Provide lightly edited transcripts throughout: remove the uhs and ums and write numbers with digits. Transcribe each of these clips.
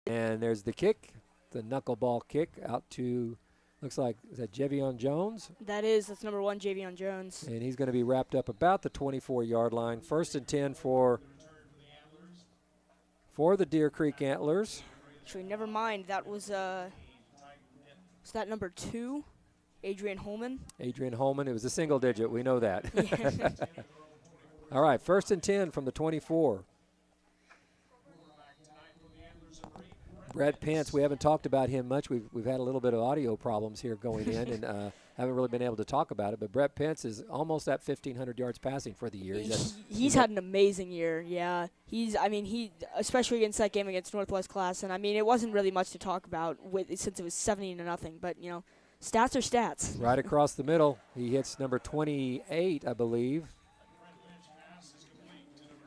And there's the kick, the knuckleball kick out to, looks like, is that Javion Jones? That's number 1, Javion Jones. And he's going to be wrapped up about the 24-yard line. 1st and 10 for the Deer Creek Antlers. Actually, never mind. That was that number 2, Adrian Holman? Adrian Holman. It was a single digit. We know that. Yeah. All right, 1st and 10 from the 24. Brett Pence, we haven't talked about him much. We've had a little bit of audio problems here going in and haven't really been able to talk about it. But Brett Pence is almost at 1,500 yards passing for the year. He's had an amazing year, yeah. He especially against that game against Northwest Class, and it wasn't really much to talk about since it was 70-0. But stats are stats. Right across the middle, he hits number 28, I believe.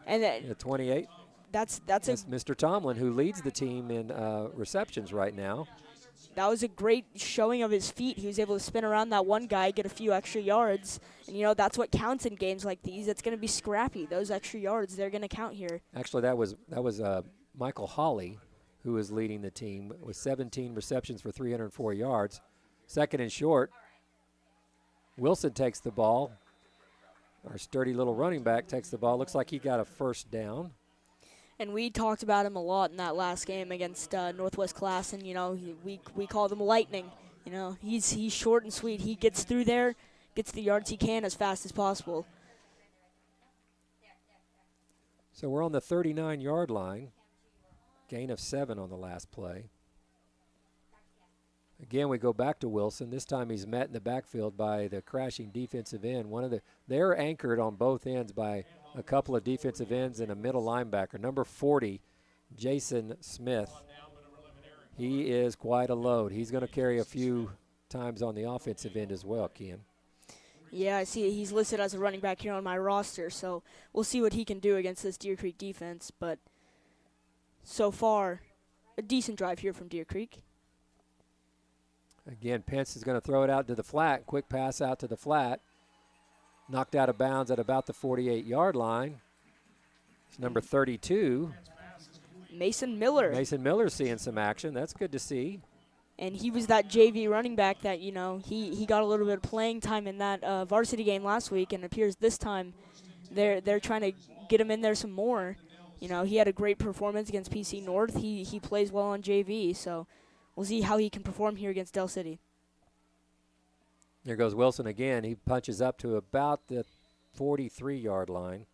And 28. That's Mr. Tomlin, who leads the team in receptions right now. That was a great showing of his feet. He was able to spin around that one guy, get a few extra yards. And, that's what counts in games like these. It's going to be scrappy. Those extra yards, they're going to count here. Actually, that was Michael Hawley, who was leading the team with 17 receptions for 304 yards. 2nd and short. Wilson takes the ball. Our sturdy little running back takes the ball. Looks like he got a 1st down. And we talked about him a lot in that last game against Northwest Class, and we called him Lightning. He's short and sweet. He gets through there, gets the yards he can as fast as possible. So we're on the 39-yard line. Gain of 7 on the last play. Again, we go back to Wilson. This time he's met in the backfield by the crashing defensive end. They're anchored on both ends by a couple of defensive ends and a middle linebacker. Number 40, Jason Smith. He is quite a load. He's going to carry a few times on the offensive end as well, Ken. Yeah, I see he's listed as a running back here on my roster, so we'll see what he can do against this Deer Creek defense. But so far, a decent drive here from Deer Creek. Again, Pence is going to throw it out to the flat. Quick pass out to the flat. Knocked out of bounds at about the 48-yard line. It's number 32. Mason Miller. Mason Miller seeing some action. That's good to see. And he was that JV running back that, he got a little bit of playing time in that varsity game last week, and it appears this time they're trying to get him in there some more. He had a great performance against PC North. He plays well on JV, so we'll see how he can perform here against Del City. There goes Wilson again. He punches up to about the 43-yard line.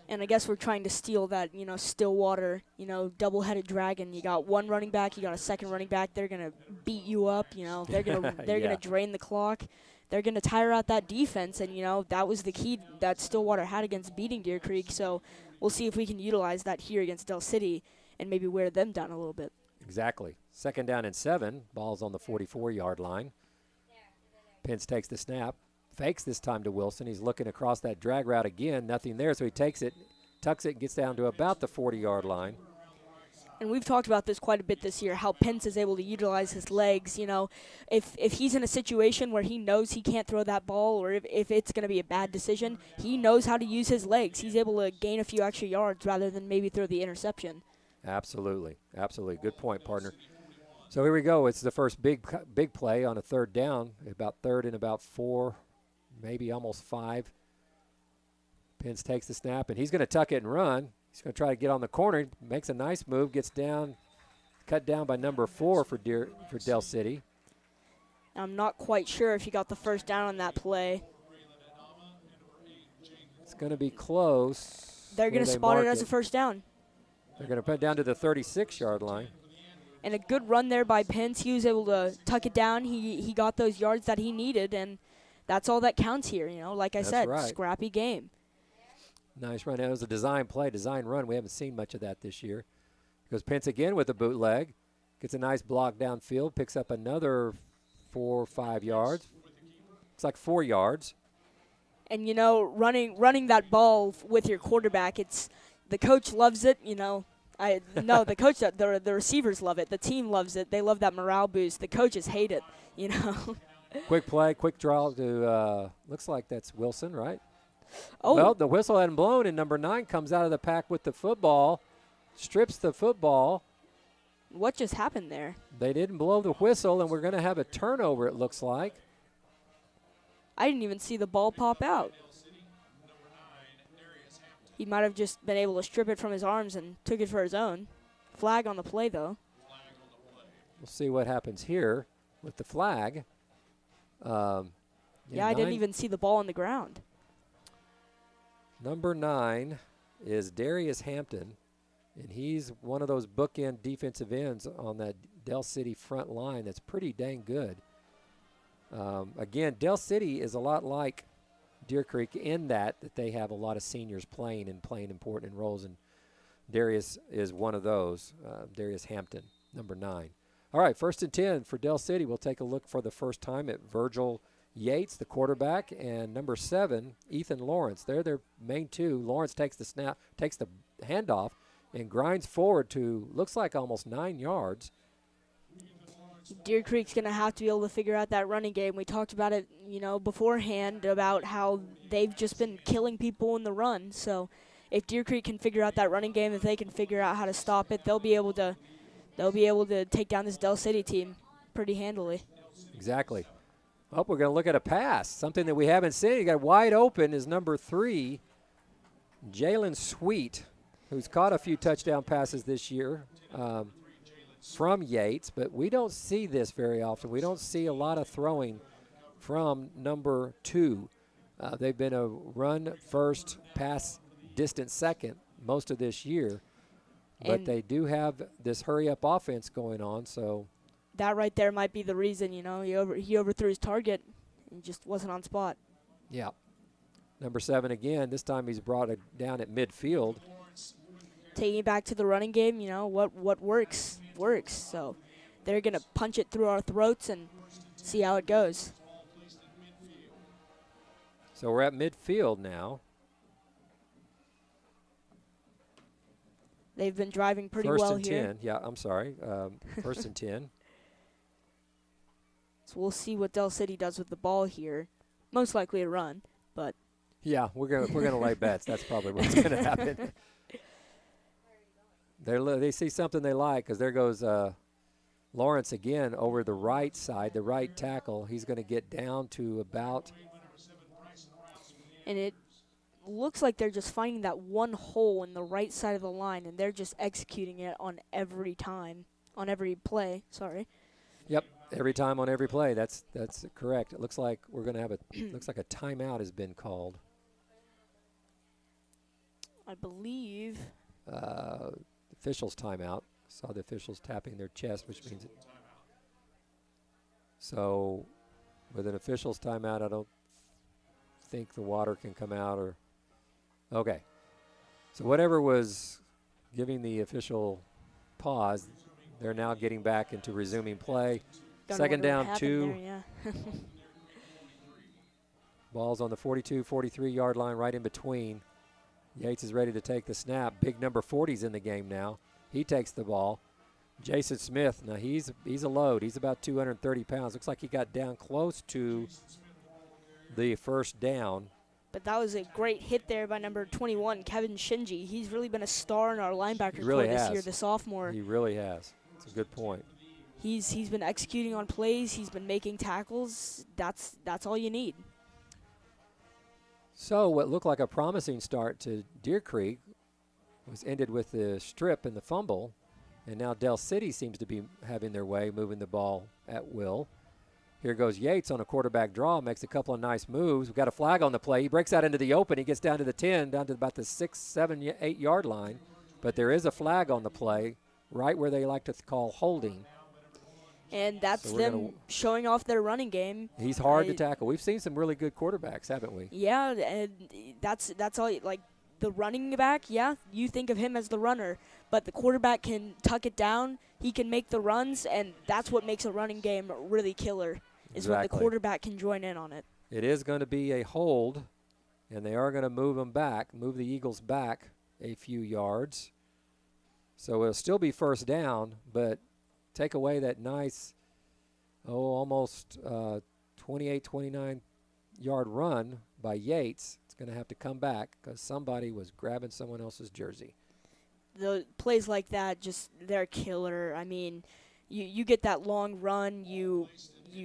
And I guess we're trying to steal that, Stillwater, double-headed dragon. You got one running back, you got a second running back. They're going to beat you up, They're going to drain the clock. They're going to tire out that defense, and, that was the key that Stillwater had against beating Deer Creek. So we'll see if we can utilize that here against Del City and maybe wear them down a little bit. Exactly. 2nd down and 7. Ball's on the 44-yard line. Pence takes the snap, fakes this time to Wilson. He's looking across that drag route again. Nothing there, so he takes it, tucks it, and gets down to about the 40-yard line. And we've talked about this quite a bit this year, how Pence is able to utilize his legs. If he's in a situation where he knows he can't throw that ball or if it's going to be a bad decision, he knows how to use his legs. He's able to gain a few extra yards rather than maybe throw the interception. Absolutely. Absolutely. Good point, partner. So here we go. It's the first big play on a 3rd down, about 3rd and about 4, maybe almost 5. Pence takes the snap, and he's going to tuck it and run. He's going to try to get on the corner. Makes a nice move, gets down, cut down by number 4 for Del City. I'm not quite sure if he got the 1st down on that play. It's going to be close. They're going to spot it as a 1st down. They're going to put it down to the 36-yard line. And a good run there by Pence. He was able to tuck it down. He got those yards that he needed, and that's all that counts here. Like I said, right. Scrappy game. Nice run. That was a design play, design run. We haven't seen much of that this year. Goes Pence again with a bootleg. Gets a nice block downfield. Picks up another 4 or 5 yards. It's like 4 yards. And, running that ball with your quarterback, the coach loves it, the coach, the receivers love it. The team loves it. They love that morale boost. The coaches hate it, Quick play, quick draw to, looks like that's Wilson, right? Oh. Well, the whistle hadn't blown, and number 9 comes out of the pack with the football, strips the football, What just happened there? They didn't blow the whistle, and we're going to have a turnover, it looks like. I didn't even see the ball pop out. He might have just been able to strip it from his arms and took it for his own. Flag on the play, though. We'll see what happens here with the flag. Yeah, I didn't even see the ball on the ground. Number 9 is Darius Hampton, and he's one of those bookend defensive ends on that Del City front line that's pretty dang good. Again, Del City is a lot like Deer Creek in that they have a lot of seniors playing important roles, and Darius is one of those, Darius Hampton, number 9. All right, 1st and 10 for Del City. We'll take a look for the first time at Virgil Yates, the quarterback, and number 7, Ethan Lawrence. They're their main two. Lawrence takes the snap, takes the handoff, and grinds forward to, looks like almost 9 yards. Deer Creek's going to have to be able to figure out that running game. We talked about it, beforehand about how they've just been killing people in the run. So if Deer Creek can figure out that running game, if they can figure out how to stop it, they'll be able to take down this Del City team pretty handily. Exactly. Oh, we're going to look at a pass, something that we haven't seen. You got wide open is number 3, Jalen Sweet, who's caught a few touchdown passes this year from Yates, but we don't see this very often. We don't see a lot of throwing from number 2. They've been a run first, pass distance second most of this year, but they do have this hurry-up offense going on, so that right there might be the reason, he overthrew his target and just wasn't on spot. Yeah. Number 7 again, this time he's brought it down at midfield. Taking it back to the running game, what works. So they're going to punch it through our throats and see how it goes. So we're at midfield now. They've been driving pretty well here. First and 10. Yeah, I'm sorry. 1st and 10. So we'll see what Del City does with the ball here. Most likely a run, but yeah, we're gonna lay bets. That's probably what's gonna happen. They see something they like, because there goes Lawrence again over the right side, the right tackle. He's going to get down to about. And it looks like they're just finding that one hole in the right side of the line, and they're just executing it on every play. Sorry. Yep, every time on every play. That's correct. It looks like we're going to have looks like a timeout has been called. I believe. Officials timeout. Saw the officials tapping their chest, which means it. So with an officials timeout, I don't think the water can come out, or okay. So whatever was giving the official pause, they're now getting back into resuming play. Second down, 2. There, yeah. Ball's on the 42, 43-yard line, right in between. Yates is ready to take the snap. Big number 40's in the game now. He takes the ball. Jason Smith, now he's a load. He's about 230 pounds. Looks like he got down close to the first down. But that was a great hit there by number 21, Kevin Shinji. He's really been a star in our linebacker really corps this year, the sophomore. He really has. It's a good point. He's been executing on plays. He's been making tackles. That's all you need. So what looked like a promising start to Deer Creek was ended with the strip and the fumble, and now Del City seems to be having their way, moving the ball at will. Here goes Yates on a quarterback draw, makes a couple of nice moves. We've got a flag on the play. He breaks out into the open. He gets down to the 10, down to about the 6, 7, 8-yard line. But there is a flag on the play right where they like to call holding. And that's them showing off their running game. He's hard to tackle. We've seen some really good quarterbacks, haven't we? Yeah, and that's all. Like the running back, yeah, you think of him as the runner, but the quarterback can tuck it down. He can make the runs, and that's what makes a running game really killer. Is when the quarterback can join in on it. It is going to be a hold, and they are going to move the Eagles back a few yards. So it'll still be first down, but take away that nice, almost 28, 29-yard run by Yates. It's going to have to come back because somebody was grabbing someone else's jersey. the plays like that, just they're killer. I mean, you get that long run, you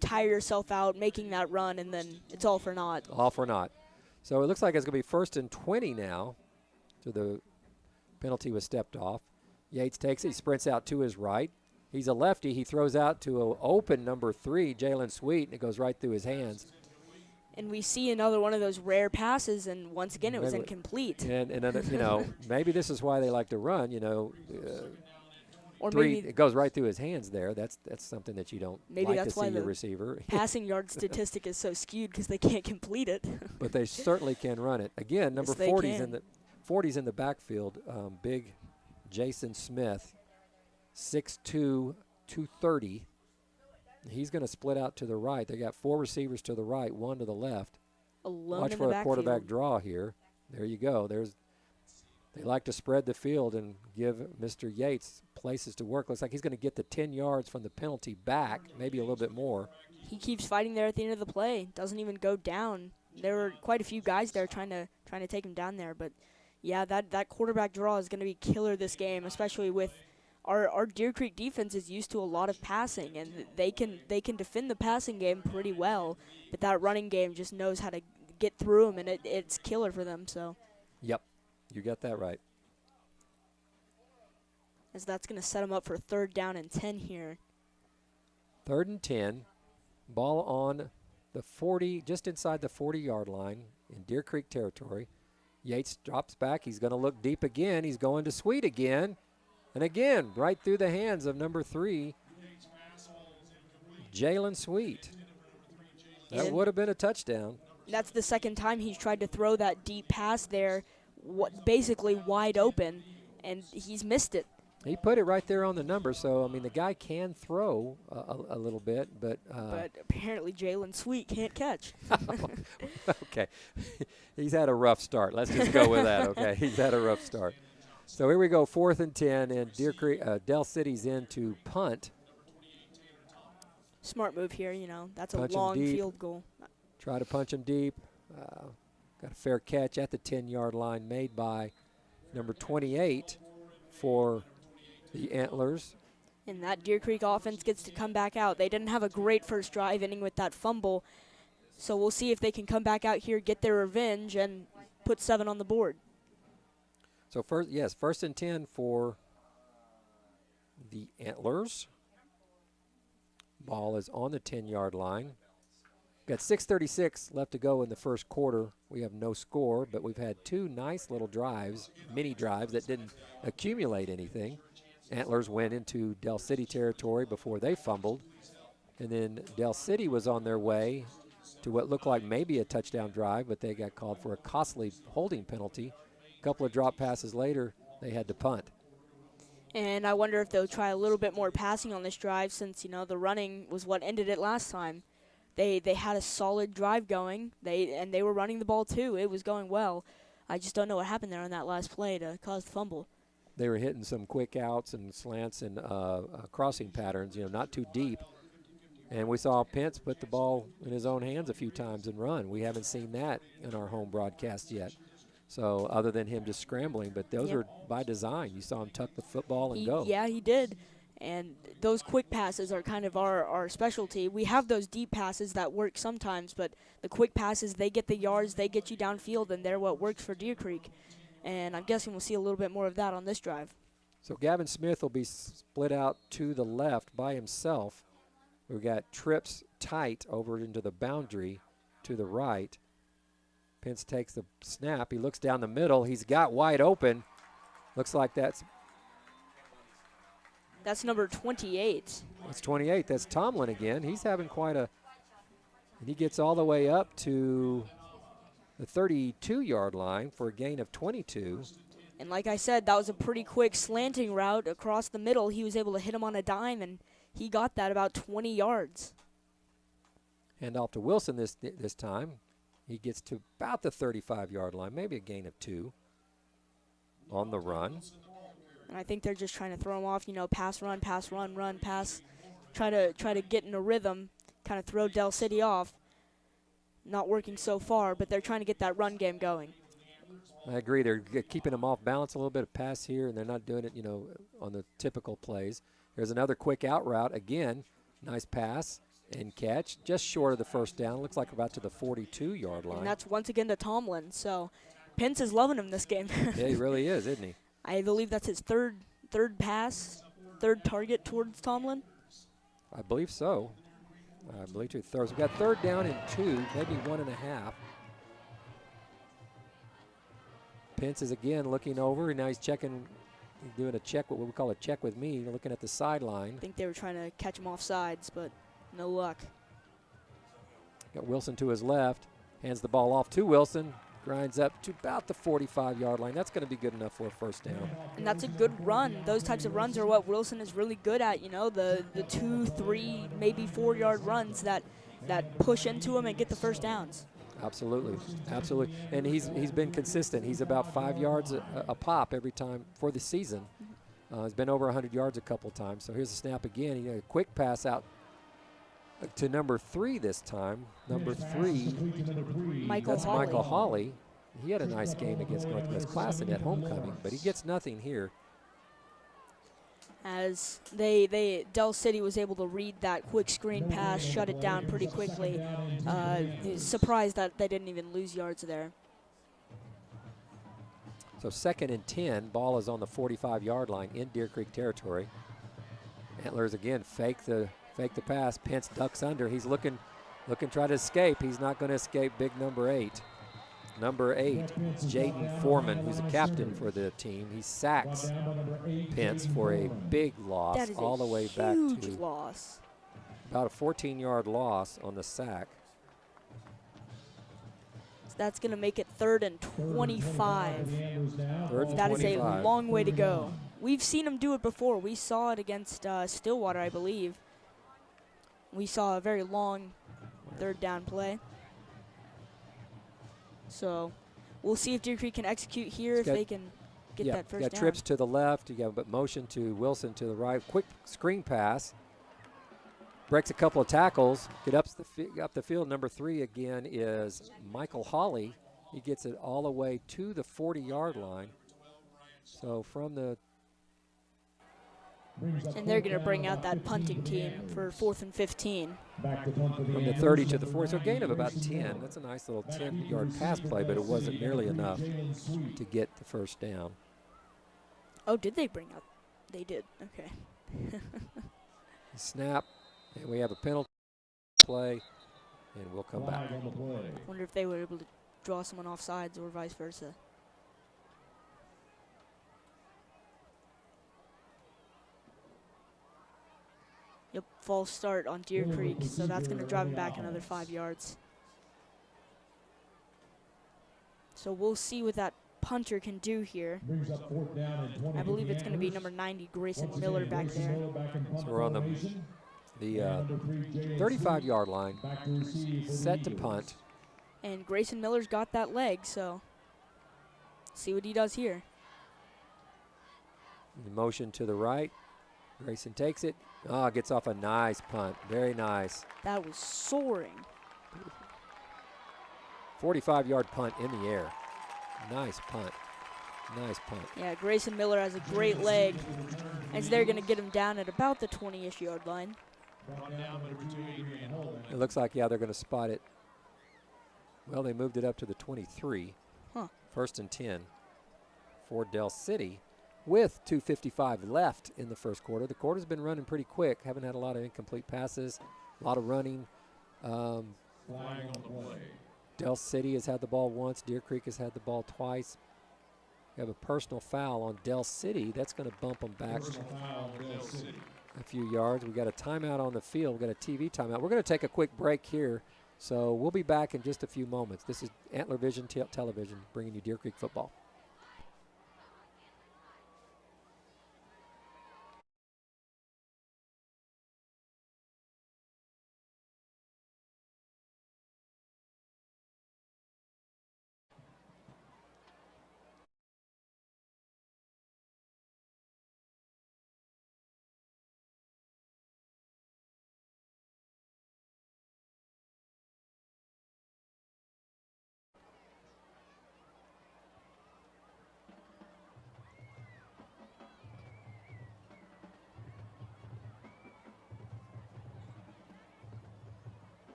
tire yourself out making that run, and then it's all for naught. All for naught. So it looks like it's going to be 1st and 20 now. So the penalty was stepped off. Yates takes it. He sprints out to his right. He's a lefty. He throws out to an open number 3, Jalen Sweet, and it goes right through his hands. And we see another one of those rare passes, and once again it was incomplete. And you know, maybe this is why they like to run. You know, or 3, maybe it goes right through his hands there. That's something that you don't maybe like that's to why see your the receiver. passing yard statistic is so skewed because they can't complete it. But they certainly can run it. Again, number Yes, 40's in the backfield. Big Jason Smith, 6'2", 230. He's going to split out to the right. They got 4 receivers to the right, 1 to the left. Alone Watch in for the a quarterback backfield. draw here. There you go. They like to spread the field and give Mr. Yates places to work. Looks like he's going to get the 10 yards from the penalty back, maybe a little bit more. He keeps fighting there at the end of the play. Doesn't even go down. There were quite a few guys there trying to take him down there. But yeah, that quarterback draw is going to be killer this game, especially with our Deer Creek defense is used to a lot of passing, and they can defend the passing game pretty well. But that running game just knows how to get through them, and it's killer for them. So. Yep, you got that right. As that's going to set them up for 3rd down and 10 here. 3rd and 10. Ball on the 40, just inside the 40-yard line in Deer Creek territory. Yates drops back. He's going to look deep again. He's going to Sweet again. And again, right through the hands of number 3, Jalen Sweet. That would have been a touchdown. That's the second time he's tried to throw that deep pass there, basically wide open, and he's missed it. He put it right there on the number, so, I mean, the guy can throw a little bit, but apparently Jalen Sweet can't catch. Okay. He's had a rough start. Let's just go with that, okay? He's had a rough start. So here we go, 4th and 10, and Deer Creek, Del City's in to punt. Smart move here, you know. That's Punch a 'em long deep. field goal. Try to punch him deep. Got a fair catch at the 10-yard line made by number 28 for the Antlers. And that Deer Creek offense gets to come back out. They didn't have a great first drive, ending with that fumble. So we'll see if they can come back out here, get their revenge, and put 7 on the board. So, 1st and 10 for the Antlers. Ball is on the 10-yard line. Got 6:36 left to go in the first quarter. We have no score, but we've had 2 nice little drives, mini drives that didn't accumulate anything. Antlers went into Del City territory before they fumbled. And then Del City was on their way to what looked like maybe a touchdown drive, but they got called for a costly holding penalty. A couple of drop passes later, they had to punt. And I wonder if they'll try a little bit more passing on this drive since, you know, the running was what ended it last time. They had a solid drive going, they were running the ball too. It was going well. I just don't know what happened there on that last play to cause the fumble. They were hitting some quick outs and slants and crossing patterns, you know, not too deep. And we saw Pence put the ball in his own hands a few times and run. We haven't seen that in our home broadcast yet. So other than him just scrambling, but those are by design. You saw him tuck the football and go. Yeah, he did. And those quick passes are kind of our specialty. We have those deep passes that work sometimes, but the quick passes, they get the yards, they get you downfield, and they're what works for Deer Creek. And I'm guessing we'll see a little bit more of that on this drive. So Gavin Smith will be split out to the left by himself. We've got trips tight over into the boundary to the right. Pence takes the snap. He looks down the middle. He's got wide open. Looks like that's number 28. That's 28. That's Tomlin again. He's having quite a – and he gets all the way up to the 32-yard line for a gain of 22. And like I said, that was a pretty quick slanting route across the middle. He was able to hit him on a dime, and he got that about 20 yards. Hand off to Wilson this time. He gets to about the 35-yard line, maybe a gain of 2 on the run. And I think they're just trying to throw him off, you know, pass, run, pass. Try to get in a rhythm, kind of throw Del City off. Not working so far, but they're trying to get that run game going. I agree. They're keeping them off balance a little bit of pass here, and they're not doing it, on the typical plays. Here's another quick out route. Again, nice pass and catch, just short of the first down. Looks like about to the 42-yard line. And that's once again to Tomlin. So Pence is loving him this game. Yeah, he really is, isn't he? I believe that's his third pass, third target towards Tomlin. I believe so. I believe two thirds. We've got third down and 2, maybe 1.5. Pence is again looking over, and now he's checking. He's doing a check, what we call a check with me, looking at the sideline. I think they were trying to catch him off sides, but no luck. Got Wilson to his left, hands the ball off to Wilson, grinds up to about the 45-yard line. That's going to be good enough for a first down. And that's a good run. Those types of runs are what Wilson is really good at, the 2, 3, maybe 4-yard runs that push into him and get the first downs. Absolutely, absolutely. And he's been consistent. He's about 5 yards a pop every time for the season. He's been over 100 yards a couple times. So here's the snap again. He got a quick pass out to number 3 this time. Number 3, that's Michael Hawley. He had a nice game against Northwest Classen at homecoming, but he gets nothing here. As Del City was able to read that quick screen pass, shut it down pretty quickly. Surprised that they didn't even lose yards there. So 2nd and 10, ball is on the 45-yard line in Deer Creek territory. Antlers again fake the pass. Pence ducks under. He's looking try to escape. He's not going to escape big number 8. Number 8, Jaden Foreman, who's a captain for the team. He sacks Pence for a big loss, that is all the way back to loss. About a 14-yard loss on the sack. So that's going to make it 3rd and 25. That is a 25. long way to go. We've seen him do it before. We saw it against Stillwater, I believe. We saw a very long 3rd down play. So we'll see if Deer Creek can execute here, if they can get that first down. Got trips to the left. You got motion to Wilson to the right. Quick screen pass. Breaks a couple of tackles. Get up the field. Number 3 again is Michael Hawley. He gets it all the way to the 40-yard line. So from the and they're going to bring out that punting team for 4th and 15. From the 30 to the 40, so a gain of about 10. That's a nice little 10-yard pass play, but it wasn't nearly enough to get the first down. Oh, did they bring out? They did. Okay. Snap, and we have a penalty play, and we'll come back. I wonder if they were able to draw someone off sides or vice versa. Yep, false start on Deer Creek, so that's going to drive him back another 5 yards. So we'll see what that punter can do here. I believe it's going to be number 90, Grayson Miller, back there. So we're on the 35-yard line, set to punt. And Grayson Miller's got that leg, so see what he does here. Motion to the right. Grayson takes it. Oh, gets off a nice punt. Very nice. That was soaring. 45-yard punt in the air. Nice punt. Nice punt. Yeah, Grayson Miller has a great leg, as they're going to get him down at about the 20-ish yard line. It looks like, they're going to spot it. Well, they moved it up to the 23. Huh. 1st and 10 for Del City with 2:55 left in the first quarter. The quarter's been running pretty quick. Haven't had a lot of incomplete passes, a lot of running. Del City has had the ball once. Deer Creek has had the ball twice. We have a personal foul on Del City. That's going to bump them back a few yards. We got a timeout on the field. We got a TV timeout. We're going to take a quick break here. So we'll be back in just a few moments. This is Antler Vision Television bringing you Deer Creek football.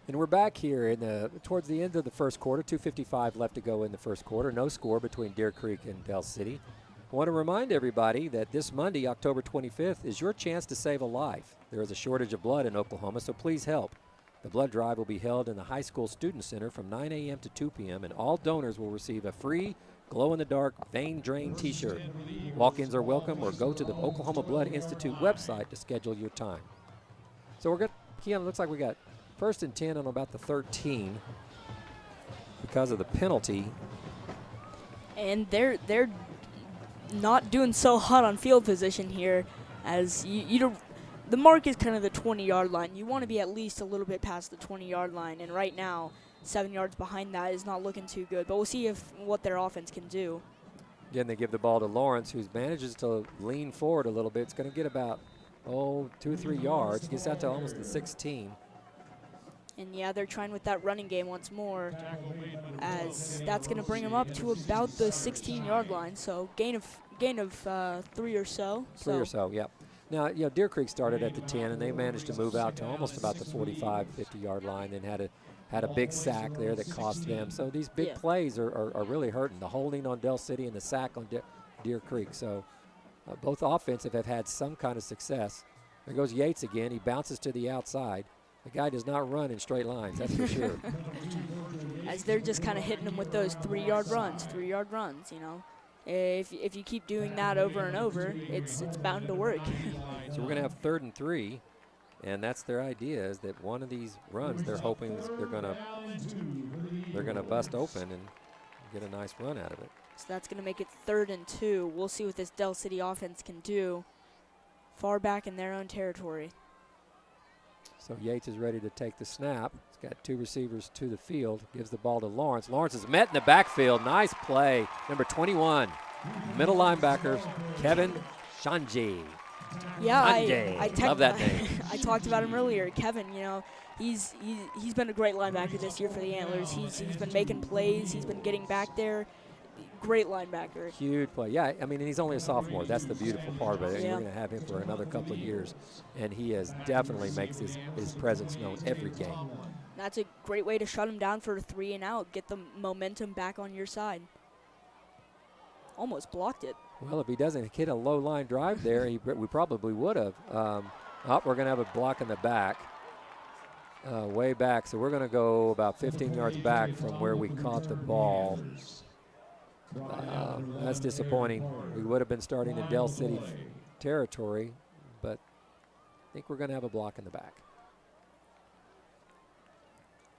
And we're back here towards the end of the first quarter. 2:55 left to go in the first quarter. No score between Deer Creek and Del City. I want to remind everybody that this Monday, October 25th, is your chance to save a life. There is a shortage of blood in Oklahoma, so please help. The blood drive will be held in the High School Student Center from 9 a.m. to 2 p.m., and all donors will receive a free glow-in-the-dark vein drain T-shirt. Walk-ins are welcome, or go to the Oklahoma Blood Institute website to schedule your time. So we're good. Keon, looks like we got 1st and 10 on about the 13 because of the penalty. And they're not doing so hot on field position here, as you don't. The mark is kind of the 20-yard line. You want to be at least a little bit past the 20-yard line, and right now, 7 yards behind that is not looking too good. But we'll see what their offense can do. Again, they give the ball to Lawrence, who manages to lean forward a little bit. It's going to get about 2 or 3 yards. Gets out to almost the 16. And yeah, they're trying with that running game once more, as that's going to bring them up to about the 16-yard line. So gain of 3 or so. 3 or so, yep. Now, Deer Creek started at the 10, and they managed to move out to almost about the 45, 50-yard line, and had a big sack there that cost them. So these big plays are really hurting. The holding on Del City and the sack on Deer Creek. So both offensive have had some kind of success. There goes Yates again. He bounces to the outside. The guy does not run in straight lines, that's for sure. As they're just kind of hitting him with those 3-yard runs, you know. If you keep doing that over and over, it's bound to work. So we're going to have 3rd and 3, and that's their idea, is that one of these runs they're hoping they're going to bust open and get a nice run out of it. So that's going to make it 3rd and 2. We'll see what this Del City offense can do far back in their own territory. So Yates is ready to take the snap. He's got 2 receivers to the field. Gives the ball to Lawrence. Lawrence is met in the backfield. Nice play. Number 21, middle linebacker, Kevin Shanji. Yeah, I love that name. I talked about him earlier. Kevin, you know, he's been a great linebacker this year for the Antlers. He's been making plays. He's been getting back there. Great linebacker. Huge play. Yeah, I mean, and he's only a sophomore. That's the beautiful part of it. Yeah. We're going to have him for another couple of years, and he definitely makes his presence known every game. That's a great way to shut him down for a 3 and out. Get the momentum back on your side. Almost blocked it. Well, if he doesn't hit a low line drive there, we probably would have. We're going to have a block in the back, way back. So we're going to go about 15 yards back from where we caught the ball. That's disappointing. We would have been starting in Del City territory, but I think we're going to have a block in the back.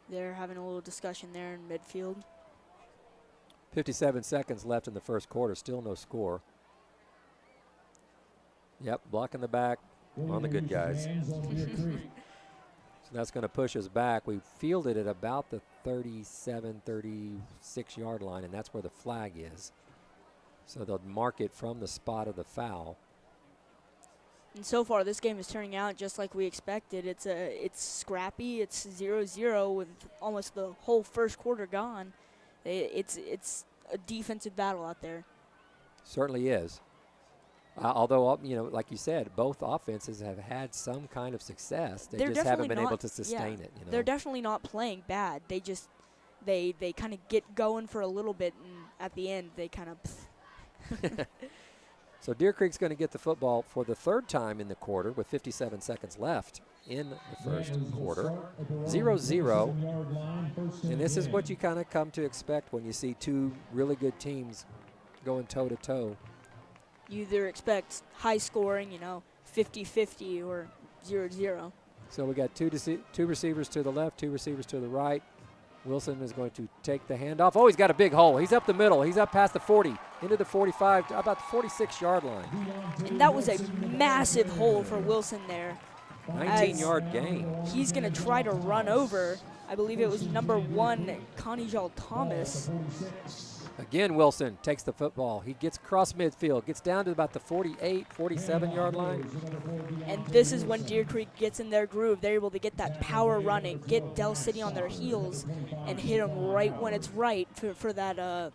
They're having a little discussion there in midfield. 57 seconds left in the first quarter, still no score. Yep, block in the back on the good guys. So that's going to push us back. We fielded at about the 37, 36-yard line, and that's where the flag is. So they'll mark it from the spot of the foul. And so far, this game is turning out just like we expected. It's scrappy. It's 0-0 with almost the whole first quarter gone. It's a defensive battle out there. Certainly is. Although, like you said, both offenses have had some kind of success. They just haven't been able to sustain it. You know? They're definitely not playing bad. They just they kind of get going for a little bit, and at the end they kind of. So Deer Creek's going to get the football for the 3rd time in the quarter with 57 seconds left in the first quarter. 0-0. And this is what you kind of come to expect when you see 2 really good teams going toe-to-toe. You either expect high scoring, 50-50 or 0-0. So we got 2 receivers to the left, 2 receivers to the right. Wilson is going to take the handoff. Oh, he's got a big hole. He's up the middle. He's up past the 40, into the 45, about the 46-yard line. And that was a massive hole for Wilson there. 19-yard gain. He's going to try to run over, I believe it was number 1, Conijal Thomas. Again, Wilson takes the football. He gets across midfield, gets down to about the 48, 47-yard line. And this is when Deer Creek gets in their groove. They're able to get that power running, get Del City on their heels, and hit them right when it's right for that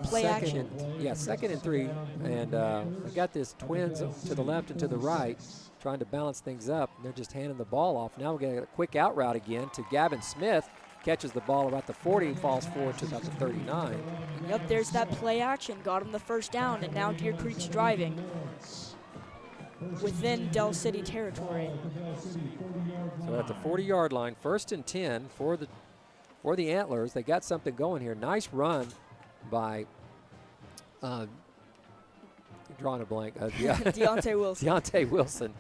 play action. 2nd and 3. And I got this twins to the left and to the right. trying to balance things up. And they're just handing the ball off. Now we're getting a quick out route again to Gavin Smith. Catches the ball about the 40 and falls forward to about the 39. Yep, there's that play action. Got him the first down, and now Deer Creek's driving within Del City territory. So at the 40-yard line, 1st and 10 for the Antlers. They got something going here. Nice run by drawing a blank. Deontay Wilson. Deontay Wilson.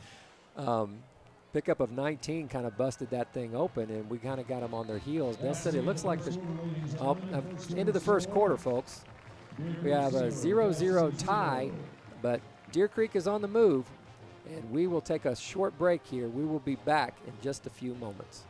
Pickup of 19 kind of busted that thing open, and we kind of got them on their heels. Del City, it looks like the into the first quarter, folks. We have a 0-0 tie, but Deer Creek is on the move, and we will take a short break here. We will be back in just a few moments.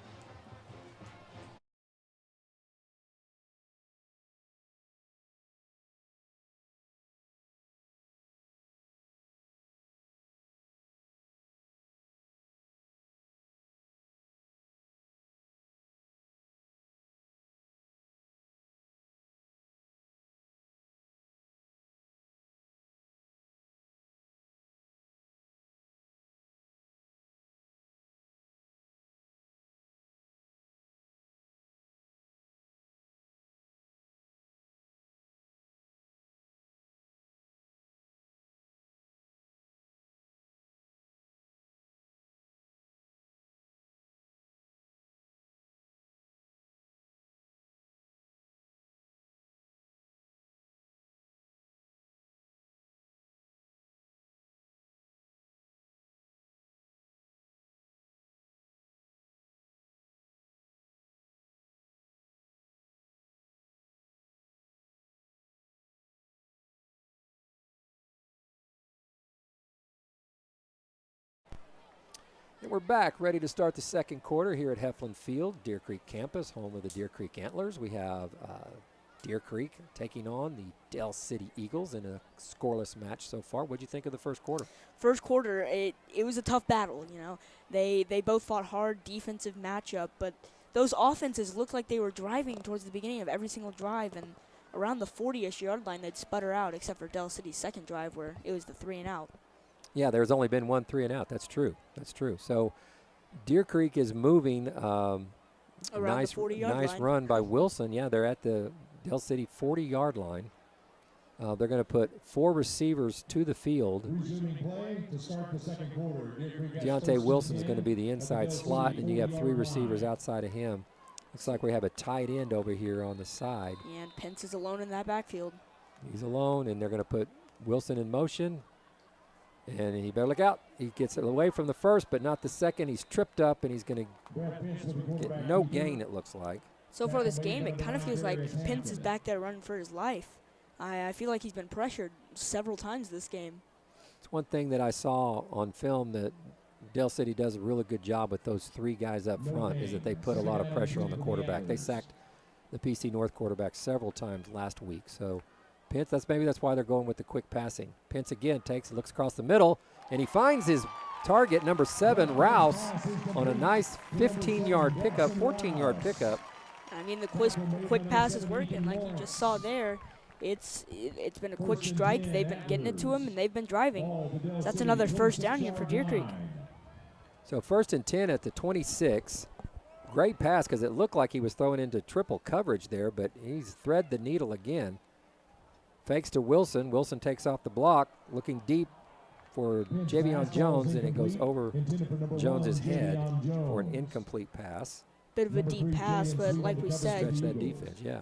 And we're back, ready to start the second quarter here at Heflin Field, Deer Creek campus, home of the Deer Creek Antlers. We have Deer Creek taking on the Del City Eagles in a scoreless match so far. What did you think of the first quarter? First quarter, it was a tough battle. You know, they both fought hard, defensive matchup, but those offenses looked like they were driving towards the beginning of every single drive, and around the 40-ish yard line, they'd sputter out, except for Del City's second drive where it was the 3-and-out. Yeah, there's only been one 3-and-out. That's true. That's true. So Deer Creek is moving. Around nice, the 40-yard nice line. run by Wilson. Yeah, they're at the Del City 40-yard line. They're going to put 4 receivers to the field. Deontay Wilson's going to be the inside slot, and you have 3 receivers outside of him. Looks like we have a tight end over here on the side. Yeah, and Pence is alone in that backfield. He's alone, and they're going to put Wilson in motion. And he better look out. He gets it away from the first, but not the second. He's tripped up, and he's going to get no gain, it looks like. So far this game, it kind of feels like Pence is back there running for his life. I feel like he's been pressured several times this game. It's one thing that I saw on film that Del City does a really good job with those 3 guys up front is that they put a lot of pressure on the quarterback. They sacked the PC North quarterback several times last week. So Pence, that's why they're going with the quick passing. Pence again looks across the middle, and he finds his target, number 7, Rouse, on a nice 15-yard pickup, 14-yard pickup. I mean, the quick pass is working, like you just saw there. It's been a quick strike. They've been getting it to him, and they've been driving. So that's another first down here for Deer Creek. So 1st and 10 at the 26. Great pass because it looked like he was throwing into triple coverage there, but he's thread the needle again. Fakes to Wilson. Wilson takes off the block, looking deep for Javion Jones, and it goes over Jones's head for an incomplete pass. Bit of a deep pass, but like we said, Stretch that defense, yeah.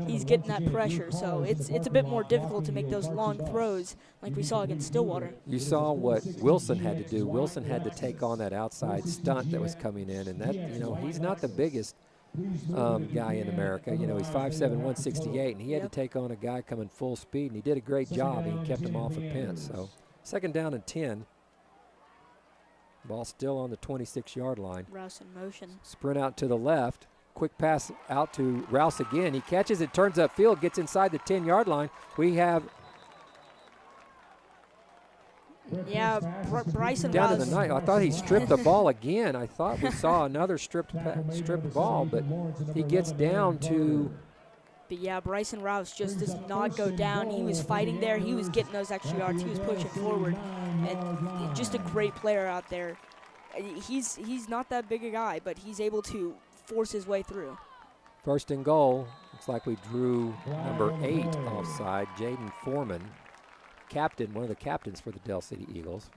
He's getting that pressure, so it's a bit more difficult to make those long throws like we saw against Stillwater. You saw what Wilson had to do. Wilson had to take on that outside stunt that was coming in, and that, he's not the biggest guy in America. He's 5'7", 168, and he had to take on a guy coming full speed, and he did a great job. He kept him off of Pence. So 2nd down and 10. Ball still on the 26-yard line. Rouse in motion. Sprint out to the left. Quick pass out to Rouse again. He catches it, turns upfield, gets inside the 10-yard line. We have Bryson down Rouse. to the 9. I thought he stripped the ball again. I thought we saw another stripped ball, but he gets down to But yeah, Bryson Rouse just does not go down. He was fighting there. He was getting those extra yards. He was pushing forward. And just a great player out there. He's not that big a guy, but he's able to force his way through. First and goal. Looks like we drew number 8 offside, Jaden Foreman, captain, one of the captains for the Del City Eagles.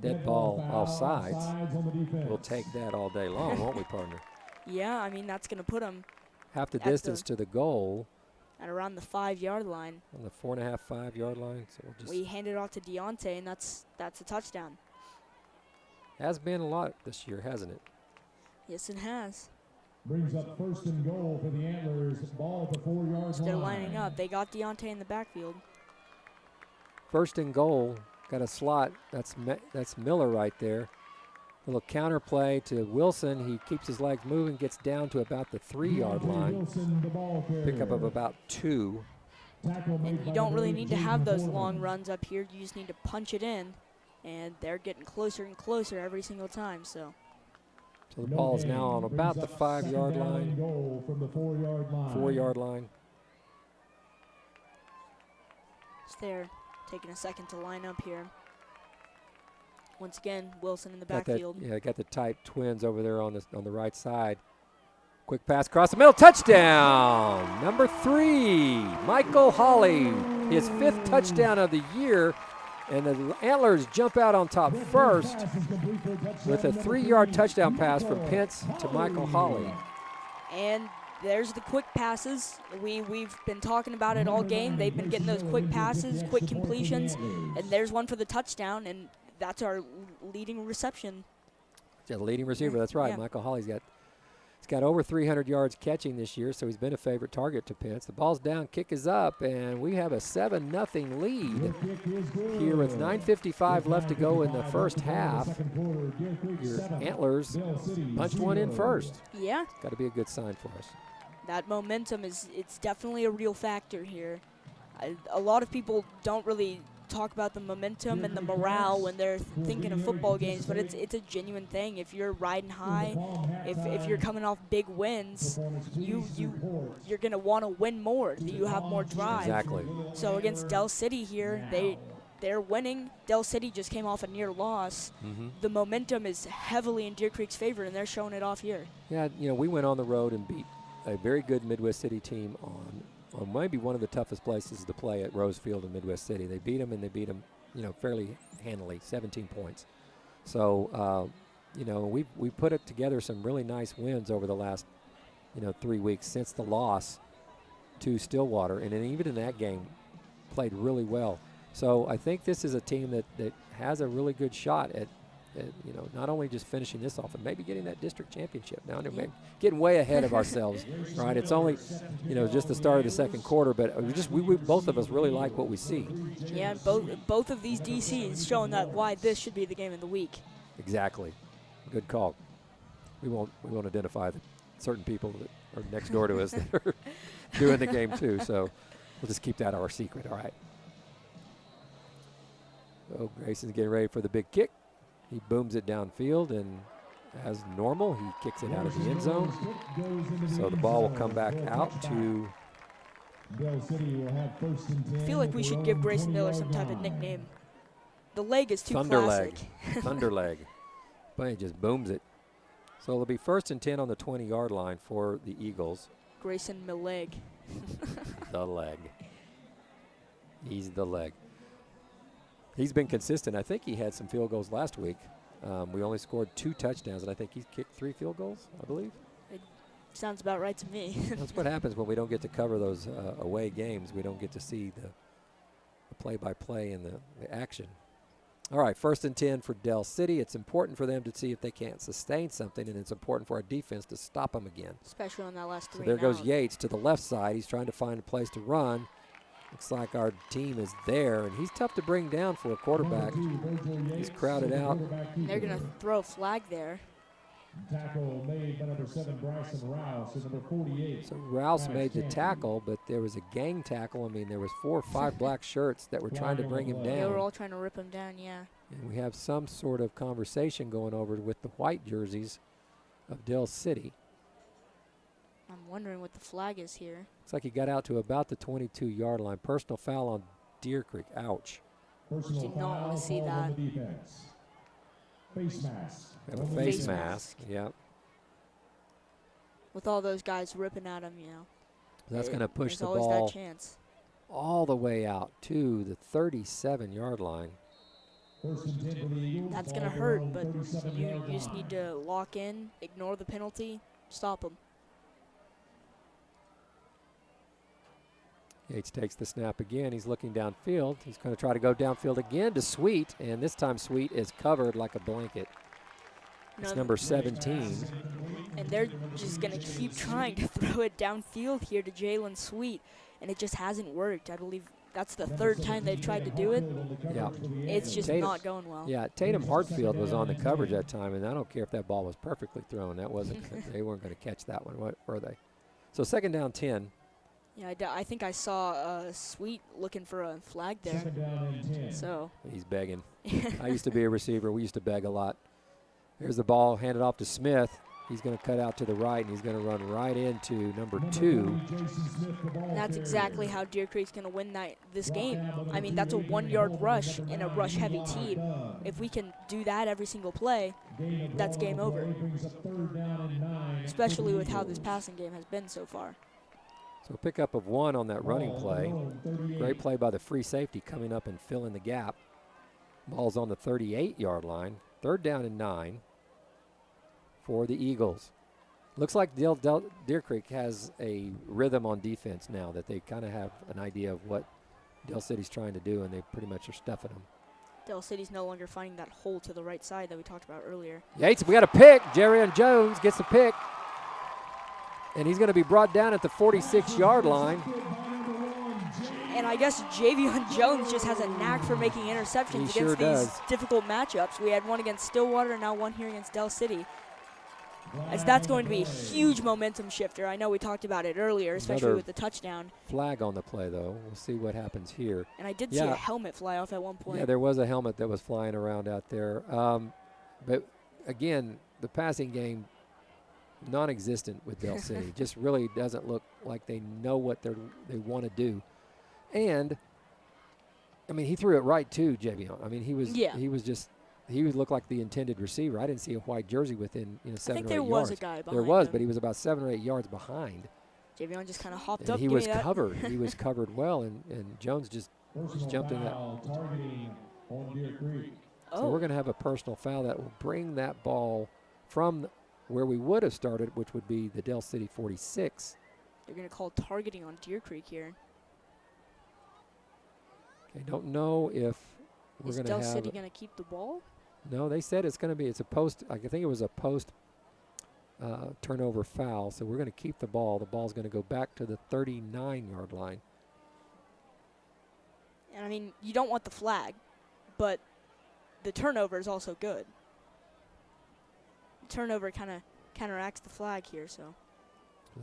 Dead ball offsides. We'll take that all day long, won't we, partner? Yeah, I mean, that's going to put him half the distance to the goal. At around the 5-yard line. On the 4.5, 5-yard line. So we'll just we hand it off to Deontay, and that's a touchdown. Has been a lot this year, hasn't it? Yes, it has. Brings up first and goal for the Antlers. Ball at the 4-yard line. They're lining up. They got Deontay in the backfield. First and goal. Got a slot. That's Miller right there. Little counter play to Wilson. He keeps his legs moving, gets down to about the 3-yard line. Pickup of about 2. And you don't really need to have those long runs up here. You just need to punch it in. And they're getting closer and closer every single time. So the ball is now on about the 5-yard line. 4-yard line. Just there, taking a second to line up here. Once again, Wilson in the backfield. Got the tight twins over there on the right side. Quick pass across the middle, touchdown! Number 3, Michael Hawley, his 5th touchdown of the year, and the Antlers jump out on top first with a 3-yard touchdown pass from Pence to Michael Hawley. And there's the quick passes. We've been talking about it all game. They've been getting those quick passes, quick completions, and there's one for the touchdown, and that's our leading reception. Yeah, the leading receiver, that's right. Yeah. Michael Hawley's got over 300 yards catching this year, so he's been a favorite target to Pence. The ball's down, kick is up, and we have a 7-0 lead here with 9:55 left to go in the first half. Your Antlers punched one in first. Yeah. Got to be a good sign for us. That momentum it's definitely a real factor here. A lot of people don't really talk about the momentum and the morale when they're thinking of football games, but it's a genuine thing. If you're riding high, if you're coming off big wins, you're gonna want to win more. You have more drive. Exactly. So against Del City here, they're winning. Del City just came off a near loss. Mm-hmm. The momentum is heavily in Deer Creek's favor, and they're showing it off here. Yeah, we went on the road and beat a very good Midwest City team on maybe one of the toughest places to play at Rose Field in Midwest City. They beat them, fairly handily, 17 points. So, we put it together some really nice wins over the last, 3 weeks since the loss to Stillwater, and then even in that game, played really well. So I think this is a team that has a really good shot at not only just finishing this off and maybe getting that district championship. Now, maybe getting way ahead of ourselves, right? It's only, just the start of the second quarter, but we both of us really like what we see. Yeah, both of these DCs showing that why this should be the game of the week. Exactly. Good call. We won't identify the certain people that are next door to us that are doing the game too, so we'll just keep that our secret, all right? So Grayson's getting ready for the big kick. He booms it downfield, and as normal, he kicks it out of the end zone. So the ball will come back out to... I feel like we should give Grayson Miller some type of nickname. The leg is too Thunderleg. classic. Thunderleg. But he just booms it. So it'll be 1st and 10 on the 20-yard line for the Eagles. Grayson Milleg. The leg. He's the leg. He's been consistent. I think he had some field goals last week. We only scored 2 touchdowns, and I think he's kicked 3 field goals, I believe. It sounds about right to me. That's what happens when we don't get to cover those away games. We don't get to see the play-by-play and the action. All right, 1st and 10 for Del City. It's important for them to see if they can't sustain something, and it's important for our defense to stop them again. Especially on that last 3 So there goes Yates to the left side. He's trying to find a place to run. Looks like our team is there, and he's tough to bring down for a quarterback. He's crowded out. And they're going to throw a flag there. Tackle made by number 7, Bryson Rouse, and number 48. So Rouse made the tackle, but there was a gang tackle. I mean, there was 4 or 5 black shirts that were trying to bring him They were down. all trying to rip him down, yeah. And we have some sort of conversation going over with the white jerseys of Del City. I'm wondering what the flag is here. Looks like he got out to about the 22-yard line. Personal foul on Deer Creek. Ouch. Personal Did not wanna foul see called on that. the defense. Face mask. Have a On the face Face mask. mask. Yep. With all those guys ripping at him, That's going to push there's the always ball that chance. all the way out to the 37-yard line. First and 10 for the Eagles. That's Ball going to at hurt, their own but 37 you yard just line. need to lock in, ignore the penalty, stop them. Yates takes the snap again. He's looking downfield. He's going to try to go downfield again to Sweet, and this time Sweet is covered like a blanket. It's number 17. And they're just going to keep trying to throw it downfield here to Jalen Sweet, and it just hasn't worked. I believe that's the third time they've tried to do it. Yeah. It's just Tatum- not going well. Yeah, Tatum Hartfield was on the coverage that time, and I don't care if that ball was perfectly thrown. That wasn't. They weren't going to catch that one, were they? So second down 10. Yeah, I think I saw Sweet looking for a flag there. Second down and 10. So He's begging. I used to be a receiver. We used to beg a lot. Here's the ball handed off to Smith. He's going to cut out to the right, and he's going to run right into number 2. Jason Smith, the ball and that's carrier. exactly how Deer Creek's going to win this game. I mean, that's a 1-yard rush in a rush-heavy team. If we can do that every single play, Gain of that's ball game on the over. play brings up third down and 9 especially for with the how this Eagles. passing game has been so far. So pickup of 1 on that running Ball play. on 38. Great play by the free safety coming up and filling the gap. Ball's on the 38-yard line. Third down and 9 for the Eagles. Looks like Deer Creek has a rhythm on defense now, that they kind of have an idea of what Del City's trying to do, and they pretty much are stuffing them. Del City's no longer finding that hole to the right side that we talked about earlier. Yates, we got a pick. Jerry Jones gets the pick. And he's going to be brought down at the 46-yard line. And I guess Javion Jones just has a knack for making interceptions He against sure these does. difficult matchups. We had one against Stillwater, and now one here against Del City. As that's going to be a huge momentum shifter. I know we talked about it earlier, especially Another with the touchdown. Flag on the play, though. We'll see what happens here. And I did see Yeah. a helmet fly off at one point. Yeah, there was a helmet that was flying around out there. But, again, the passing game, non-existent with Del City. Just really doesn't look like they know what they want to do. And, I mean, he threw it right to Javion. I mean, he would look like the intended receiver. I didn't see a white jersey within 7 I or 8 think yards. there was a guy behind There was, him. but he was about 7 or 8 yards behind. Javion just kind of hopped And up. he give was me that. covered. He was covered well, and Jones just Personal jumped in that. foul targeting on Deer Creek. Oh, So we're going to have a personal foul that will bring that ball from where we would have started, which would be the Del City 46. they're going to call targeting on Deer Creek here. I don't know if we're Is going to Del have. City going to keep the ball? No, they said it's going to be. It's a post. I think it was a post turnover foul. So we're going to keep the ball. The ball's going to go back to the 39-yard line. And I mean, you don't want the flag, but the turnover is also good. The turnover kind of counteracts the flag here, so.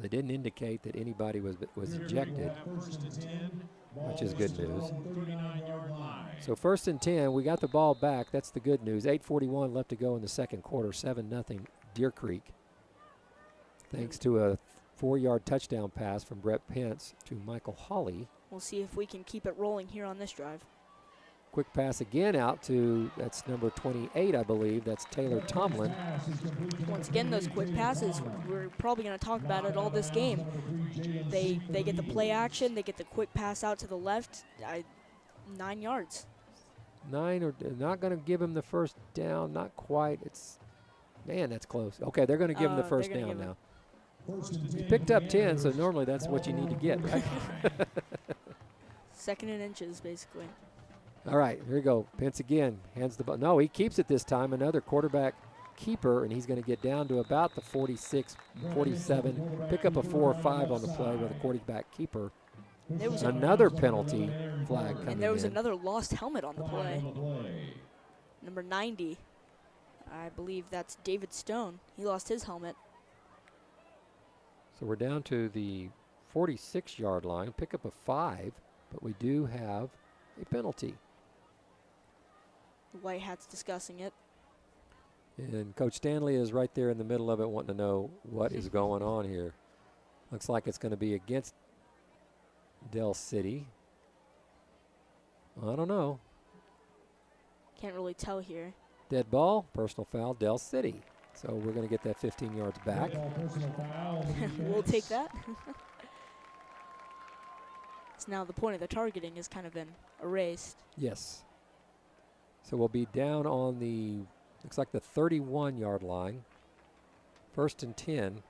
They didn't indicate that anybody was ejected, First and 10. which is good news. On the 39-yard line. So 1st and 10, we got the ball back. That's the good news. 8:41 left to go in the second quarter. 7-0 Deer Creek. Thanks to a 4-yard touchdown pass from Brett Pence to Michael Hawley. We'll see if we can keep it rolling here on this drive. Quick pass again out to, that's number 28, I believe. That's Taylor Tomlin. Pass is complete to Once number again, those 38, quick Jaden passes, Tomlin. we're probably going to talk about it all this game. Number 3, Jalen They Sweet for they get the play Eagles. action, they get the quick pass out to the left, 9 yards. 9, or not going to give him the first down. Not quite. Man, that's close. Okay, they're going to give him the They're first gonna down give him- now. First and 10 Picked for up the 10, so Antlers. normally that's what you need to get, right? Second and inches, basically. All right, here we go. Pence again hands the ball. No, he keeps it this time. Another quarterback keeper, and he's going to get down to about the 46, 47. Pick up a 4 or 5 on the play with a quarterback keeper. There was Another penalty flag coming And there was in. another lost helmet on the Flag play. on the play. Number 90. I believe that's David Stone. He lost his helmet. So we're down to the 46-yard line. Pick up a 5, but we do have a penalty. The White Hat's discussing it. And Coach Stanley is right there in the middle of it wanting to know what is going on here. Looks like it's going to be against Del City. I don't know. Can't really tell here. Dead ball, personal foul, Del City. So we're going to get that 15 yards back. Personal foul on the We'll defense. take that. So now the point of the targeting has kind of been erased. Yes. So we'll be down on the, looks like the 31-yard line. 1st and 10.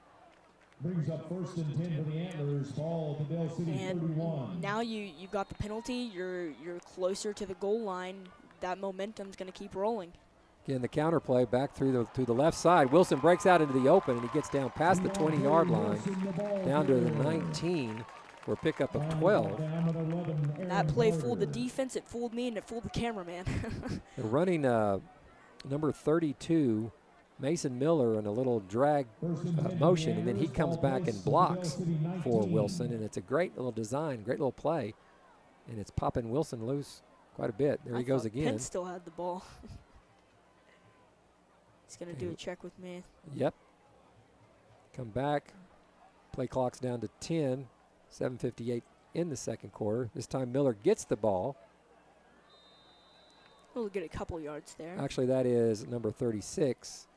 Brings up 1st and 10 for the Antlers. Ball to Del City And 31. now you got the penalty. You're closer to the goal line. That momentum's going to keep rolling. Again, the counter play back through the left side. Wilson breaks out into the open, and he gets down past the 20-yard line, down to the 19 for a pickup of 12. And that play fooled the defense, it fooled me, and it fooled the cameraman. They're running number 32, Mason Miller, in a little drag motion, and then he comes back and blocks for Wilson, and it's a great little design, great little play, and it's popping Wilson loose quite a bit. There I he goes thought again. Penn still had the ball. He's going to do a check with me. Yep. Come back. Play clock's down to 10. 7:58 in the second quarter. This time Miller gets the ball. We'll get a couple yards there. Actually, that is number 36,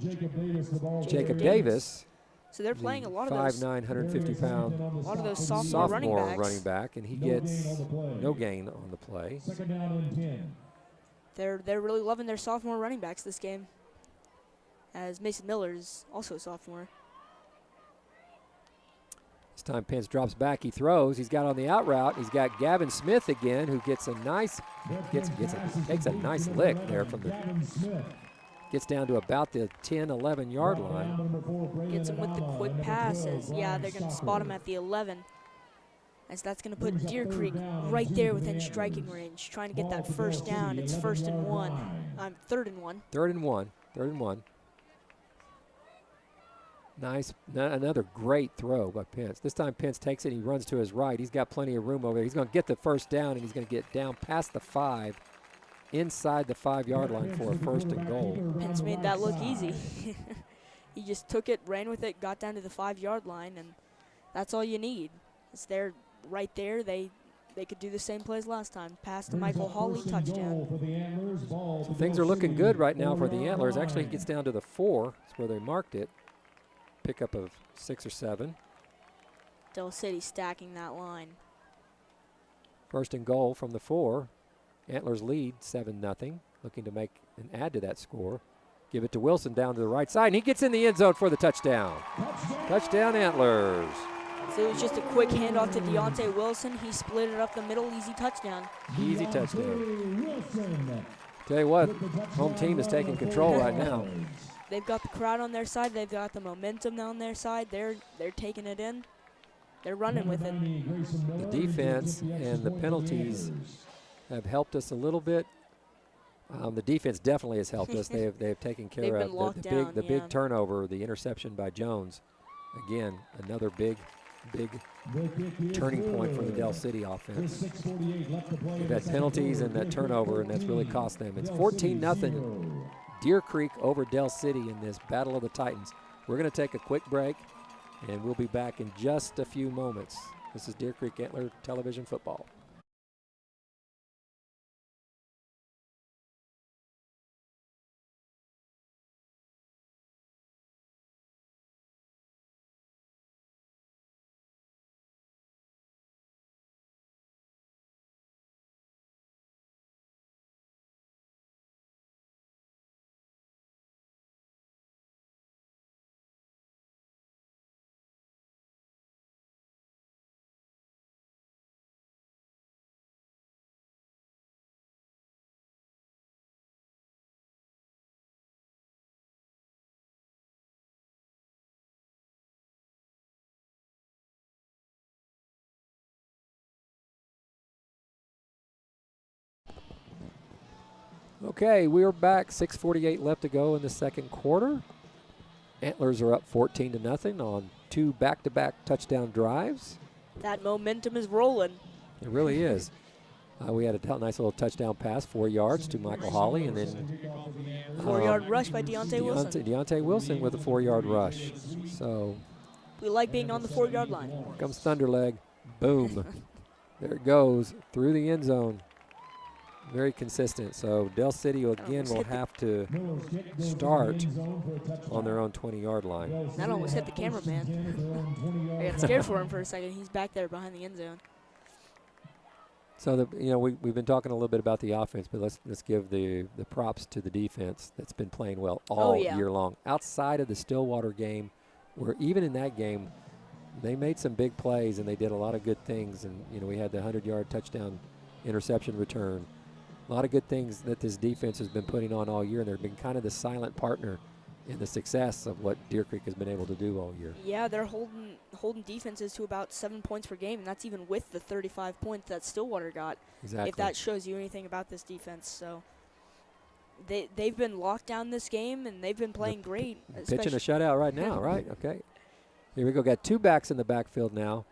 Jacob Davis, the ball. Jacob Davis. So they're playing a lot of 5'9", those 150-pound a lot of those sophomore running backs. and he gets no gain on the play. 2nd down and 10. They're really loving their sophomore running backs this game, as Mason Miller is also a sophomore. This time Pence drops back, he throws, he's got on the out route, he's got Gavin Smith again, who gets a nice, takes a nice lick there from the, gets down to about the 10, 11 yard line. Gets him with the quick passes. Yeah, they're going to spot him at the 11. As that's going to put Deer Creek right there within striking range, trying to get that first down. It's 1st and 1. 3rd and 1. 3rd and 1. Nice, another great throw by Pence. This time Pence takes it, he runs to his right. He's got plenty of room over there. He's going to get the first down, and he's going to get down past the 5, inside the 5-yard line for a 1st and goal. Pence made that look easy. He just took it, ran with it, got down to the 5-yard line, and that's all you need. It's there, right there. They could do the same plays last time. Pass to Michael Hawley, touchdown. So things are looking good right now for the Antlers. Actually, it gets down to the 4. That's where they marked it. Pickup of 6 or 7. Del City stacking that line. 1st and goal from the 4. Antlers lead 7-0. Looking to make an add to that score. Give it to Wilson down to the right side, and he gets in the end zone for the touchdown. Touchdown Antlers. So it was just a quick handoff to Deontay Wilson. He split it up the middle, easy touchdown. Easy touchdown. Tell you what, home team is taking control right now. They've got the crowd on their side. They've got the momentum on their side. They're taking it in. They're running with it. The defense and the penalties have helped us a little bit. The defense definitely has helped us. They have taken care They've of been locked down, the yeah. big turnover, the interception by Jones. Again, another big turning point for the Del City offense. They've had penalties and that turnover, and that's really cost them. It's 14-0 Deer Creek over Del City in this Battle of the Titans. We're going to take a quick break, and we'll be back in just a few moments. This is Deer Creek Antler Television Football. Okay, we're back. 6:48 left to go in the second quarter. Antlers are up 14-0 on 2 back-to-back touchdown drives. That momentum is rolling. It really is. We had a nice little touchdown pass, 4 yards to Michael Hawley, and then 4-yard rush by Deontay Wilson. Deontay Wilson with a 4-yard rush. So We like being on the 4-yard line. Here comes Thunderleg. Boom. There it goes through the end zone. Very consistent. So Del City again will have to start on their own 20-yard line. That almost hit the cameraman. I got scared for him for a second. He's back there behind the end zone. So we've been talking a little bit about the offense, but let's give the props to the defense that's been playing well all year long. Outside of the Stillwater game, where even in that game, they made some big plays and they did a lot of good things. And we had the 100-yard touchdown interception return. A lot of good things that this defense has been putting on all year, and they've been kind of the silent partner in the success of what Deer Creek has been able to do all year. Yeah, they're holding defenses to about 7 points per game, and that's even with the 35 points that Stillwater got. Exactly. If that shows you anything about this defense. So they've been locked down this game, and they've been playing great. Pitching a shutout right now, right? Okay. Here we go. Got 2 backs in the backfield now.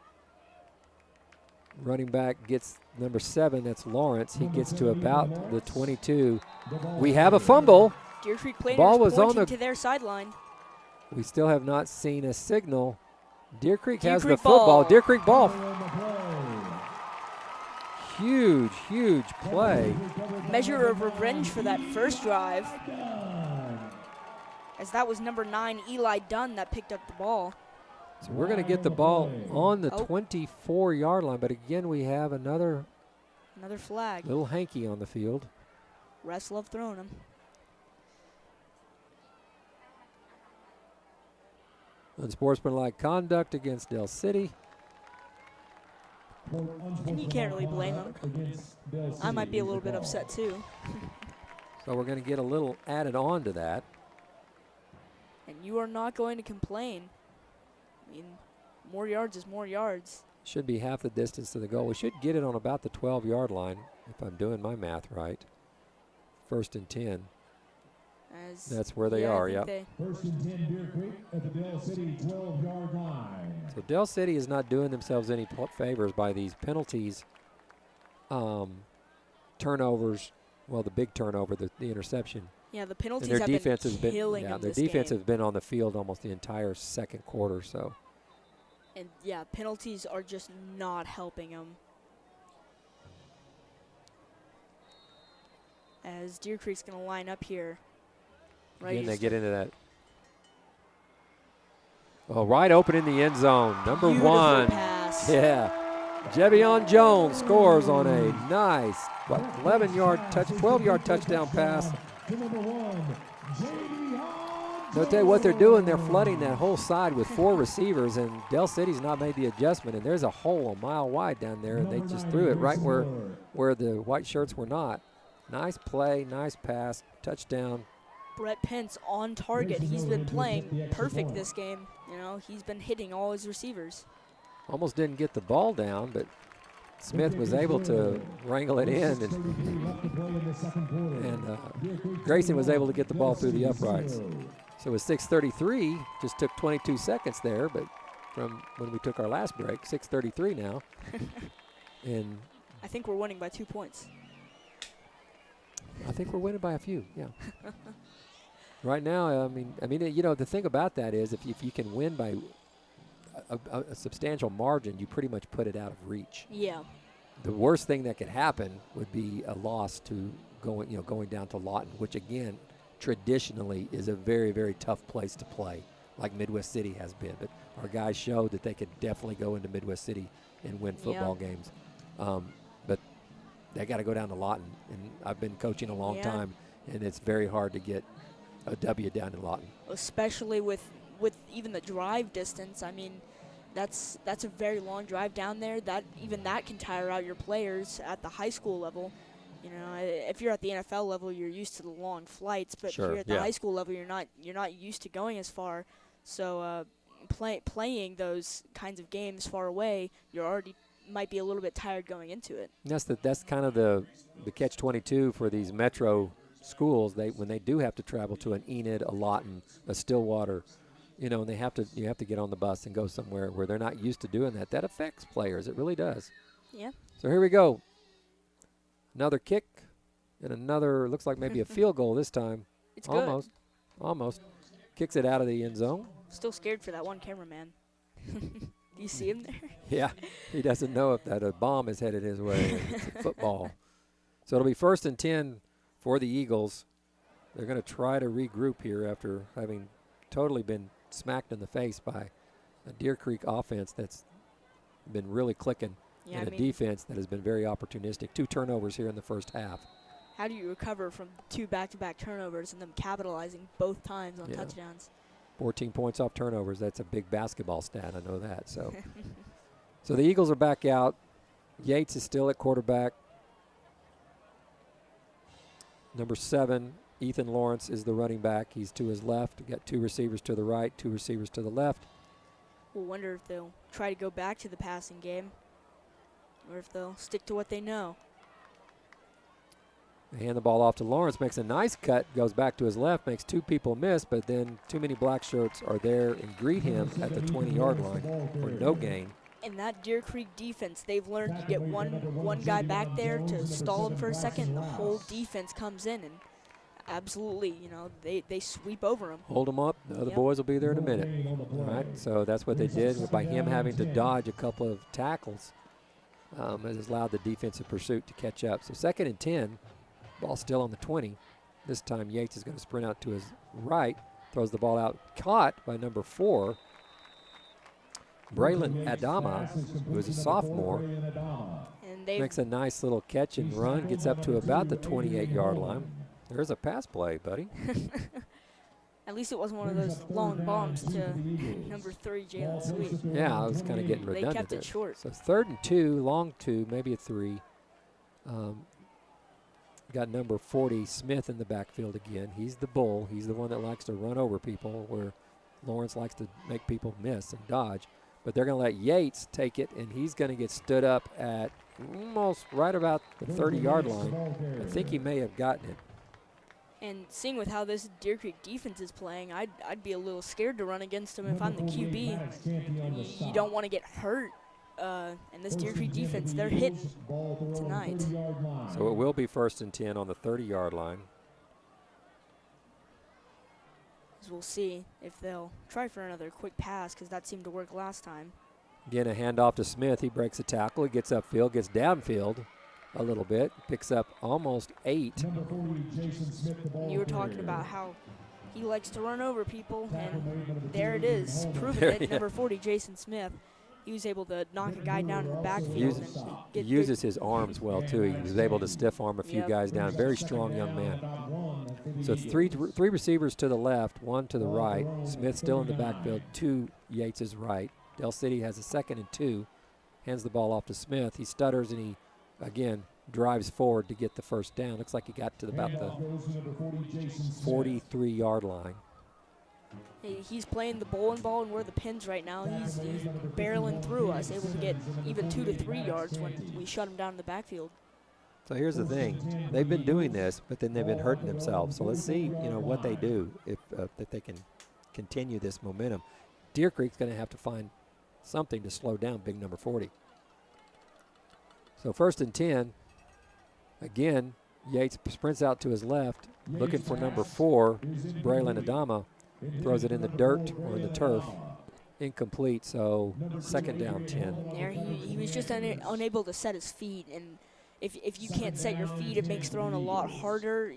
Running back gets number 7. That's Lawrence. He gets to about the 22. We have a fumble. Deer Creek players Ball was pointing on the to their sideline. We still have not seen a signal. Deer Creek Deer has Creek the football. ball. Deer Creek ball. Huge, huge play. Measure of revenge for that first drive, as that was number 9, Eli Dunn, that picked up the ball. So we're going to get the ball on the 24-yard line, but again, we have another flag. little hanky on the field. Refs love throwing them. Unsportsmanlike conduct against Del City. And you can't really blame them. I might be a little bit upset too. So we're going to get a little added on to that. And you are not going to complain. I mean, more yards is more yards. Should be half the distance to the goal. We should get it on about the 12-yard line, if I'm doing my math right. 1st and 10. That's where they are, yep. 1st and 10, Deer Creek at the Del City 12-yard line. So Del City is not doing themselves any favors by these penalties, turnovers. Well, the big turnover, the interception. Yeah, the penalties and their have defense been has been killing them their this defense game. has been on the field almost the entire second quarter. So. And yeah, penalties are just not helping them. As Deer Creek's going to line up here. Right. Again, they get into that. Oh, right open in the end zone. Number Beautiful 1. pass. Yeah. Jevion Jones scores on a nice 12-yard touchdown pass. So I'll tell you what they're doing. They're flooding that whole side with 4 receivers, and Del City's not made the adjustment, and there's a hole a mile wide down there, and they just threw it right where the white shirts were not. Nice play, nice pass, touchdown. Brett Pence on target. He's been playing perfect this game. You know, he's been hitting all his receivers. Almost didn't get the ball down, but Smith was able to wrangle it in, and Grayson was able to get the ball through the uprights. So it was 6:33, just took 22 seconds there, but from when we took our last break, 6:33 now. And I think we're winning by 2 points. I think we're winning by a few, yeah. Right now, I mean, the thing about that is if you can win by a substantial margin, you pretty much put it out of reach. Yeah. The worst thing that could happen would be a loss to going down to Lawton, which again, traditionally is a very, very tough place to play, like Midwest City has been. But our guys showed that they could definitely go into Midwest City and win football games. But they got to go down to Lawton, and I've been coaching a long time, and it's very hard to get a W down in Lawton. Especially with even the drive distance. I mean, that's a very long drive down there. That can tire out your players at the high school level. You know, if you're at the NFL level, you're used to the long flights, but Sure, here at the high school level, you're not used to going as far. So playing those kinds of games far away, you're already might be a little bit tired going into it. That's kind of the catch-22 for these metro schools. When they do have to travel to an Enid, a Lawton, a Stillwater, and you have to get on the bus and go somewhere where they're not used to doing that. That affects players. It really does. Yeah. So here we go. Another kick and another, looks like maybe a field goal this time. It's good. Almost. Kicks it out of the end zone. Still scared for that one cameraman. Do you see him there? Yeah, he doesn't know if that a bomb is headed his way. It's a football. So it'll be 1st and 10 for the Eagles. They're going to try to regroup here after having totally been smacked in the face by a Deer Creek offense that's been really clicking, Yeah, and a defense that has been very opportunistic. 2 turnovers here in the first half. how do you recover from 2 back-to-back turnovers and them capitalizing both times on touchdowns? 14 points off turnovers. That's a big basketball stat. I know that. So, so the Eagles are back out. Yates is still at quarterback. Number 7, Ethan Lawrence, is the running back. He's to his left. We've got 2 receivers to the right, 2 receivers to the left. We'll wonder if they'll try to go back to the passing game or if they'll stick to what they know. They hand the ball off to Lawrence, makes a nice cut, goes back to his left, makes 2 people miss, but then too many black shirts are there and greet him at the 20-yard line for no gain. And that Deer Creek defense, they've learned you get one guy back there to stall him for a second, the whole defense comes in and absolutely, you know, they sweep over him. Hold him up. The other boys will be there in a minute. All right, so that's what they did by him having to dodge a couple of tackles. It has allowed the defensive pursuit to catch up. So 2nd and 10, ball still on the 20. This time Yates is going to sprint out to his right, throws the ball out, caught by number 4, Braylon Adama, who is a sophomore. And they Makes a nice little catch and run, gets up to about the 28-yard line. There's a pass play, buddy. at least it wasn't one of those long bombs to number 3, Jalen Sweet. Yeah, I was kind of getting They redundant kept there. it short. So 3rd and 2, long 2, maybe a 3. Got number 40, Smith, in the backfield again. He's the bull. He's the one that likes to run over people, where Lawrence likes to make people miss and dodge. But they're going to let Yates take it, and he's going to get stood up at almost right about the 30-yard line. I think he may have gotten it. And seeing with how this Deer Creek defense is playing, I'd be a little scared to run against them if I'm the QB. You don't want to get hurt. And this Deer Creek defense, they're hitting tonight. So it will be 1st and 10 on the 30-yard line. As we'll see if they'll try for another quick pass, because that seemed to work last time. Again, a handoff to Smith. He breaks a tackle. He gets upfield, gets downfield a little bit, picks up almost 8. And you were talking about how he likes to run over people, and there it is, proving There it. he is. Number 40, Jason Smith. He was able to knock a guy down in the backfield. He and uses his arms well, too. He was able to stiff arm a few Yep. guys down. Very strong young man. So three receivers to the left, 1 to the right. Smith still in the backfield, 2 Yates' right. Del City has a 2nd and 2. Hands the ball off to Smith. He stutters and he, again, drives forward to get the first down. Looks like he got to about the 43-yard line. He's playing the bowling ball, and we're the pins right now. He's barreling through us, able to get even 2 to 3 yards when we shut him down in the backfield. So here's the thing. They've been doing this, but then they've been hurting themselves. So let's see, what they do if they can continue this momentum. Deer Creek's going to have to find something to slow down big number 40. So 1st and 10. Again, Yates sprints out to his left, looking for number 4, Braylon Adama. Throws it in the dirt or in the turf. Incomplete, so 2nd down 10. There, he was just unable to set his feet, and if you can't set your feet, it makes throwing a lot harder,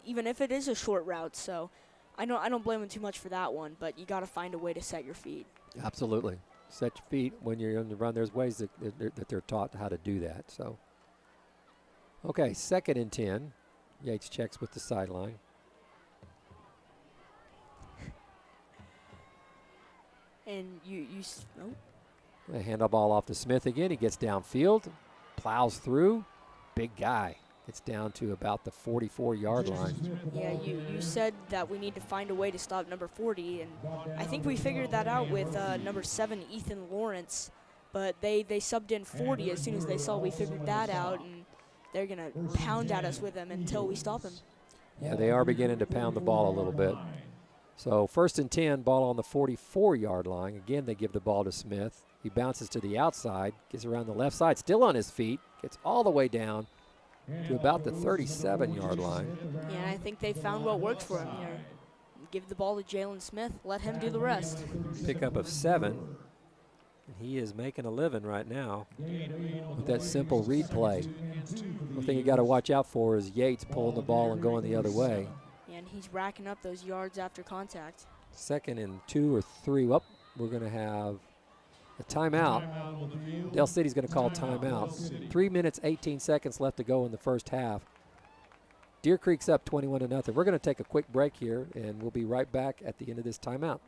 even if it is a short route. So I don't blame him too much for that one, but you got to find a way to set your feet. Absolutely. Set your feet when you're on the run. There's ways that they're taught how to do that. So, okay, 2nd and 10. Yates checks with the sideline. And They hand the ball off to Smith again. He gets downfield, plows through. Big guy. Gets down to about the 44-yard line. yeah, you said that we need to find a way to stop number 40, and I think we figured that out with number 7, Ethan Lawrence. But they subbed in 40 as soon as they saw we figured that out, and they're going to pound at us with him until we stop him. Yeah, they are beginning to pound the ball a little bit. So 1st and 10, ball on the 44-yard line. Again, they give the ball to Smith. He bounces to the outside, gets around the left side, still on his feet, gets all the way down to about the 37-yard line. Yeah, I think they found what works for him here. Give the ball to Jalen Smith, let him do the rest. Pickup of 7. And he is making a living right now with that simple read play. One thing you got to watch out for is Yates pulling the ball and going the other way. And he's racking up those yards after contact. 2nd and 2 or 3. Well, we're going to have a timeout. Dell City's going to call timeout. 3 minutes, 18 seconds left to go in the first half. Deer Creek's up 21-0. We're going to take a quick break here, and we'll be right back at the end of this timeout.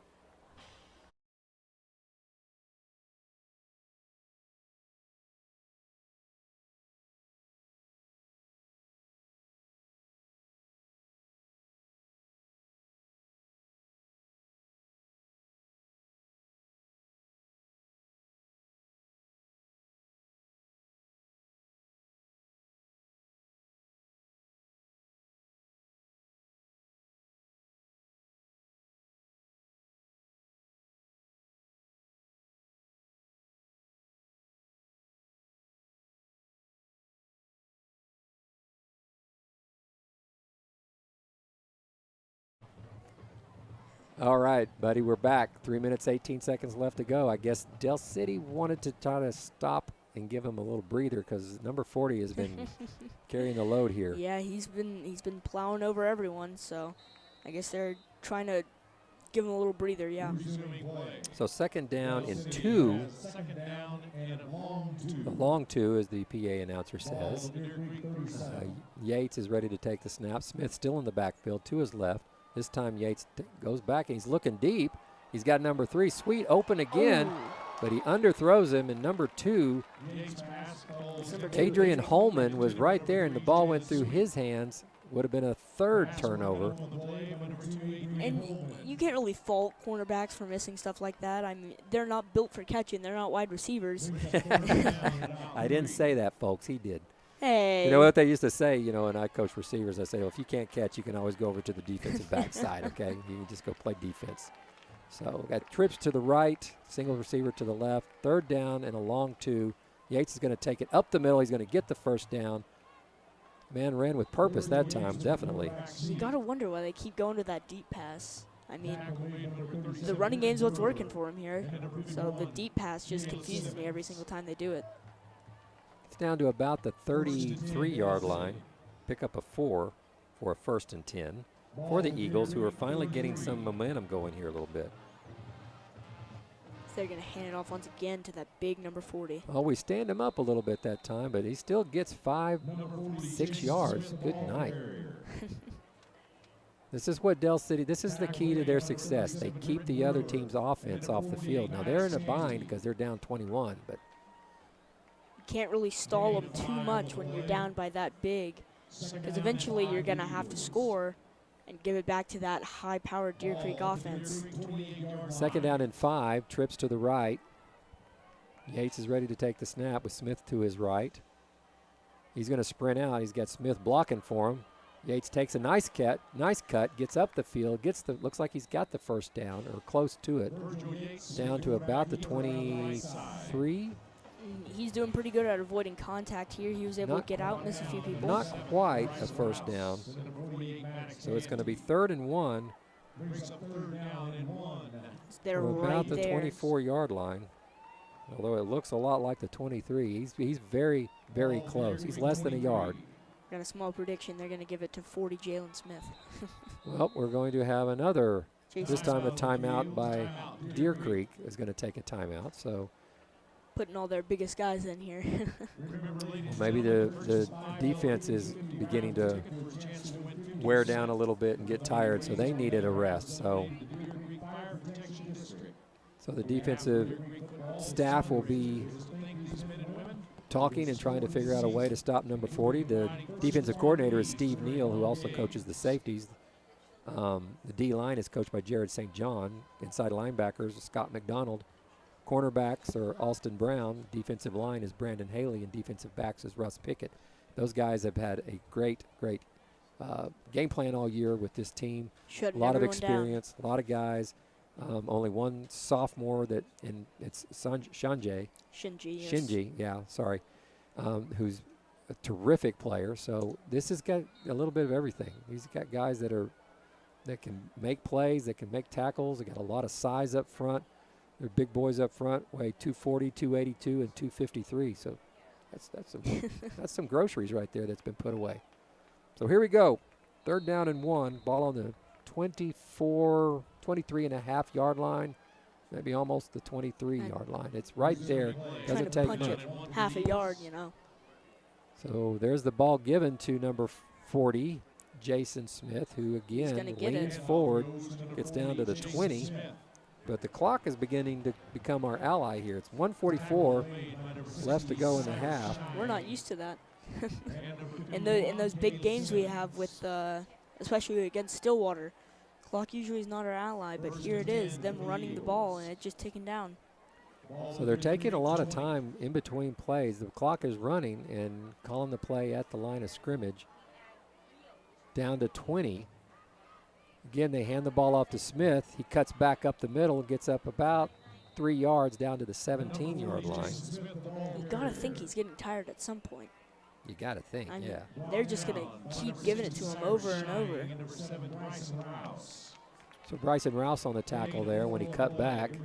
All right, buddy, we're back. 3 minutes, 18 seconds left to go. I guess Dell City wanted to try to stop and give him a little breather because number 40 has been carrying the load here. Yeah, he's been plowing over everyone, so I guess they're trying to give him a little breather, yeah. So 2nd down and 2. A long 2, as the PA announcer says. Yates is ready to take the snap. Smith still in the backfield to his left. This time Yates goes back and he's looking deep. He's got number 3, Sweet, open again, but he underthrows him. And number 2, Adrian Holman was right there, and the ball went through his hands. Would have been a 3rd turnover. And you can't really fault cornerbacks for missing stuff like that. I mean, they're not built for catching. They're not wide receivers. I didn't say that, folks. He did. Hey. You know what they used to say, when I coach receivers, I say, well, if you can't catch, you can always go over to the defensive backside, okay? You can just go play defense. So got trips to the right, single receiver to the left, 3rd down and a long 2. Yates is going to take it up the middle. He's going to get the 1st down. Man ran with purpose that time, definitely. You got to wonder why they keep going to that deep pass. I mean, the running game's what's working for him here. So the deep pass just confuses me every single time they do it. It's down to about the 33-yard line. Pick up a 4 for a 1st and 10 for the Eagles, who are finally getting some momentum going here a little bit. They're going to hand it off once again to that big number 40. Well, we stand him up a little bit that time, but he still gets 5-6 yards. Good night. This is what Dell City, this is the key to their success. They keep the other team's offense off the field. Now, they're in a bind because they're down 21, but you can't really stall them too much when you're down by that big, because eventually you're going to have to score and give it back to that high-powered Deer Creek offense. 2nd down and 5, trips to the right. Yates is ready to take the snap with Smith to his right. He's going to sprint out. He's got Smith blocking for him. Yates takes a nice cut, gets up the field, looks like he's got the 1st down or close to it. Down to about the 23. He's doing pretty good at avoiding contact here. He was able to get out and miss a few people. Not quite a 1st down. So it's going to be 3rd and 1. They're about the there. 24-yard line. Although it looks a lot like the 23. He's very, very close. He's less than a yard. Got a small prediction. They're going to give it to 40 Jalen Smith. Well, we're going to have another, Jason this time a Smith. timeout by Deer Creek is going to take a timeout. So Putting all their biggest guys in here. maybe the defense is beginning to wear down a little bit and get tired, so they needed a rest. So the defensive staff will be talking and trying to figure out a way to stop number 40. The defensive coordinator is Steve Neal, who also coaches the safeties. The D-line is coached by Jared St. John. Inside linebackers, Scott McDonald. Cornerbacks are Alston Brown. Defensive line is Brandon Haley, and defensive backs is Russ Pickett. Those guys have had a great game plan all year with this team. Shutting a lot of everyone experience, a lot of guys. Only one sophomore it's Shinji, who's a terrific player. So this has got a little bit of everything. He's got guys that can make plays, that can make tackles. They got a lot of size up front. They're big boys up front, weigh 240, 282, and 253. So that's some that's some groceries right there that's been put away. So here we go. 3rd down and 1. Ball on the 23.5 yard line, maybe almost the 23-yard line. It's right there. Trying Doesn't to take punch much. it half a yard, So there's the ball given to number 40, Jason Smith, who again gonna get leans it. forward, gets down to the 20. But the clock is beginning to become our ally here. It's 1:44 left to go in the half. We're not used to that. in those big games we have with, especially against Stillwater, clock usually is not our ally, but here it is, them running the ball and it just ticking down. So they're taking a lot of time in between plays. The clock is running and calling the play at the line of scrimmage. Down to 20. Again, they hand the ball off to Smith. He cuts back up the middle, gets up about 3 yards down to the 17-yard line. You gotta think he's getting tired at some point. You got to think, I mean, yeah. they're just gonna keep giving it to him over and over. So Bryson Rouse on the tackle there when he cut back. He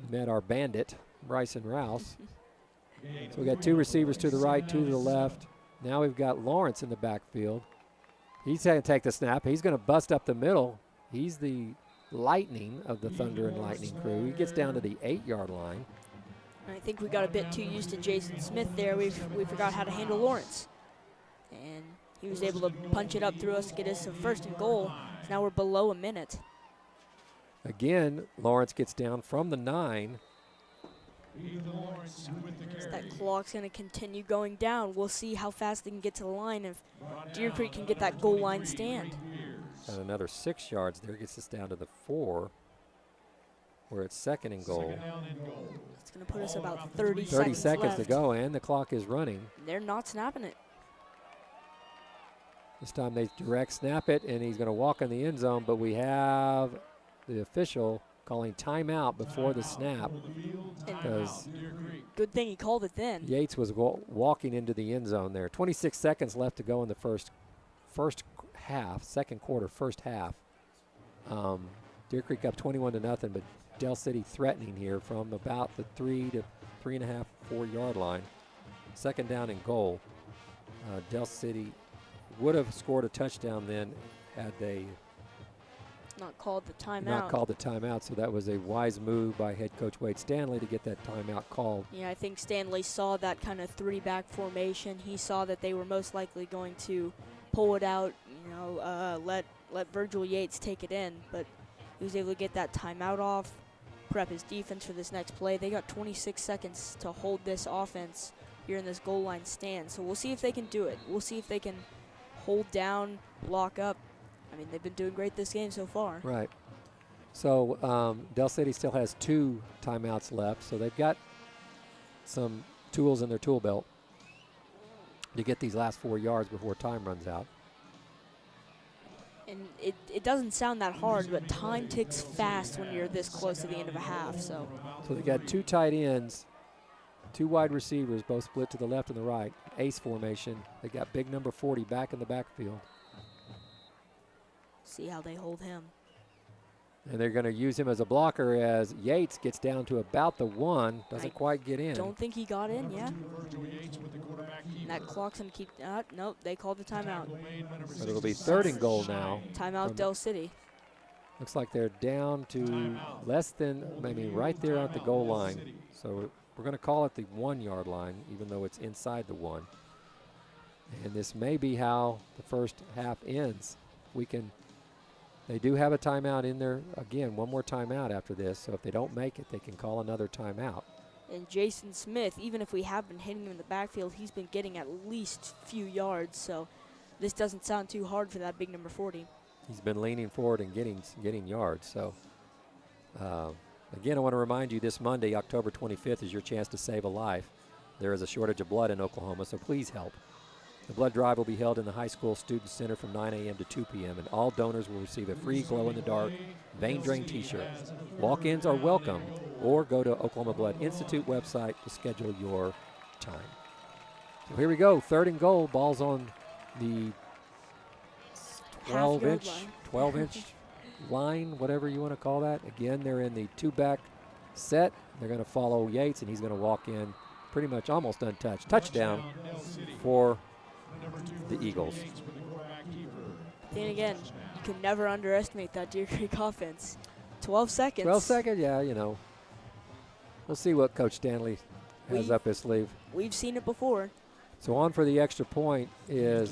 met our bandit, Bryson Rouse. So we got 2 receivers to the right, 2 to the left. Now we've got Lawrence in the backfield. He's going to take the snap. He's going to bust up the middle. He's the lightning of the Thunder and Lightning crew. He gets down to the 8-yard line. I think we got a bit too used to Jason Smith there. We forgot how to handle Lawrence. And he was able to punch it up through us to get us to 1st and goal. So now we're below a minute. Again, Lawrence gets down from the 9. So that clock's going to continue going down. We'll see how fast they can get to the line if Deer Creek can get that goal line stand. And another 6 yards there gets us down to the 4, where it's 2nd and goal. It's going to put us about 30 30 seconds seconds to left. go, and the clock is running. They're not snapping it. This time they direct snap it, and he's going to walk in the end zone, but we have the official calling timeout before the snap because Good thing he called it then. Yates was walking into the end zone there. 26 seconds left to go in the first half, 2nd quarter, first half. Deer Creek up 21-0, but Del City threatening here from about the 3 to 3.5, 4-yard line. 2nd down and goal. Del City would have scored a touchdown then had they Not called the timeout. not called the timeout, so that was a wise move by head coach Wade Stanley to get that timeout called. Yeah, I think Stanley saw that kind of 3-back formation. He saw that they were most likely going to pull it out, let Virgil Yates take it in, but he was able to get that timeout off, prep his defense for this next play. They got 26 seconds to hold this offense here in this goal line stand, so we'll see if they can do it. We'll see if they can hold down, block up. I mean, they've been doing great this game so far. Right. So Del City still has 2 timeouts left, so they've got some tools in their tool belt to get these last 4 yards before time runs out. And it doesn't sound that hard, but time ticks fast when you're this close to the end of a half. So they got 2 tight ends, 2 wide receivers, both split to the left and the right, ace formation. They got big number 40 back in the backfield. see how they hold him. And they're going to use him as a blocker as Yates gets down to about the 1, doesn't I quite get in. Don't think he got in, yeah. And that clock's going to keep, nope, they called the timeout. But it'll be 3rd and goal now. Timeout Del City. Looks like they're down to less than, right there at the goal line. So we're going to call it the 1-yard line, even though it's inside the 1. And this may be how the first half ends. They do have a timeout in there. Again, one more timeout after this. So if they don't make it, they can call another timeout. And Jason Smith, even if we have been hitting him in the backfield, he's been getting at least a few yards. So this doesn't sound too hard for that big number 40. He's been leaning forward and getting yards. So, again, I want to remind you this Monday, October 25th, is your chance to save a life. There is a shortage of blood in Oklahoma, so please help. The blood drive will be held in the high school student center from 9 a.m. to 2 p.m., and all donors will receive a free glow-in-the-dark vein drain T-shirt. Walk-ins are welcome, or go to Oklahoma Blood Institute website to schedule your time. So here we go, 3rd and goal. Ball's on the 12-inch line, whatever you want to call that. Again, they're in the two-back set. They're going to follow Yates, and he's going to walk in pretty much almost untouched. Touchdown for the Eagles. Then again, you can never underestimate that Deer Creek offense. 12 seconds. 12 seconds, yeah, you know. We'll see what Coach Stanley has up his sleeve. We've seen it before. So on for the extra point is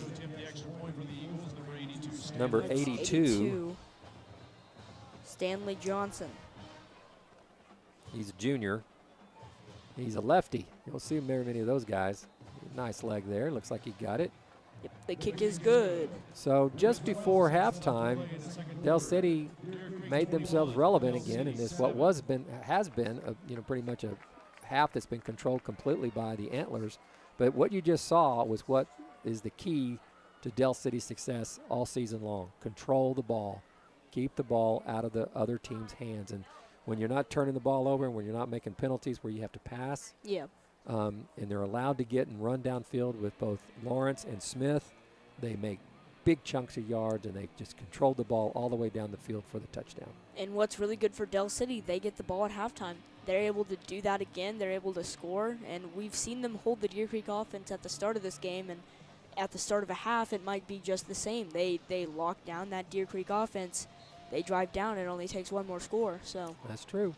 number That's 82. Stanley Johnson. He's a junior. He's a lefty. You'll see very many of those guys. Nice leg there. Looks like he got it. Yep, the kick is good. So just before halftime, Del City made themselves relevant again in this what has been pretty much a half that's been controlled completely by the Antlers. But what you just saw was what is the key to Del City's success all season long. Control the ball. Keep the ball out of the other team's hands. And when you're not turning the ball over and when you're not making penalties where you have to pass, Yeah. and they're allowed to get and run downfield with both Lawrence and Smith, they make big chunks of yards, and they just control the ball all the way down the field for the touchdown. And what's really good for Del City, they get the ball at halftime. They're able to do that again. They're able to score, and we've seen them hold the Deer Creek offense at the start of this game, and at the start of a half, it might be just the same. They lock down that Deer Creek offense. They drive down. It only takes one more score. So That's true.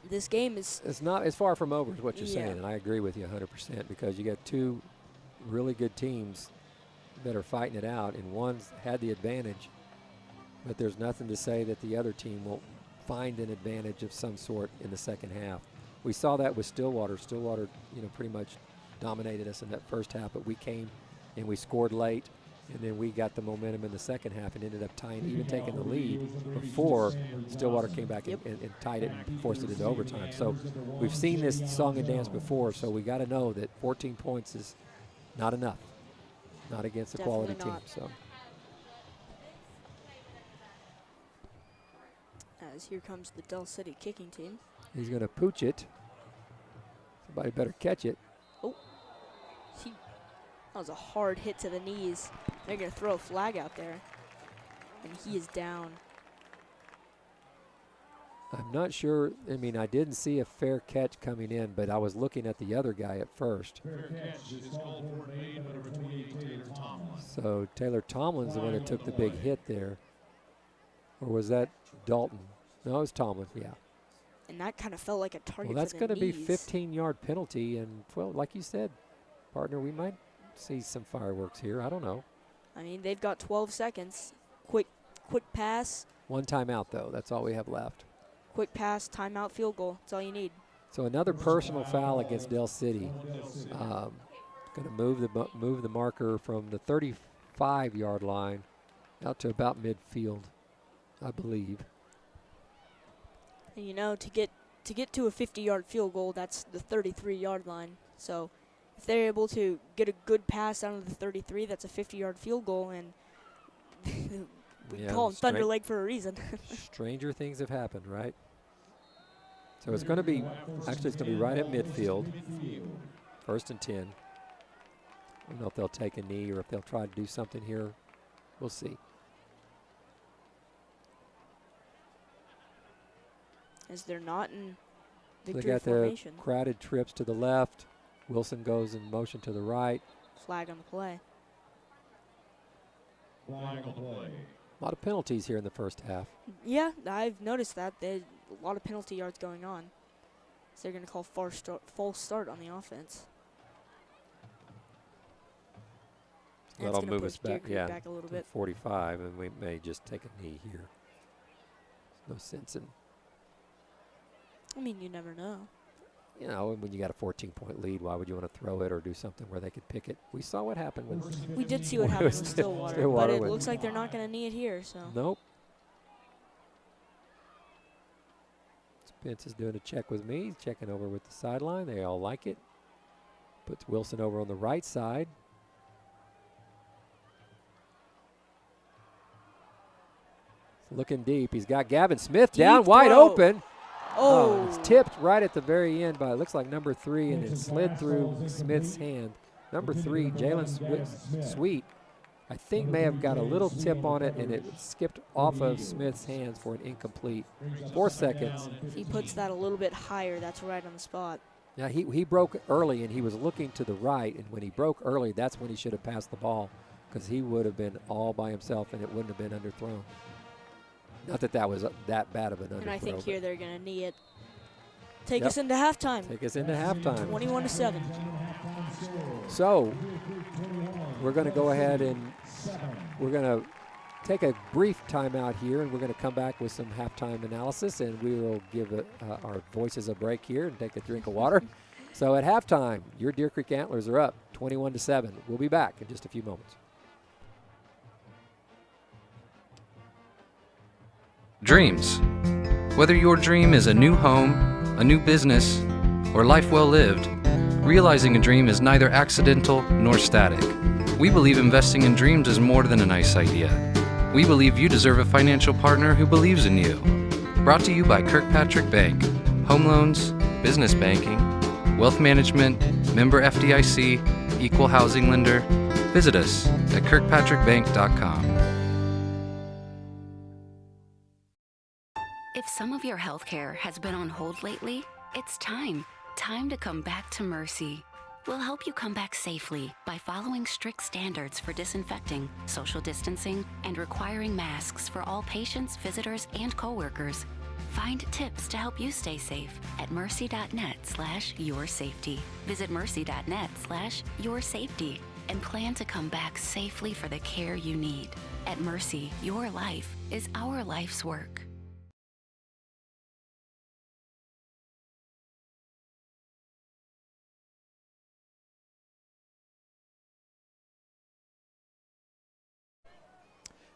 this game is It's not as far from over as what you're Yeah. saying, and I agree with you 100% because you got two really good teams that are fighting it out, and one's had the advantage, but there's nothing to say that the other team won't find an advantage of some sort in the second half. We saw that with Stillwater. Stillwater, pretty much dominated us in that first half, but we came and we scored late, and then we got the momentum in the second half and ended up even taking the lead before Stillwater came back and tied it and forced it into overtime. So we've seen this song and dance before, so we got to know that 14 points is not enough, not against a quality Definitely team. not. So as here comes the Del City kicking team. he's going to pooch it. Somebody better catch it. That was a hard hit to the knees. They're going to throw a flag out there, and he is down. I'm not sure. I mean, I didn't see a fair catch coming in, but I was looking at the other guy at first. So Taylor Tomlin's the one that took the big hit there. Or was that Dalton? No, it was Tomlin, yeah. And that kind of felt like a target Well, that's for going the to be knees. 15-yard penalty. And, well, like you said, partner, we might see some fireworks here. I don't know. I mean, they've got 12 seconds. Quick pass, One timeout, though. That's all we have left. quick pass, timeout, field goal. That's all you need. So another personal foul against Del City. Going to move the marker from the 35-yard line out to about midfield, I believe. And to get to a 50-yard field goal, that's the 33-yard line. So if they're able to get a good pass down to the 33, that's a 50-yard field goal, and we call him Thunder Lake for a reason. Stranger things have happened, right? So it's going to be right at midfield, 1st and 10. I don't know if they'll take a knee or if they'll try to do something here. We'll see. As they're not in They victory got the formation. crowded trips to the left. Wilson goes in motion to the right. Flag on the play. Flag on play. A lot of penalties here in the first half. Yeah, I've noticed that. There's a lot of penalty yards going on. So they're going to call false start on the offense. And it's That'll gonna move push us Deer back, Creek yeah, back a little to bit. 45, and we may just take a knee here. No sense in, I mean, you never know. when you got a 14-point lead, why would you want to throw it or do something where they could pick it? We saw what happened with. We did see what happened with Stillwater, but Stillwater it went- looks like they're not going to knee it here. So Nope. Spence is doing a check with me. He's checking over with the sideline. They all like it. Puts Wilson over on the right side. Looking deep. He's got Gavin Smith down, Deep wide throw. open. Oh, It's tipped right at the very end by, it looks like number 3, and it slid through Smith's hand. Number 3, Jalen Sweet, I think may have got a little tip on it, and it skipped off of Smith's hands for an incomplete. 4 seconds. If he puts that a little bit higher, that's right on the spot. Now, he broke early, and he was looking to the right, and when he broke early, that's when he should have passed the ball, because he would have been all by himself, and it wouldn't have been underthrown. Not that that was that bad of an underthrow. And I think here they're going to knee it. Take Yep. us into halftime. Take us into halftime. 21-7. So we're going to go ahead and we're going to take a brief timeout here, and we're going to come back with some halftime analysis, and we will give our voices a break here and take a drink of water. So at halftime, your Deer Creek Antlers are up 21-7. We'll be back in just a few moments. Dreams. Whether your dream is a new home, a new business, or life well lived, realizing a dream is neither accidental nor static. We believe investing in dreams is more than a nice idea. We believe you deserve a financial partner who believes in you. Brought to you by Kirkpatrick Bank. Home loans, business banking, wealth management, member FDIC, equal housing lender. Visit us at kirkpatrickbank.com. If some of your healthcare has been on hold lately, it's time to come back to Mercy. We'll help you come back safely by following strict standards for disinfecting, social distancing, and requiring masks for all patients, visitors, and coworkers. Find tips to help you stay safe at mercy.net/yoursafety. Visit mercy.net/yoursafety and plan to come back safely for the care you need. At Mercy, your life is our life's work.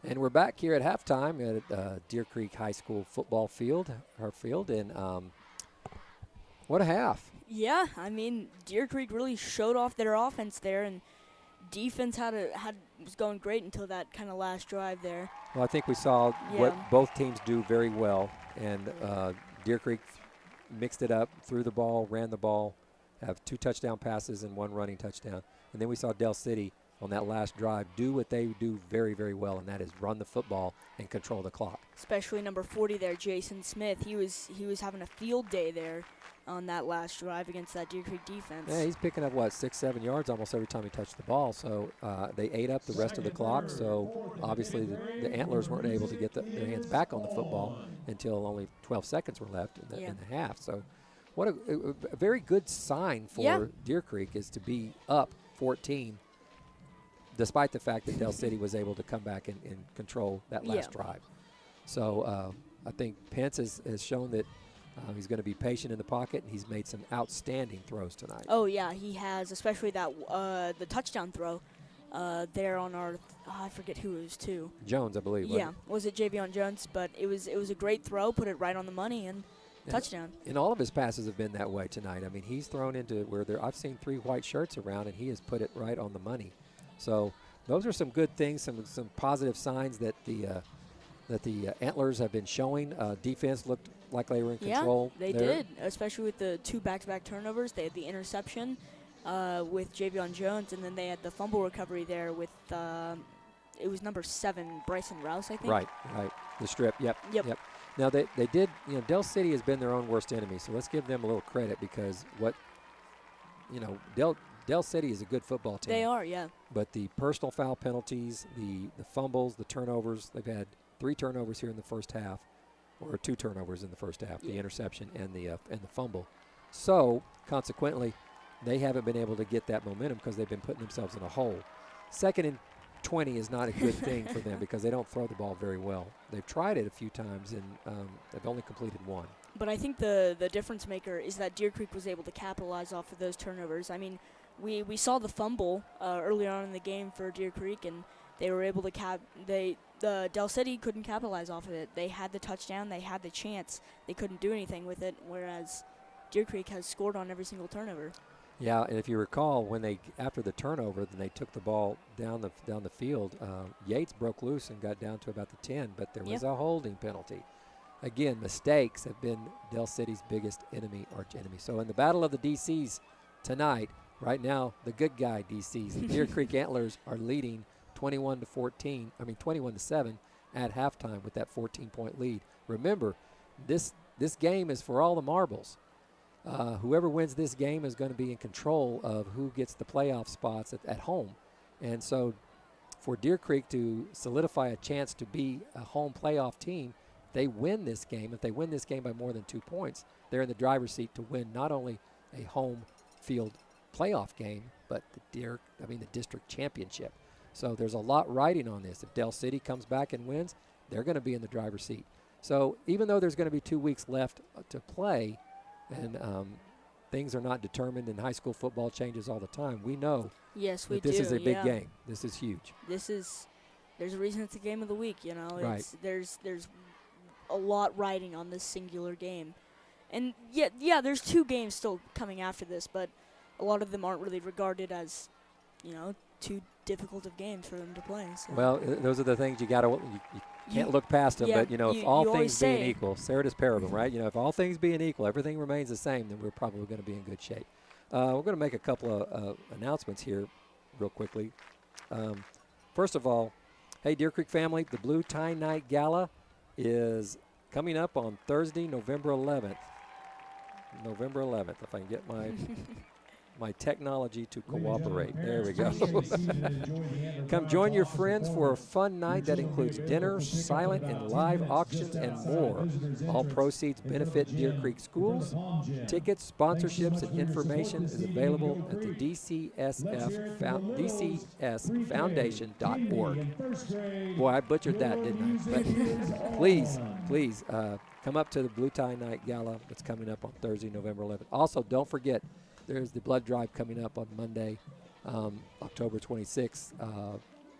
And we're back here at halftime at Deer Creek High School football field, our field, and what a half. Yeah, I mean, Deer Creek really showed off their offense there, and defense was going great until that kind of last drive there. Well, I think we saw what both teams do very well, and Deer Creek mixed it up, threw the ball, ran the ball, have 2 touchdown passes and 1 running touchdown. And then we saw Del City on that last drive do what they do very, very well, and that is run the football and control the clock. Especially number 40 there, Jason Smith. He was having a field day there on that last drive against that Deer Creek defense. Yeah, he's picking up, 6-7 yards almost every time he touched the ball. So they ate up the rest of the clock. So obviously the Antlers weren't able to get their hands back on the football until only 12 seconds were left in the half. So what a very good sign for Deer Creek is to be up 14, despite the fact that Del City was able to come back and control that last drive. So I think Pence has shown that he's going to be patient in the pocket, and he's made some outstanding throws tonight. Oh, yeah, he has, especially that the touchdown throw there on our I forget who it was to. Jones, I believe. Yeah, was it Javion Jones? But it was a great throw, put it right on the money, and touchdown. And all of his passes have been that way tonight. I mean, he's thrown into where I've seen 3 white shirts around, and he has put it right on the money. So those are some good things, some positive signs that the Antlers have been showing. Defense looked like they were in control. Yeah, they did, especially with the 2 back-to-back turnovers. They had the interception with Javion Jones, and then they had the fumble recovery there with it was number 7, Bryson Rouse, I think. Right. The strip. Yep. Now they did. Del City has been their own worst enemy, so let's give them a little credit because Del City is a good football team. They are, yeah. But the personal foul penalties, the fumbles, the turnovers, they've had 3 turnovers here in the first half, or 2 turnovers in the first half, the interception and the fumble. So, consequently, they haven't been able to get that momentum because they've been putting themselves in a hole. 2nd and 20 is not a good thing for them because they don't throw the ball very well. They've tried it a few times, and they've only completed 1. But I think the difference maker is that Deer Creek was able to capitalize off of those turnovers. I mean, we saw the fumble earlier on in the game for Deer Creek, and they were able to the Del City couldn't capitalize off of it. They had the touchdown, they had the chance, they couldn't do anything with it, whereas Deer Creek has scored on every single turnover. Yeah, and if you recall, when after the turnover, then they took the ball down the field. Yates broke loose and got down to about the 10, but there was a holding penalty. Again, mistakes have been Del City's biggest arch enemy. So in the battle of the DCs tonight, right now, the good guy DCs, the Deer Creek Antlers are leading 21 to 7 at halftime with that 14-point lead. Remember, this game is for all the marbles. Whoever wins this game is going to be in control of who gets the playoff spots at home. And so for Deer Creek to solidify a chance to be a home playoff team, they win this game. If they win this game by more than 2 points, they're in the driver's seat to win not only a home field playoff game, but the district championship. So there's a lot riding on this. If Del City comes back and wins, they're going to be in the driver's seat. So even though there's going to be 2 weeks left to play, and things are not determined, and high school football changes all the time, we know Yes, we that this do. is a big game. This is huge. There's a reason it's a game of the week, you know. Right. There's a lot riding on this singular game. And yeah, there's 2 games still coming after this, but a lot of them aren't really regarded as, you know, too difficult of games for them to play. So. Well, those are the things you can't look past them, yeah, but, if all you things being say. equal, Ceritus Parabum, right? If all things being equal, everything remains the same, then we're probably going to be in good shape. We're going to make a couple of announcements here real quickly. First of all, hey, Deer Creek family, the Blue Tie Night Gala is coming up on Thursday, November 11th. November 11th, if I can get my technology to cooperate. There we go. Come join your friends for a fun night that includes dinner, silent and live auctions, and more. All proceeds benefit Deer Creek Schools. Tickets, sponsorships, and information is available at the DCSFoundation.org. Boy, I butchered that, didn't I? But please, come up to the Blue Tie Night Gala that's coming up on Thursday, November 11th. Also, don't forget, there's the blood drive coming up on Monday, October 26th.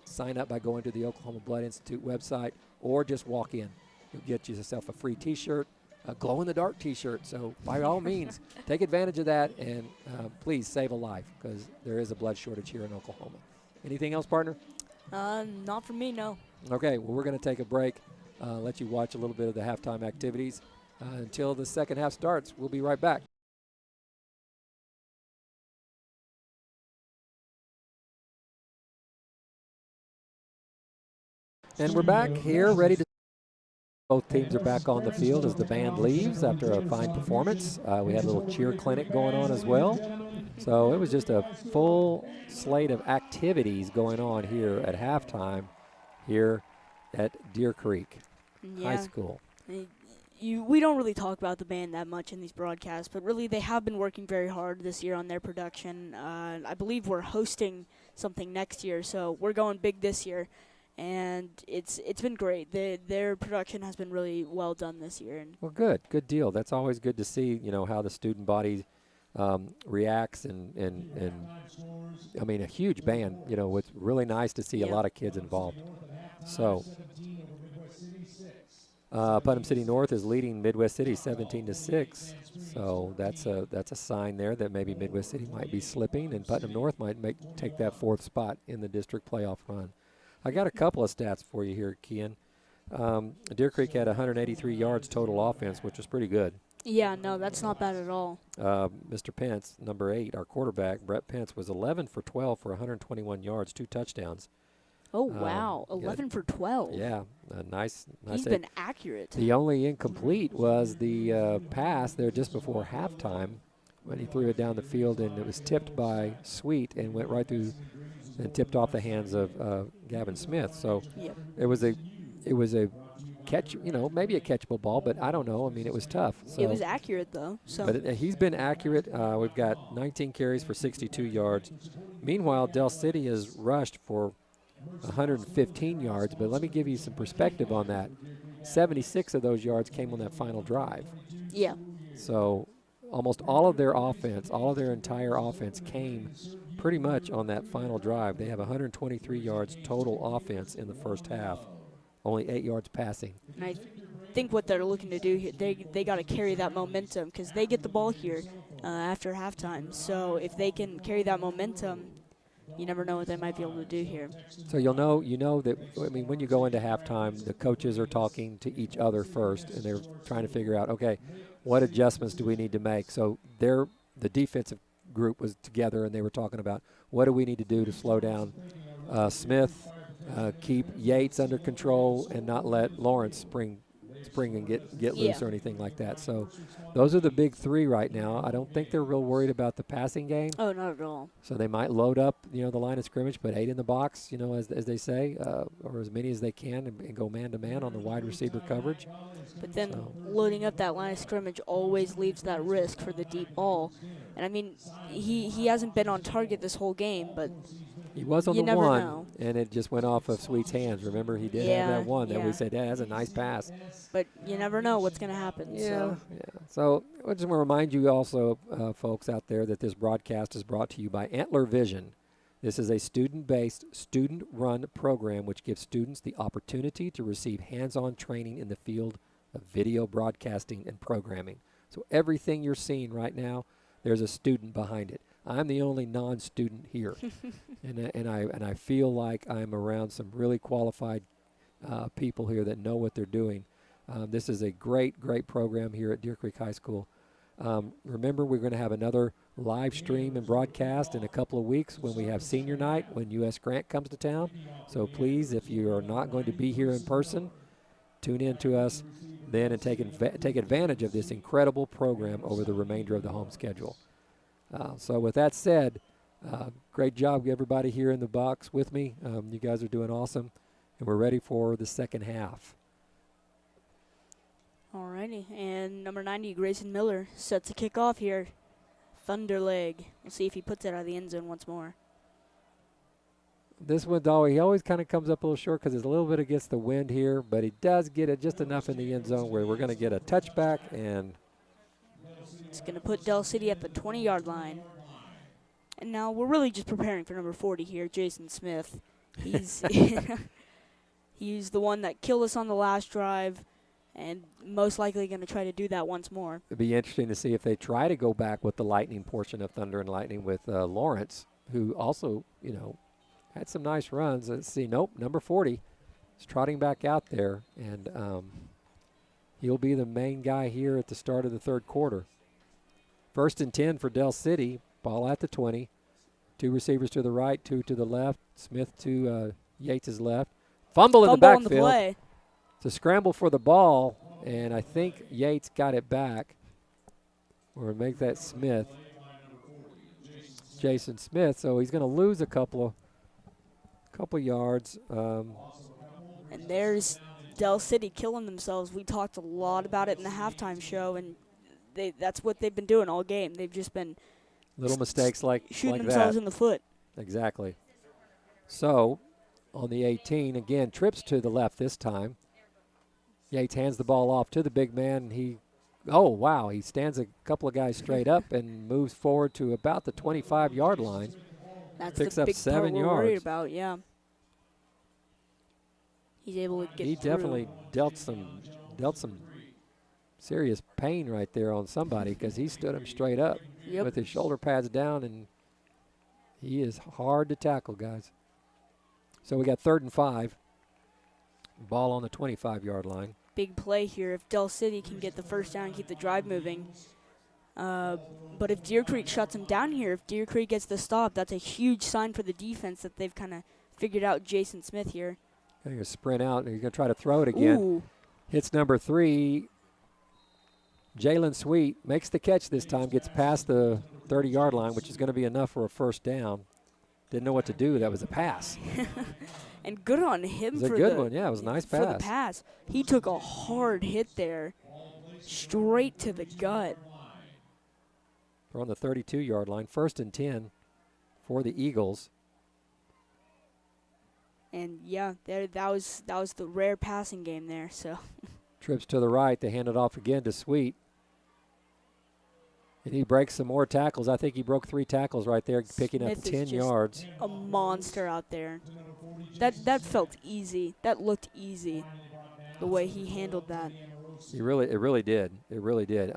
Sign up by going to the Oklahoma Blood Institute website or just walk in. You'll get yourself a free T-shirt, a glow-in-the-dark T-shirt. So by all means, take advantage of that, and please save a life, because there is a blood shortage here in Oklahoma. Anything else, partner? Not for me, no. Okay, well, we're going to take a break, let you watch a little bit of the halftime activities. Until the second half starts, we'll be right back. And we're back here, ready to. Both teams are back on the field as the band leaves after a fine performance. We had a little cheer clinic going on as well. So it was just a full slate of activities going on here at halftime here at Deer Creek High School. We don't really talk about the band that much in these broadcasts, but really they have been working very hard this year on their production. I believe we're hosting something next year, so we're going big this year. And it's been great. Their production has been really well done this year. And well, good deal. That's always good to see. How the student body reacts, and I mean, a huge band. It's really nice to see a lot of kids involved. So, Putnam City North is leading Midwest City 17-6. So that's a sign there that maybe Midwest City might be slipping, and Putnam North might take that 4th spot in the district playoff run. I got a couple of stats for you here, Kian. Deer Creek had 183 yards total offense, which was pretty good. Yeah, no, that's not bad at all. Mr. Pence, number 8, our quarterback, Brett Pence, was 11 for 12 for 121 yards, 2 touchdowns. Oh, wow, 11 for 12. Yeah, nice. He's been accurate. The only incomplete was the pass there just before halftime when he threw it down the field, and it was tipped by Sweet and went right through and tipped off the hands of Gavin Smith. So it was a catch, maybe a catchable ball, but I don't know. I mean, it was tough. So. It was accurate, though. So. But he's been accurate. We've got 19 carries for 62 yards. Meanwhile, Del City has rushed for 115 yards, but let me give you some perspective on that. 76 of those yards came on that final drive. Yeah. So almost all of their offense, all of their entire offense came pretty much on that final drive. They have 123 yards total offense in the first half, only 8 yards passing. And I think what they're looking to do here, they got to carry that momentum, because they get the ball here after halftime. So if they can carry that momentum, you never know what they might be able to do here. So you know that, I mean, when you go into halftime, the coaches are talking to each other first, and they're trying to figure out, okay, what adjustments do we need to make? So the defensive group was together, and they were talking about what do we need to do to slow down Smith, keep Yates under control and not let Lawrence spring and get loose Yeah. or anything like that. So those are the big three right now. I don't think they're real worried about the passing game. Oh, not at all. So they might load up, the line of scrimmage, put 8 in the box, as they say, or as many as they can, and go man-to-man on the wide receiver coverage. But then So- loading up that line of scrimmage always leaves that risk for the deep ball. And I mean, he hasn't been on target this whole game, but He was on You the never one, know. and it just went off of Sweet's hands. Remember, he did have Yeah, that one that we yeah. said, yeah, that's a nice pass. but you never know what's going to happen. Yeah, So. yeah. So I just want to remind you also, folks out there, that this broadcast is brought to you by Antler Vision. This is a student-based, student-run program which gives students the opportunity to receive hands-on training in the field of video broadcasting and programming. So everything you're seeing right now, there's a student behind it. I'm the only non-student here, and I feel like I'm around some really qualified people here that know what they're doing. This is a great program here at Deer Creek High School. Remember, we're going to have another live stream and broadcast in a couple of weeks when we have senior night, when U.S. Grant comes to town. So please, if you are not going to be here in person, tune in to us then and take advantage of this incredible program over the remainder of the home schedule. So with that said, great job, everybody here in the box with me. You guys are doing awesome, and we're ready for the second half. Alrighty, and number 90, Grayson Miller, set to kick off here. Thunder leg. We'll see if he puts it out of the end zone once more. This one, he always kind of comes up a little short because it's a little bit against the wind here, but he does get it just enough in the end zone where we're going to get a touchback, and It's going to put Del City at the 20-yard line. And now we're really just preparing for number 40 here, Jason Smith. He's he's the one that killed us on the last drive, and most likely going to try to do that once more. it'd be interesting to see if they try to go back with the lightning portion of Thunder and Lightning with Lawrence, who also, had some nice runs. Let's see. Nope, number 40 is trotting back out there, and he'll be the main guy here at the start of the third quarter. 1st and 10 for Del City. Ball at the 20. 2 receivers to the right, 2 to the left. Smith to Yates' left. Fumble in the Fumble on backfield. the play. It's a scramble for the ball, and I think Yates got it back. Or make that Smith. Jason Smith. So he's going to lose a couple yards. And there's Del City killing themselves. We talked a lot about it in the halftime show, and that's what they've been doing all game. They've just been Little mistakes like shooting that. themselves in the foot. Exactly. So, on the 18, again, trips to the left this time. Yates hands the ball off to the big man. He stands a couple of guys straight up and moves forward to about the 25-yard line. That's Picks the up big 7 part we're worried yards. about, yeah. He's able to get He through. definitely dealt some serious pain right there on somebody because he stood him straight up Yep. with his shoulder pads down, and he is hard to tackle, guys. So we got 3rd and 5. Ball on the 25-yard line. Big play here if Del City can get the first down and keep the drive moving. But if Deer Creek shuts him down here, if Deer Creek gets the stop, that's a huge sign for the defense that they've kind of figured out Jason Smith here. You're going to sprint out, and you're going to try to throw it again. Ooh, Hits number 3. Jalen Sweet makes the catch this time, gets past the 30-yard line, which is going to be enough for a first down. Didn't know what to do. That was a pass. and good on him It was a for good the one. Yeah, it was a nice for the pass. pass. He took a hard hit there, straight to the gut. They're on the 32-yard line. 1st and 10 for the Eagles. And yeah, that was the rare passing game there. So Trips to the right. They hand it off again to Sweet. And he breaks some more tackles. I think he broke 3 tackles right there, picking up Smith is 10 just yards. a monster out there. That felt easy. That looked easy. The way he handled that. It really did. It really did.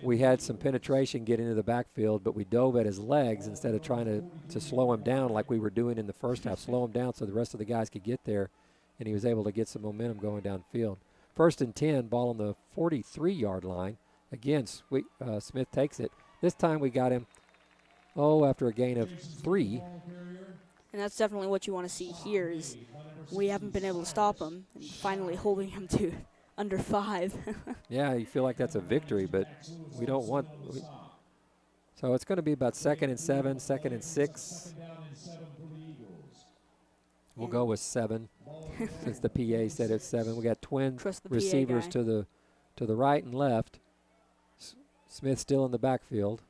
We had some penetration get into the backfield, but we dove at his legs instead of trying to slow him down like we were doing in the first half. Slow him down so the rest of the guys could get there, and he was able to get some momentum going downfield. 1st and 10, ball on the 43-yard line. Again, Smith takes it. This time we got him, after a gain of 3. And And that's definitely what you want to see here is we haven't been able to stop him, and finally holding him to under 5. Yeah, you feel like that's a victory, but we don't want. So it's going to be about 2nd and 7, 2nd and 6. We'll go with 7 since the PA said it's 7. We got twin Trust the PA receivers guy. to the right and left. Smith still in the backfield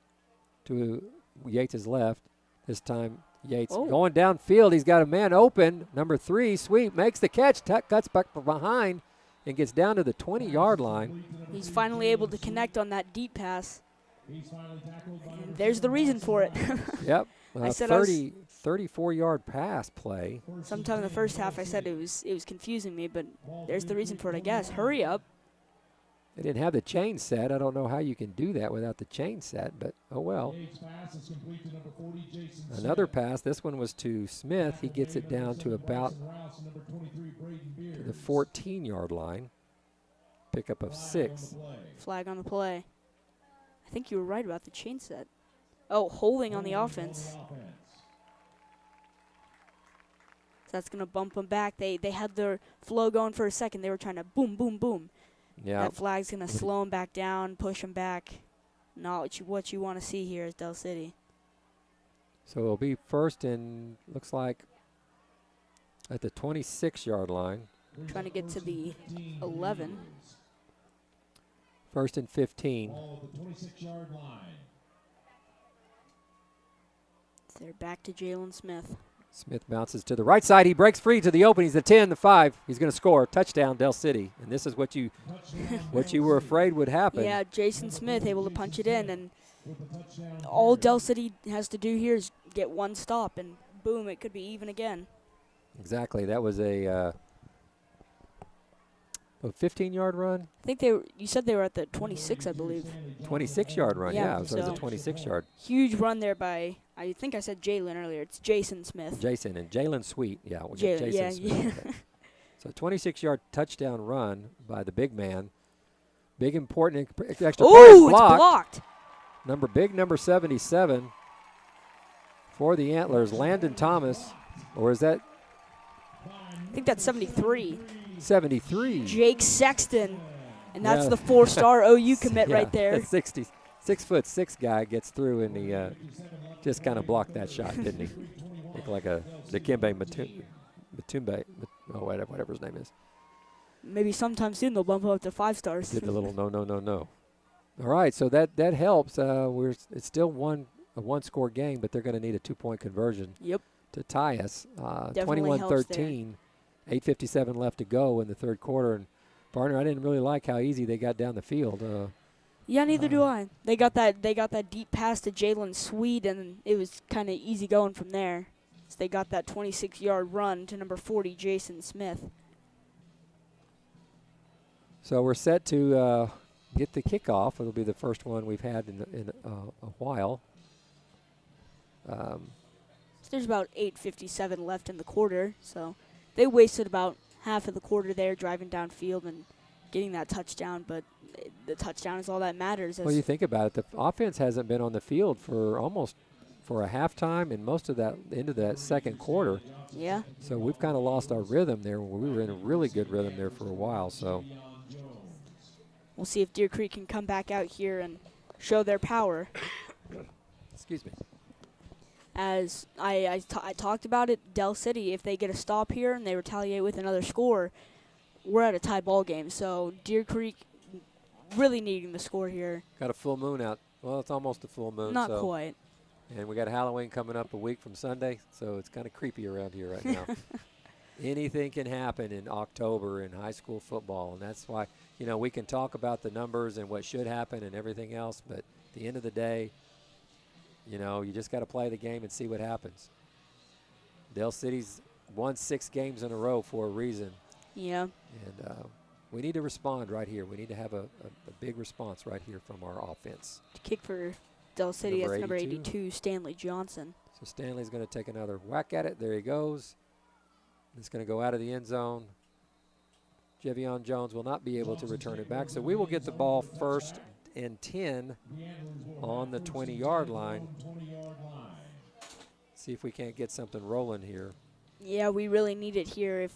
to Yates' left. This time Yates going downfield. He's got a man open. Number 3, Sweep, makes the catch, cuts back from behind, and gets down to the 20-yard line. He's finally able to connect on that deep pass. And there's the reason for it. Yep. I said I was- 34-yard pass play. Sometime in the first half I said it was confusing me, but there's the reason for it, I guess. Hurry up. They didn't have the chain set. I don't know how you can do that without the chain set, but oh well. Another pass. This one was to Smith. He gets it down to about to the 14-yard line. Pickup of 6. Flag on the play. I think you were right about the chain set. Oh, holding on the offense. So that's going to bump them back. They had their flow going for a second. They were trying to boom, boom, boom. Yeah. That flag's going to slow them back down, push them back. Not what you want to see here is Del City. So it'll be first and looks like at the 26-yard line. Trying to get to the 11. First and 15. They're back to Jalen Smith. Smith bounces to the right side. He breaks free to the open. He's the 10, the 5. He's going to score. Touchdown, Del City. And this is what you were afraid would happen. Yeah, Jason Smith able to punch it in. And all Del City has to do here is get one stop. And boom, it could be even again. Exactly. That was a 15-yard run? I think you said they were at the 26, I believe. 26-yard run, Yeah, yeah. So it was a so 26-yard. Huge run there by, I think I said Jalen earlier. It's Jason Smith. Jason and Jalen Sweet. Yeah, we got Jalen, Jason yeah, Smith. yeah. So 26-yard touchdown run by the big man. Big, important extra point Ooh, blocked. it's blocked. Number 77 for the Antlers, Landon Thomas. Or is that I think that's 73. 73? Jake Sexton. And that's Yeah. the 4-star OU commit Yeah, right there. 6'6" guy gets through and he just kind of blocked that shot, didn't he? Looked like a Dikembe Mutombo, whatever his name is. Maybe sometime soon they'll bump him up to 5 stars. Did the little no. All right, so that helps. It's still a one-score game, but they're going to need a 2-point conversion Yep. to tie us. Definitely helps 21-13, 8:57 left to go in the third quarter. And partner, I didn't really like how easy they got down the field. Yeah, neither do I. They got that deep pass to Jalen Sweet, and it was kind of easy going from there. So they got that 26-yard run to number 40, Jason Smith. So we're set to get the kickoff. It'll be the first one we've had in a while. So there's about 8:57 left in the quarter, so they wasted about half of the quarter there driving downfield and getting that touchdown, but the touchdown is all that matters. Well, you think about it, the offense hasn't been on the field for a halftime and most of that into that second quarter. Yeah. So we've kind of lost our rhythm there. We were in a really good rhythm there for a while. So We'll see if Deer Creek can come back out here and show their power. excuse me. As I talked about it, Del City, if they get a stop here and they retaliate with another score, we're at a tie ball game. So Deer Creek really needing the score here. Got a full moon out. Well, it's almost a full moon. Not so. quite. And we got Halloween coming up a week from Sunday, so it's kind of creepy around here right now. Anything can happen in October in high school football, and that's why, we can talk about the numbers and what should happen and everything else, but at the end of the day, you just got to play the game and see what happens. Del City's won 6 games in a row for a reason. Yeah. And we need to respond right here. We need to have a big response right here from our offense. Kick for Del City, Number that's number 82. 82, Stanley Johnson. So Stanley's going to take another whack at it. There he goes. It's going to go out of the end zone. Jevion Jones will not be able to return it back. So we will get the ball first and 10 on the 20-yard line. See if we can't get something rolling here. Yeah, we really need it here. If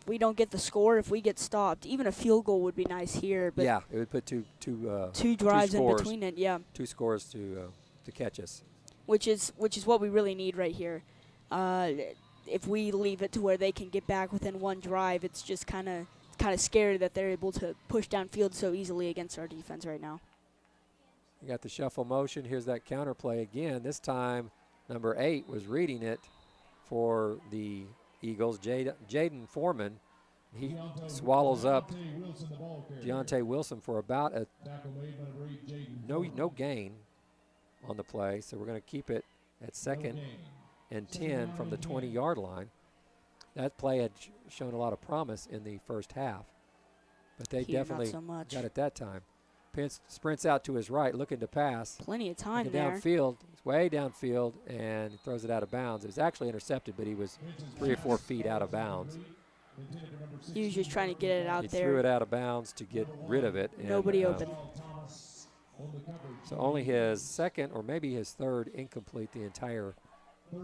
we don't get the score, if we get stopped, even a field goal would be nice here. But Yeah, it would put two drives in scores. between it. Yeah, 2 scores to catch us. which is what we really need right here. If we leave it to where they can get back within one drive, it's just kind of scary that they're able to push downfield so easily against our defense right now. You got the shuffle motion. Here's that counter play again. This time, number 8 was reading it for the Eagles. Jaden Foreman, he swallows up Deontay Wilson for about a no gain on the play. So we're going to keep it at 2nd and 10 from the 20-yard line. That play had shown a lot of promise in the first half, but they Here, not definitely so much. got it that time. Pence sprints out to his right, looking to pass. Plenty of time Looking there. downfield, it's way downfield, and throws it out of bounds. It was actually intercepted, but he was 3 or 4 feet out of bounds. He was just trying to get it out He there. threw it out of bounds to get rid of it. And, Nobody open. So only his 2nd or maybe his 3rd incomplete the entire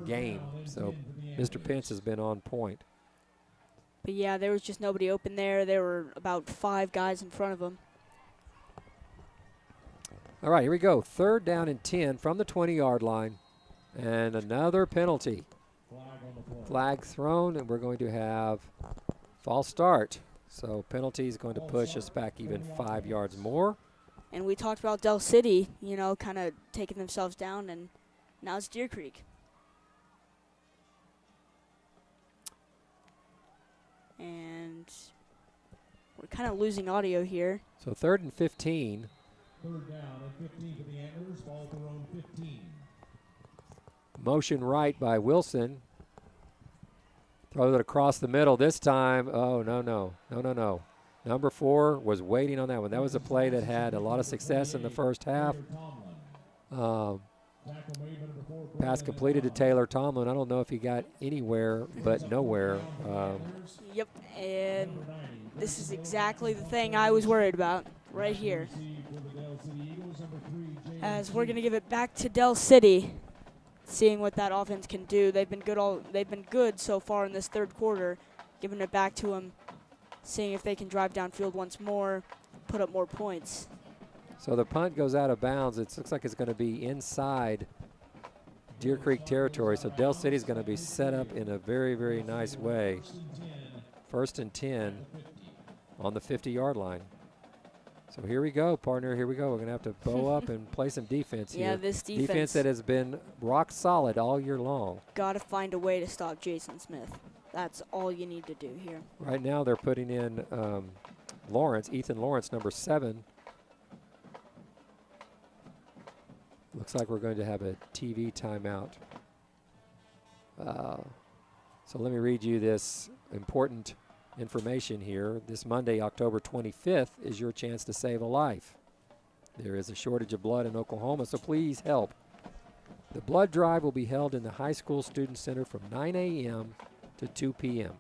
game. So Mr. Pence has been on point. But yeah, there was just nobody open there. There were about 5 guys in front of him. All right, here we go. 3rd down and 10 from the 20-yard line. And another penalty. Flag thrown, and we're going to have false start. So penalty is going to push us back even 5 yards more. And we talked about Del City, kind of taking themselves down, and now it's Deer Creek. And we're kind of losing audio here. So 3rd and 15. 3rd down and 15 for the Antlers, ball at their own 15. Motion right by Wilson. Throws it across the middle this time. Oh, no. Number 4 was waiting on that one. That was a play that had a lot of success in the first half. Pass completed to Taylor Tomlin. I don't know if he got anywhere but nowhere. Yep, and this is exactly the thing I was worried about right here. As we're going to give it back to Del City, seeing what that offense can do. They've been good so far in this 3rd quarter, giving it back to them, seeing if they can drive downfield once more, put up more points. So the punt goes out of bounds. It looks like it's going to be inside Deer Creek territory. So Del City's going to be set up in a very, very nice way. 1st and 10 on the 50-yard line. So here we go, partner. Here we go. We're going to have to bow up and play some defense here. Yeah, this defense. Defense that has been rock solid all year long. Got to find a way to stop Jason Smith. That's all you need to do here. Right now they're putting in Ethan Lawrence, number 7. Looks like we're going to have a TV timeout. So let me read you this important information here. This Monday, October 25th, is your chance to save a life. There is a shortage of blood in Oklahoma, so please help. The blood drive will be held in the High School Student Center from 9 a.m. to 2 p.m.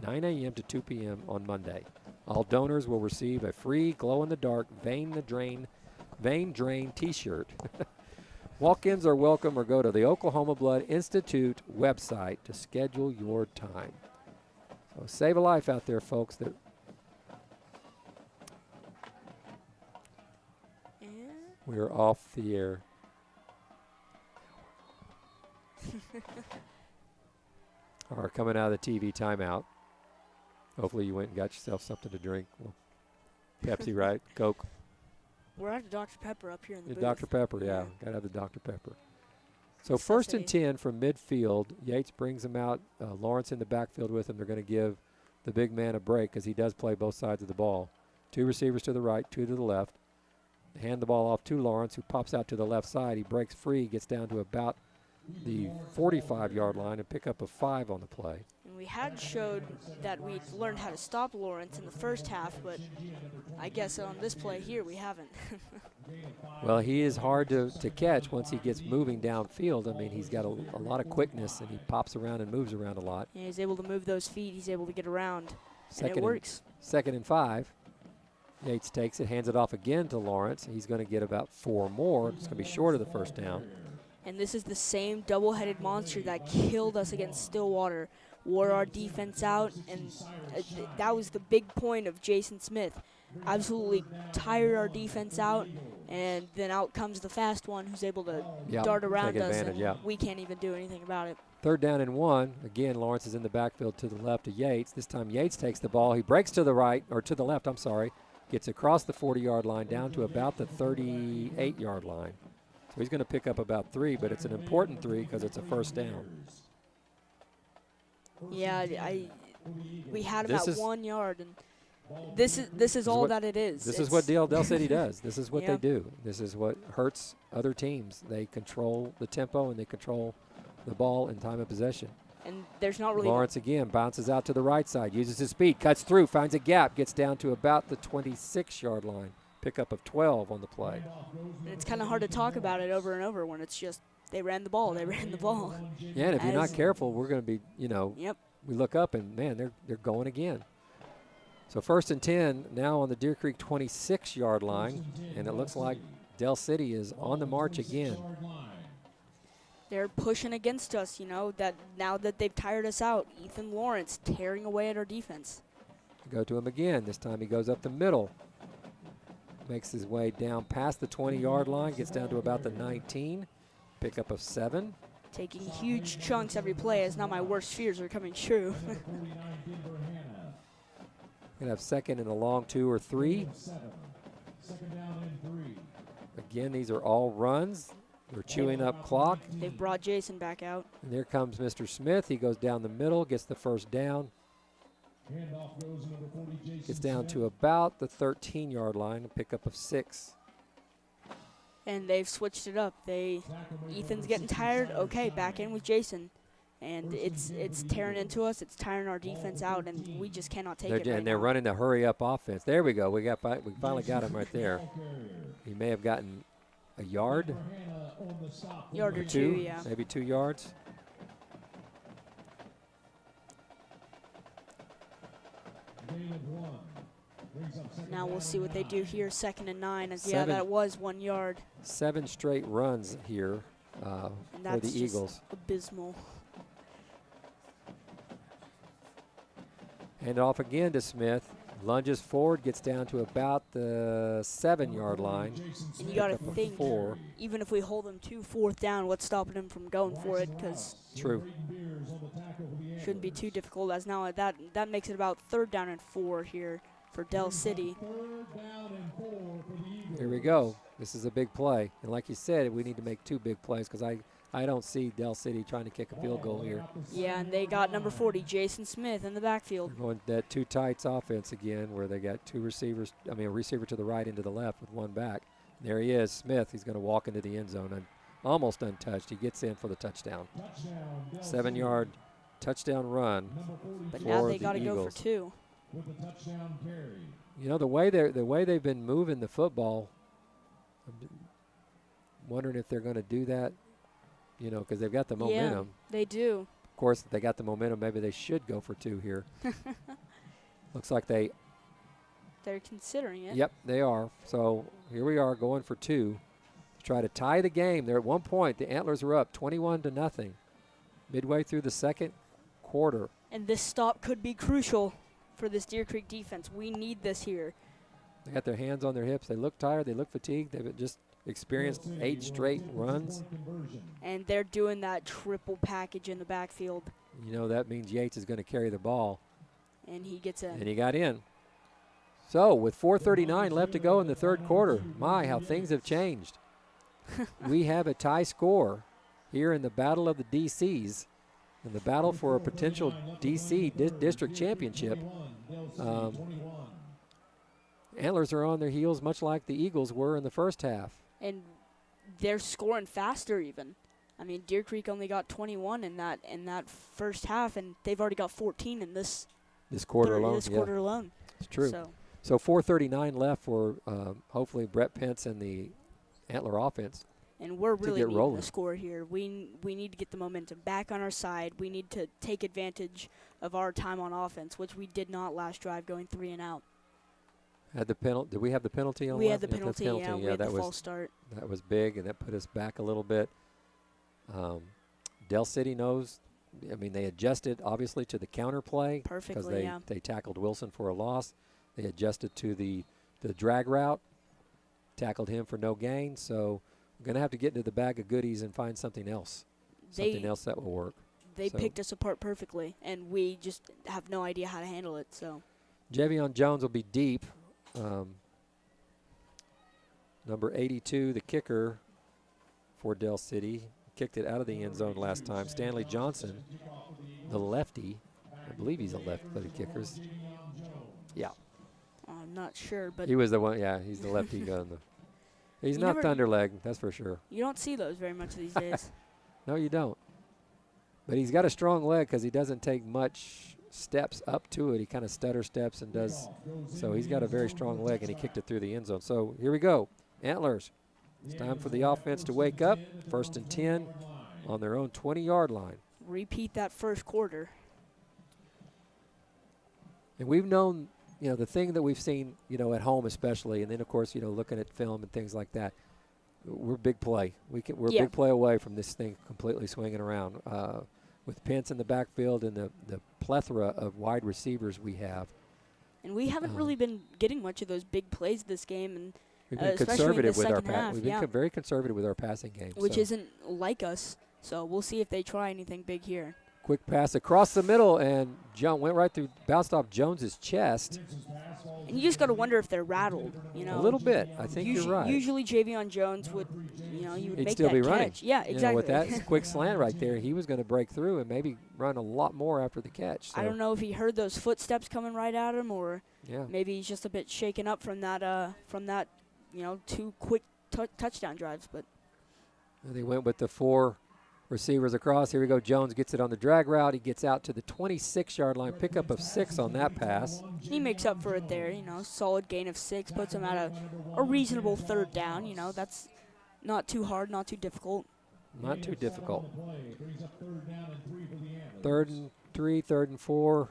9 a.m. to 2 p.m. on Monday. All donors will receive a free glow-in-the-dark Vein Drain t-shirt. Walk-ins are welcome, or go to the Oklahoma Blood Institute website to schedule your time. So save a life out there, folks. We are off the air. All right, coming out of the TV timeout. Hopefully you went and got yourself something to drink. Well, Pepsi, right? Coke. We're out of Dr. Pepper up here in the booth. Dr. Pepper, yeah. Got to have the Dr. Pepper. So 1st and 10 from midfield. Yates brings him out. Lawrence in the backfield with him. They're going to give the big man a break because he does play both sides of the ball. 2 receivers to the right, 2 to the left. They hand the ball off to Lawrence, who pops out to the left side. He breaks free, gets down to about the 45-yard line and pick up a 5 on the play. And we had showed that we learned how to stop Lawrence in the first half, but I guess on this play here we haven't. Well, he is hard to catch once he gets moving downfield. I mean, he's got a lot of quickness, and he pops around and moves around a lot. Yeah, he's able to move those feet. He's able to get around, and it works. 2nd and 5. Yates takes it, hands it off again to Lawrence. He's going to get about 4 more. It's going to be short of the first down. And this is the same double-headed monster that killed us against Stillwater, wore our defense out, and that was the big point of Jason Smith. Absolutely tired our defense out, and then out comes the fast one who's able to dart around take us, advantage, and we can't even do anything about it. 3rd down and 1. Again, Lawrence is in the backfield to the left of Yates. This time Yates takes the ball. He breaks to the right, or to the left, I'm sorry. Gets across the 40-yard line down to about the 38-yard line. So he's going to pick up about 3, but it's an important 3 because it's a first down. Yeah, we had him This at is- 1 yard, and this is all what- that it is. This is what Del City does. This is what they Yep. do. This is what hurts other teams. They control the tempo and they control the ball in time of possession. And there's not really Lawrence again bounces out to the right side, uses his speed, cuts through, finds a gap, gets down to about the 26-yard line. Pickup of 12 on the play. and it's kind of hard to talk about it over and over when it's just they ran the ball, they ran the ball. Yeah, and if you're not As- careful, we're going to be, Yep. we look up and, man, they're going again. So 1st and 10 now on the Deer Creek 26-yard line, and it looks like Del City is on the march again. They're pushing against us, that now that they've tired us out. Ethan Lawrence tearing away at our defense. Go to him again. This time he goes up the middle. Makes his way down past the 20-yard line, gets down to about the 19. Pickup of 7. Taking huge chunks every play as now my worst fears are coming true. Gonna have 2nd and a long 2 or 3. Again, these are all runs. We're chewing up clock. They've brought Jason back out. And there comes Mr. Smith. He goes down the middle, gets the first down. Gets down to about the 13-yard line, a pickup of 6. And they've switched it up. Ethan's getting tired. Okay, back in with Jason. And it's tearing into us. It's tiring our defense out, and we just cannot take it right And they're now. running the hurry-up offense. There we go. We finally got him right there. He may have gotten a yard. Yard or two, yeah. Maybe 2 yards. Now we'll see what they do here, 2nd and 9. As yeah, 7. that was 1 yard. 7 straight runs here And for that's the just Eagles. abysmal. Hand it off again to Smith. Lunges forward, gets down to about the 7-yard line. And you got to Pickup of think, 4. even if we hold them to 4th down, what's stopping him from going for it? Because True. shouldn't be too difficult. As now that makes it about 3rd down and 4 here for Del City. Here we go. This is a big play. And like you said, we need to make 2 big plays because I don't see Del City trying to kick a field goal here. Yeah, and they got number 40, Jason Smith, in the backfield. They're going that 2 tights offense again where they got 2 receivers, a receiver to the right and to the left with 1 back. There he is, Smith. He's going to walk into the end zone and almost untouched. He gets in for the touchdown. 7-yard touchdown run. But now for they the got to go for Eagles. 2. The way they've been moving the football, I'm wondering if they're going to do that, because they've got the momentum. Yeah, they do. Of course, if they got the momentum, maybe they should go for 2 here. Looks like they, They're considering it. yep, they are. So here we are going for 2 to try to tie the game. They're at one point, the Antlers are up 21-0 midway through the 2nd quarter. And this stop could be crucial for this Deer Creek defense. We need this here. They got their hands on their hips. They look tired. They look fatigued. They've just experienced 8 straight runs. And they're doing that triple package in the backfield. That means Yates is going to carry the ball. And he gets in. And he got in. So with 4:39 left to go in the 3rd quarter, my, how things have changed. We have a tie score here in the Battle of the DCs, in the battle for a potential DC district championship. Antlers are on their heels much like the Eagles were in the first half. And they're scoring faster even. Deer Creek only got 21 in that first half, and they've already got 14 in this quarter alone. This quarter alone. It's true. So 4:39 left for hopefully Brett Pence and the Antler offense. And we're really needing rolling. a score here. We need to get the momentum back on our side. We need to take advantage of our time on offense, which we did not last drive, going 3 and out. Had the penalty? Did we have the penalty on? We left? had the Yeah, that's penalty. Yeah, we had that the was false start. that was big, and that put us back a little bit. Del City knows. I mean, they adjusted obviously to the counter play Perfectly, because yeah. they tackled Wilson for a loss. They adjusted to the drag route, tackled him for no gain. So we're going to have to get into the bag of goodies and find something else, something else that will work. They So picked us apart perfectly, and we just have no idea how to handle it. So Javion Jones will be deep. Number 82, the kicker for Del City, kicked it out of the end zone last time. Stanley Johnson, the lefty. I believe he's a left-footed kicker. Yeah. I'm not sure, but He was the one, yeah, he's the lefty gun. He's You not never- Thunderleg, that's for sure. you don't see those very much these days. No, you don't. But he's got a strong leg because he doesn't take much steps up to it. He kind of stutter steps and does. So he's got a very strong leg, and he kicked it through the end zone. So here we go. Antlers. It's time for the offense to wake up. 1st and 10 on their own 20-yard line. Repeat that first quarter. And we've known, the thing that we've seen, at home especially, and then, of course, looking at film and things like that, we're big play. We're Yeah. big play away from this thing completely swinging around. With Pence in the backfield and the plethora of wide receivers we have, And we haven't really been getting much of those big plays this game, and we've been especially in the conservative with our second half, we've been yeah. very conservative with our passing game. which so. isn't like us. So we'll see if they try anything big here. Quick pass across the middle, and went right through, bounced off Jones's chest And you just got to wonder if they're rattled. a little bit. I think you're right. Usually Javion Jones would, you would He'd make still that be catch. running. Yeah, exactly. With that quick slant right there, he was going to break through and maybe run a lot more after the catch. So, I don't know if he heard those footsteps coming right at him, or Yeah. maybe he's just a bit shaken up from that, 2 quick touchdown drives. But They went with the 4 receivers across. Here we go. Jones gets it on the drag route. He gets out to the 26-yard line. Pickup of 6 on that pass. he makes up for it there. Solid gain of 6 puts him at a reasonable third down. That's not too hard, not too difficult. Not too difficult. 3rd and 3, 3rd and 4.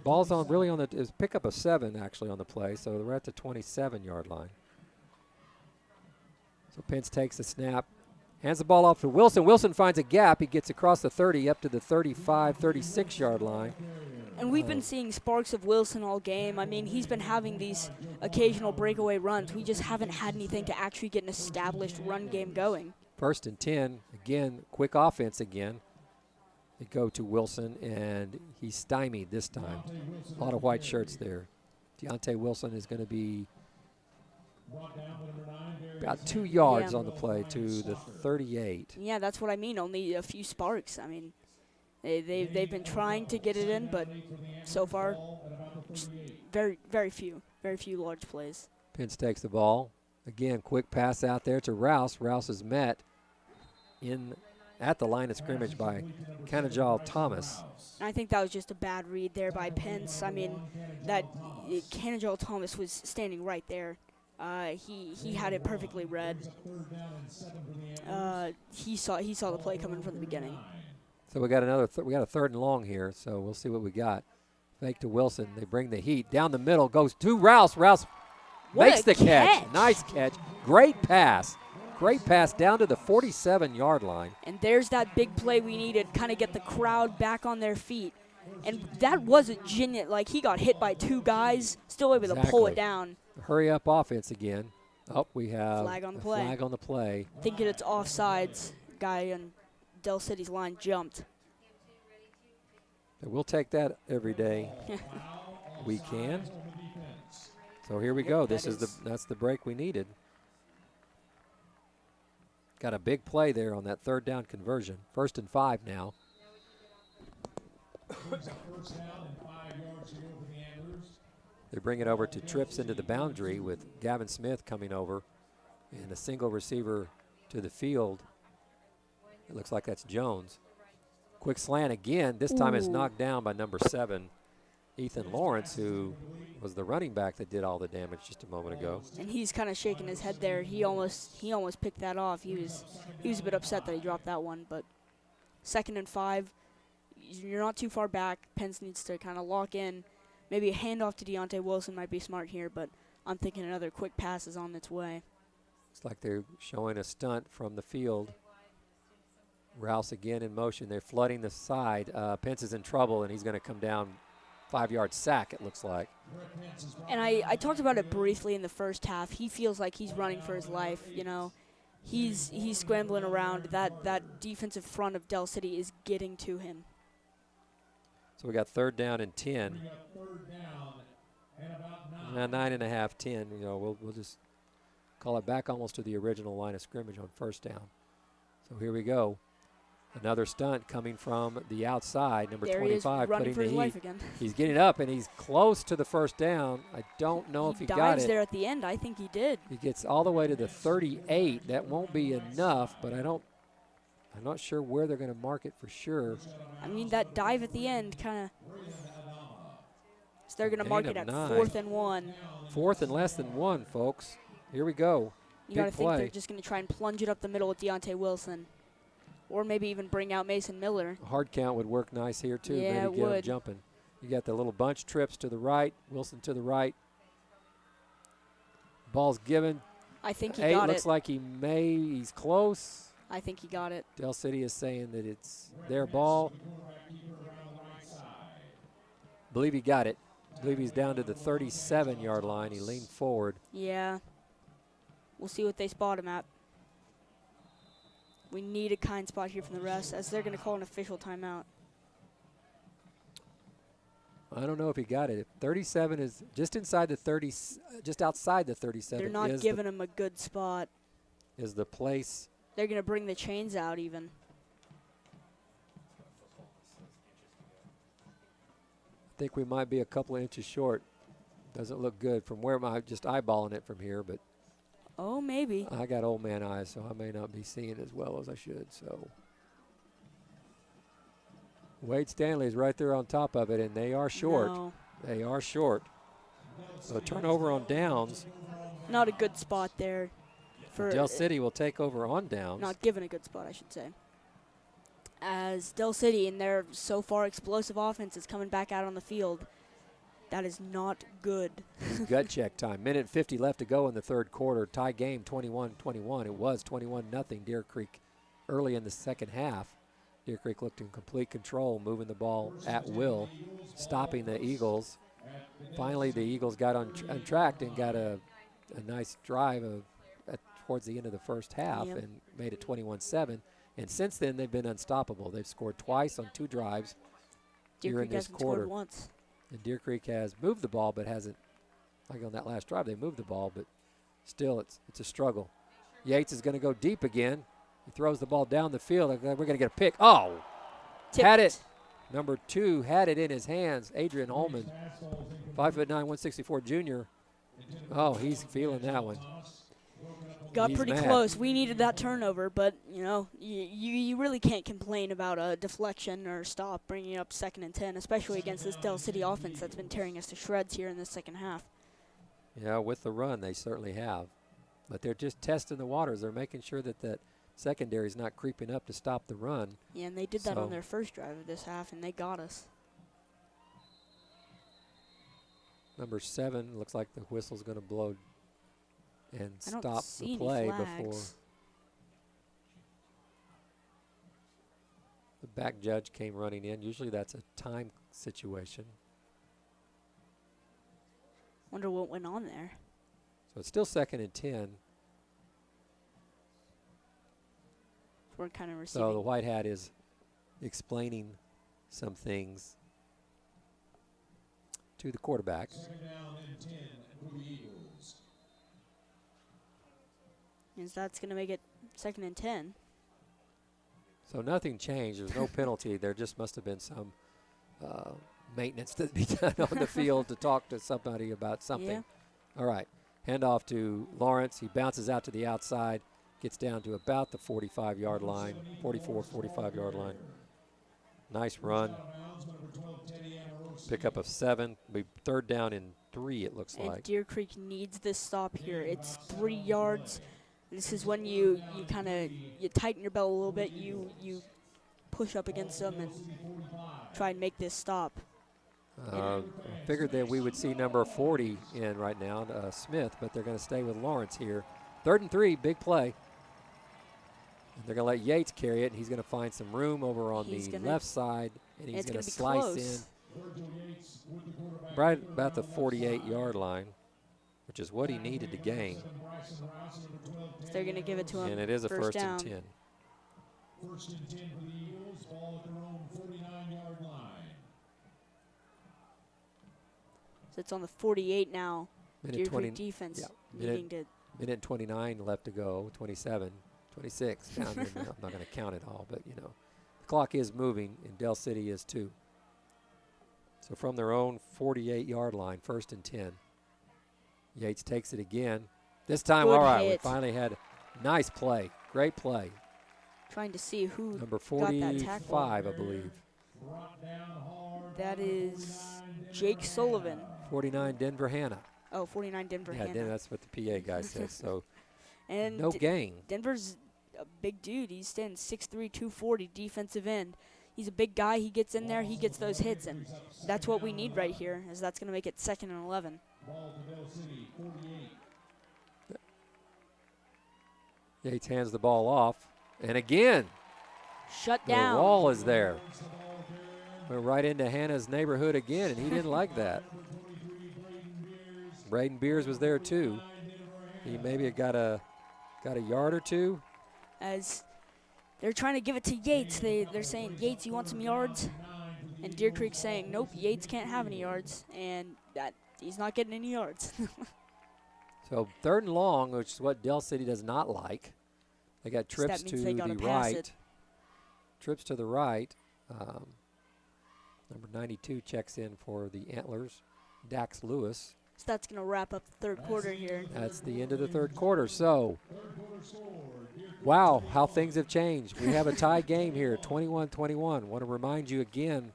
Ball's on really on the is pickup of 7 actually on the play. So we're at the 27-yard line. So Pence takes the snap. Hands the ball off to Wilson. Wilson finds a gap. He gets across the 30 up to the 35, 36-yard line. And we've been seeing sparks of Wilson all game. I mean, he's been having these occasional breakaway runs. We just haven't had anything to actually get an established run game going. 1st and 10. Again, quick offense again. They go to Wilson, and he's stymied this time. A lot of white shirts there. Deontay Wilson is going to be about 2 yards Yeah. on the play to the 38. Yeah, that's what I mean. Only a few sparks. I mean, they've been trying to get it in, but so far, just very few large plays. Pence takes the ball. Again, quick pass out there to Rouse. Rouse is met at the line of scrimmage by Kanajal Thomas. And I think that was just a bad read there by Pence. I mean, that Kanajal Thomas was standing right there. He had it perfectly read. He saw the play coming from the beginning. So we got we got a 3rd and long here. So we'll see what we got. Fake to Wilson. They bring the heat down the middle. Goes to Rouse. Rouse What makes a the catch. catch. Nice catch. Great pass. Great pass down to the 47-yard line. And there's that big play we needed, kind of get the crowd back on their feet. And that was a genuine, like he got hit by 2 guys, still able to pull Exactly. it down. Hurry up offense again. Oh, we have Flag on the a play. flag on the play. Thinking it's offsides, guy on Del City's line jumped. And we'll take that every day we can. So here we go. That's the break we needed. Got a big play there on that 3rd down conversion. 1st and 5 now. They bring it over to trips into the boundary with Gavin Smith coming over and a single receiver to the field. It looks like that's Jones. Quick slant again. This time it's Ooh. knocked down by number 7, Ethan Lawrence, who was the running back that did all the damage just a moment ago. And he's kind of shaking his head there. He almost picked that off. He was a bit upset that he dropped that one. But 2nd and 5, you're not too far back. Pence needs to kind of lock in. Maybe a handoff to Deontay Wilson might be smart here, but I'm thinking another quick pass is on its way. It's like they're showing a stunt from the field. Rouse again in motion. They're flooding the side. Pence is in trouble, and he's going to come down 5-yard sack, it looks like. And I talked about it briefly in the first half. He feels like he's running for his life, you know. He's scrambling around. That defensive front of Del City is getting to him. So we got 3rd down and 10. 9.5, 10. You know, we'll just call it back almost to the original line of scrimmage on 1st down. So here we go. Another stunt coming from the outside. Number there 25 running putting for the his heat. life again. He's getting up, and he's close to the 1st down. I don't know if he got dives it. there at the end. I think he did. He gets all the way to the 38. That won't be enough, but I'm not sure where they're going to mark it for sure. I mean, that dive at the end kind of. So they're going to Gain mark of it at 9. 4th and 1. 4th and less than 1, folks. Here we go. You got to Big think play. they're just going to try and plunge it up the middle with Deontay Wilson. Or maybe even bring out Mason Miller. A hard count would work nice here, too. Yeah, Maybe it get him would. jumping. You got the little bunch trips to the right. Wilson to the right. Ball's given. I think he 8 got looks it. like he's close. I think he got it. Del City is saying that it's their ball. Believe he got it. Believe he's down to the 37-yard line. He leaned forward. Yeah. We'll see what they spot him at. We need a kind spot here from the refs, as they're going to call an official timeout. I don't know if he got it. If 37 is just inside the 30, just outside the 37. They're not giving him a good spot. Is the place. They're going to bring the chains out even. I think we might be a couple of inches short. Doesn't look good from where I'm just eyeballing it from here, but Oh, maybe. I got old man eyes, so I may not be seeing as well as I should. So Wade Stanley is right there on top of it, and they are short. No, They are short. So turnover on downs. not a good spot there. For Del City will take over on downs. Not given a good spot, I should say. As Del City in their so far explosive offense is coming back out on the field. That is not good. Gut check time. Minute and 50 left to go in the 3rd quarter. Tie game 21-21. It was 21-0 Deer Creek early in the 2nd half. Deer Creek looked in complete control, moving the ball at will, stopping the Eagles. Finally, the Eagles got on track and got a nice drive towards the end of the 1st half and made it 21-7. And since then, they've been unstoppable. They've scored twice on 2 drives Deer here in Creek this hasn't quarter. scored once. And Deer Creek has moved the ball, but hasn't, like on that last drive, they moved the ball, but still it's a struggle. Yates is going to go deep again. He throws the ball down the field. We're going to get a pick. Oh, had it. Number 2 had it in his hands. Adrian Holman, 5'9", 164 junior. Oh, he's feeling that one. Got He's pretty mad. close. We needed that turnover, but, you know, you really can't complain about a deflection or stop bringing up 2nd and 10, especially against this Del City offense that's been tearing us to shreds here in the 2nd half. Yeah, with the run, they certainly have. But they're just testing the waters. They're making sure that secondary is not creeping up to stop the run. Yeah, and they did that So- on their first drive of this half, and they got us. Number 7 looks like the whistle's going to blow and I don't stop see the any play flags. before the back judge came running in. Usually that's a time situation. Wonder what went on there. So it's still 2nd and 10. We're kind of So the receiving. white hat is explaining some things to the quarterback. Is that's going to make it 2nd and 10. So nothing changed. There's no penalty. There just must have been some maintenance to be done on the field to talk to somebody about something. Yeah. All right. Handoff to Lawrence. He bounces out to the outside, gets down to about the 45-yard line, 45-yard line. Nice run. Pickup of 7. Be 3rd down and 3, it looks And like. Deer Creek needs this stop here. It's 3 yards. This is when you kind of you tighten your belt a little bit. You push up against them and try and make this stop. Figured that we would see number 40 in right now, Smith, but they're going to stay with Lawrence here. 3rd and 3, big play. And they're going to let Yates carry it, and he's going to find some room over on He's the gonna- left side, and he's it's going gonna to be slice close. in right about the 48-yard line, which is what he needed to gain. So they're going to give it to him. And it is a first down. and 10. First and 10 for the Eagles, ball at their own 49-yard line. So it's on the 48 now. Minute Deer 20, Creek defense yeah, needing to. minute 29 left to go, 27, 26 down in there. I'm not going to count it all, but, you know, the clock is moving, and Del City is too. So from their own 48-yard line, first and 10. Yates takes it again. This time, Good all right, hit. we finally had a nice play. Great play. Trying to see who Number got that tackle. 45, I believe. That is Jake Sullivan. 49, Denver Hanna. Oh, 49 Denver Yeah, Hanna. that's what the PA guy says. So And no gain. Denver's a big dude. He's standing 6'3", 240 defensive end. He's a big guy. He gets in there. He gets those hits, and that's what we need right here, as that's going to make it 2nd and 11. Yates hands the ball off. And again, Shut the down. wall is there. Went right into Hannah's neighborhood again, and he didn't like that. Braden Beers was there too. He maybe got a yard or two. As they're trying to give it to Yates. They're saying, Yates, you want some yards? And Deer Creek's saying, nope, Yates can't have any yards. And that he's not getting any yards. So 3rd and long, which is what Del City does not like. They got So that trips means to they the gotta pass right. it. Trips to the right. Number 92 checks in for the Antlers. Dax Lewis. So that's going to wrap up the 3rd quarter here. That's the end of the 3rd quarter. So, wow, how things have changed. We have a tie game here, 21-21. Want to remind you again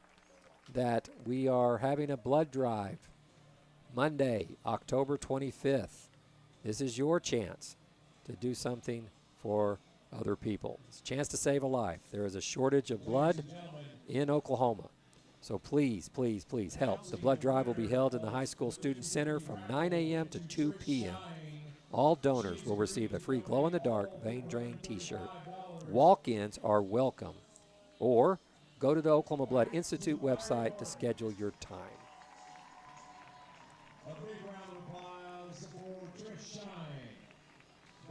that we are having a blood drive Monday, October 25th. This is your chance to do something for other people. It's a chance to save a life. There is a shortage of blood in Oklahoma. So please, please, please help. The blood drive will be held in the High School Student Center from 9 a.m. to 2 p.m. All donors will receive a free glow-in-the-dark vein drain T-shirt. Walk-ins are welcome. Or go to the Oklahoma Blood Institute website to schedule your time. A big round of applause for Trish Shine.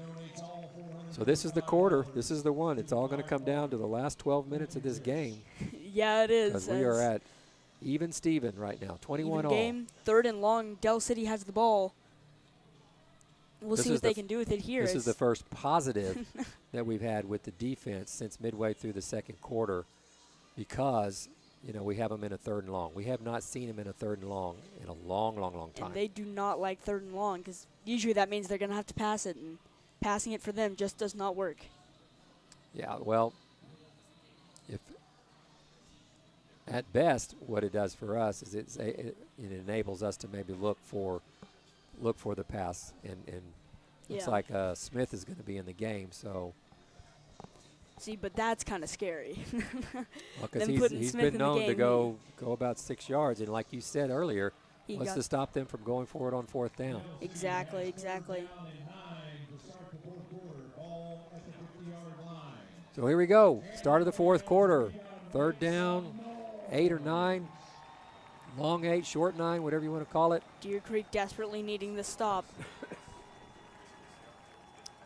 Donates all 400. So this is the quarter. This is the one. It's all going to come down to the last 12 minutes of this game. Yeah, it is. Because we are at even Steven right now, 21 even all. game, 3rd and long. Del City has the ball. We'll This see is what the they can do with it here. This is the first positive that we've had with the defense since midway through the 2nd quarter, because, you know, we have them in a 3rd and long. We have not seen them in a 3rd and long in a long, long, long time. And they do not like 3rd and long, because usually that means they're going to have to pass it, and passing it for them just does not work. Yeah, well, if at best what it does for us is it enables us to maybe look for the pass, and looks Yeah. like Smith is going to be in the game. So, See, but that's kind of scary. because Them putting he's Smith been in the known to game, go about 6 yards, and like you said earlier, He what's got- to stop them from going for it on 4th down? Exactly, exactly. So here we go. Start of the 4th quarter. 3rd down, 8 or 9. Long 8, short 9, whatever you want to call it. Deer Creek desperately needing the stop.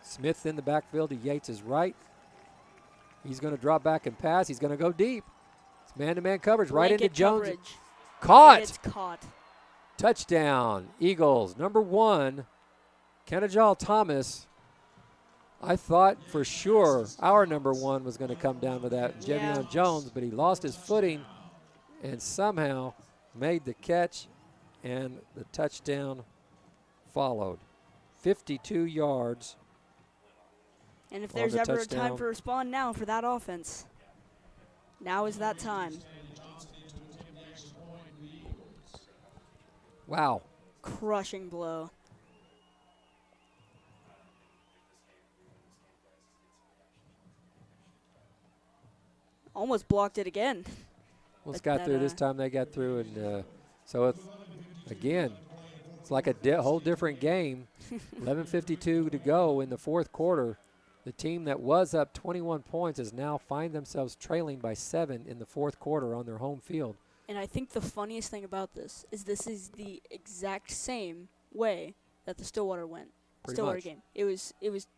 Smith in the backfield to Yates' right. He's going to drop back and pass. He's going to go deep. It's man-to-man coverage right into Blanket Jones. coverage. And Caught. it's caught. Touchdown, Eagles. Number 1, Kenajal Thomas. I thought for sure our number 1 was going to come down with that, Yeah. Jevion Jones, but he lost his footing and somehow made the catch, and the touchdown followed. 52 yards. And if On there's the ever a touchdown. time for respond now for that offense, now is that time. Wow. Crushing blow. Almost blocked it again. Almost But got through this that, time. They got through, and so again, it's like a whole different game. 11:52 to go in the 4th quarter. The team that was up 21 points is now find themselves trailing by 7 in the fourth quarter on their home field. And I think the funniest thing about this is the exact same way that the Stillwater went. Pretty Stillwater much. game. It was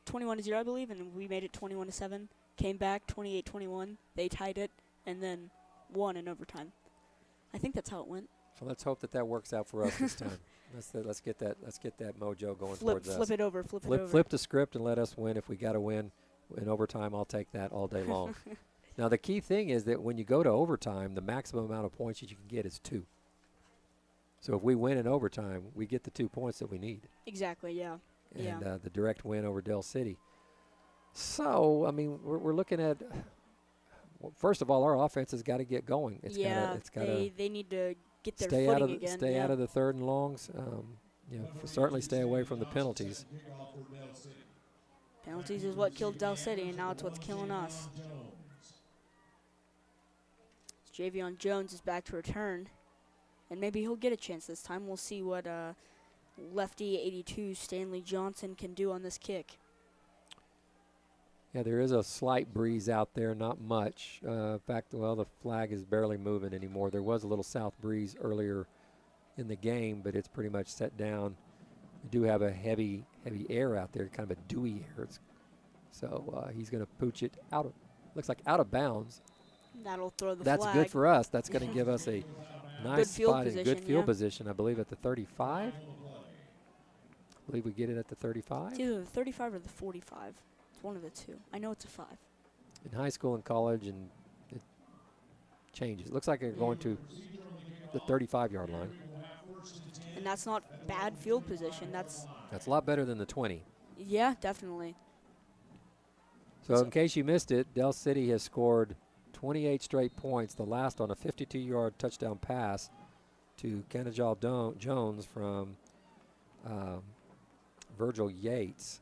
21-0, I believe, and we made it 21-7. Came back 28-21. They tied it and then won in overtime. I think that's how it went. So let's hope that works out for us this time. Let's get that mojo going Flip towards us. it over. Flip it over. Flip the script and let us win. If we got to win in overtime, I'll take that all day long. Now, the key thing is that when you go to overtime, the maximum amount of points that you can get is 2. So if we win in overtime, we get the 2 points that we need. Exactly, yeah. And the direct win over Del City. So, I mean, we're looking at, well, first of all, our offense has got to get going. It's gotta they need to get their stay footing out of again. stay out of the third and longs. Certainly stay away from the penalties. Penalties is what killed Del City, and now it's what's killing us. Javion Jones is back to return, and maybe he'll get a chance this time. We'll see what lefty 82 Stanley Johnson can do on this kick. Yeah, there is a slight breeze out there, not much. In fact, the flag is barely moving anymore. There was a little south breeze earlier in the game, but it's pretty much set down. We do have a heavy air out there, kind of a dewy air. So he's going to pooch it out of bounds. That'll throw the That's flag. good for us. That's going to give us a nice field spot and good position, field yeah. position, I believe, at the 35. I believe we get it at the 35. It's either the 35 or the 45. It's one of the two. I know it's a 5. In high school and college, and it changes. It looks like they're going to the 35-yard line. And that's not bad field position. That's That's a lot better than the 20. yeah, definitely. So in case you missed it, Del City has scored 28 straight points, the last on a 52-yard touchdown pass to Kanajal Jones from Virgil Yates,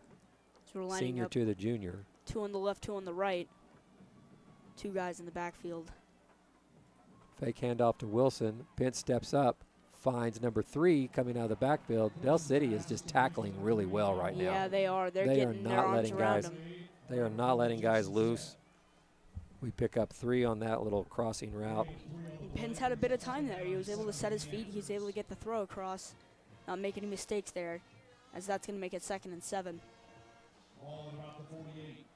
So we're lining senior up to the junior. 2 on the left, 2 on the right. 2 guys in the backfield. Fake handoff to Wilson. Pence steps up, finds number 3 coming out of the backfield. Del City is just tackling really well right now. Yeah, they are. They're They are getting their not arms letting around guys- them. They are not letting guys loose. We pick up 3 on that little crossing route. Pence had a bit of time there. He was able to set his feet. He was able to get the throw across. Not make any mistakes there, as that's going to make it 2nd and 7. Ball at about the 48.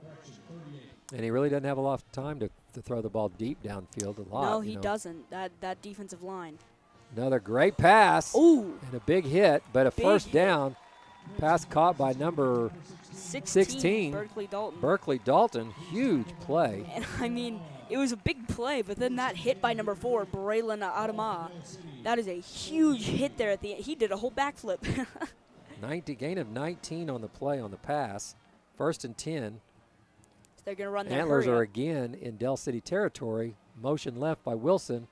Correction, 38. And he really doesn't have a lot of time to throw the ball deep downfield a lot. No, you he know. doesn't. That defensive line. Another great pass. Ooh, And a big hit, but a Big first hit. down. Pass caught by number 16. Berkeley Dalton. Berkeley Dalton. Huge play. And I mean, it was a big play, but then that hit by number 4, Braylon Adama, that is a huge hit there at the end. He did a whole backflip. 90 gain of 19 on the play on the pass. 1st and 10. So they're going to run that Antlers hurry are up. again in Del City territory. Motion left by Wilson.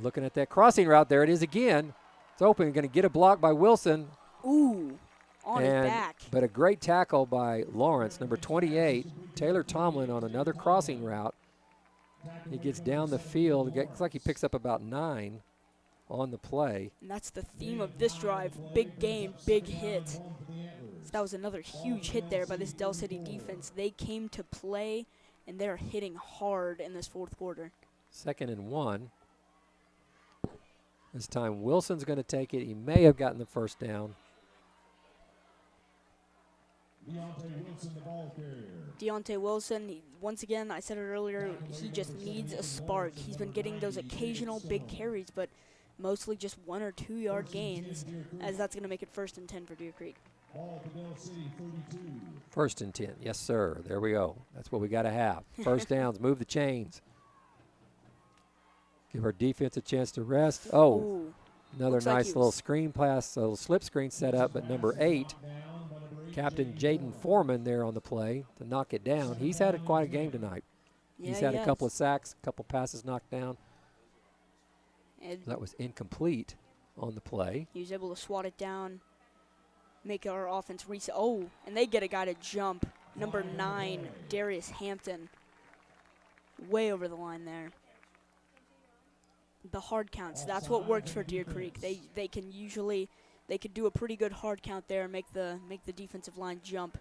Looking at that crossing route, there it is again. It's open. Going to get a block by Wilson. Ooh, on his And- back. But a great tackle by Lawrence, number 28, Taylor Tomlin on another crossing route. He gets down the field. It looks like he picks up about 9 on the play. And that's the theme of this drive. Big game, big hit. So that was another huge hit there by this Del City defense. They came to play, and they're hitting hard in this fourth quarter. 2nd and 1. This time Wilson's going to take it. He may have gotten the first down. Deontay Wilson, the ball carrier. Deontay Wilson, once again, I said it earlier, he just needs a spark. He's been getting those occasional big carries, but mostly just 1 or 2 yard gains, as that's going to make it 1st and 10 for Deer Creek. Ball to Del City, 32. 1st and 10. Yes, sir. There we go. That's what we got to have. First downs. Move the chains. Give our defense a chance to rest. Oh, Ooh, another looks like nice he little was- screen pass, a little slip screen set up, but number 8, Captain Jaden Foreman there on the play to knock it down. He's had quite a game tonight. yeah, He's had a couple of yes. sacks, a couple passes knocked down. And That was incomplete on the play. he was able to swat it down, make our offense reset. Oh, and they get a guy to jump. Number 9, Darius Hampton. Way over the line there. The hard counts, that's what works for Deer Creek. They can usually, they could do a pretty good hard count there and make the defensive line jump.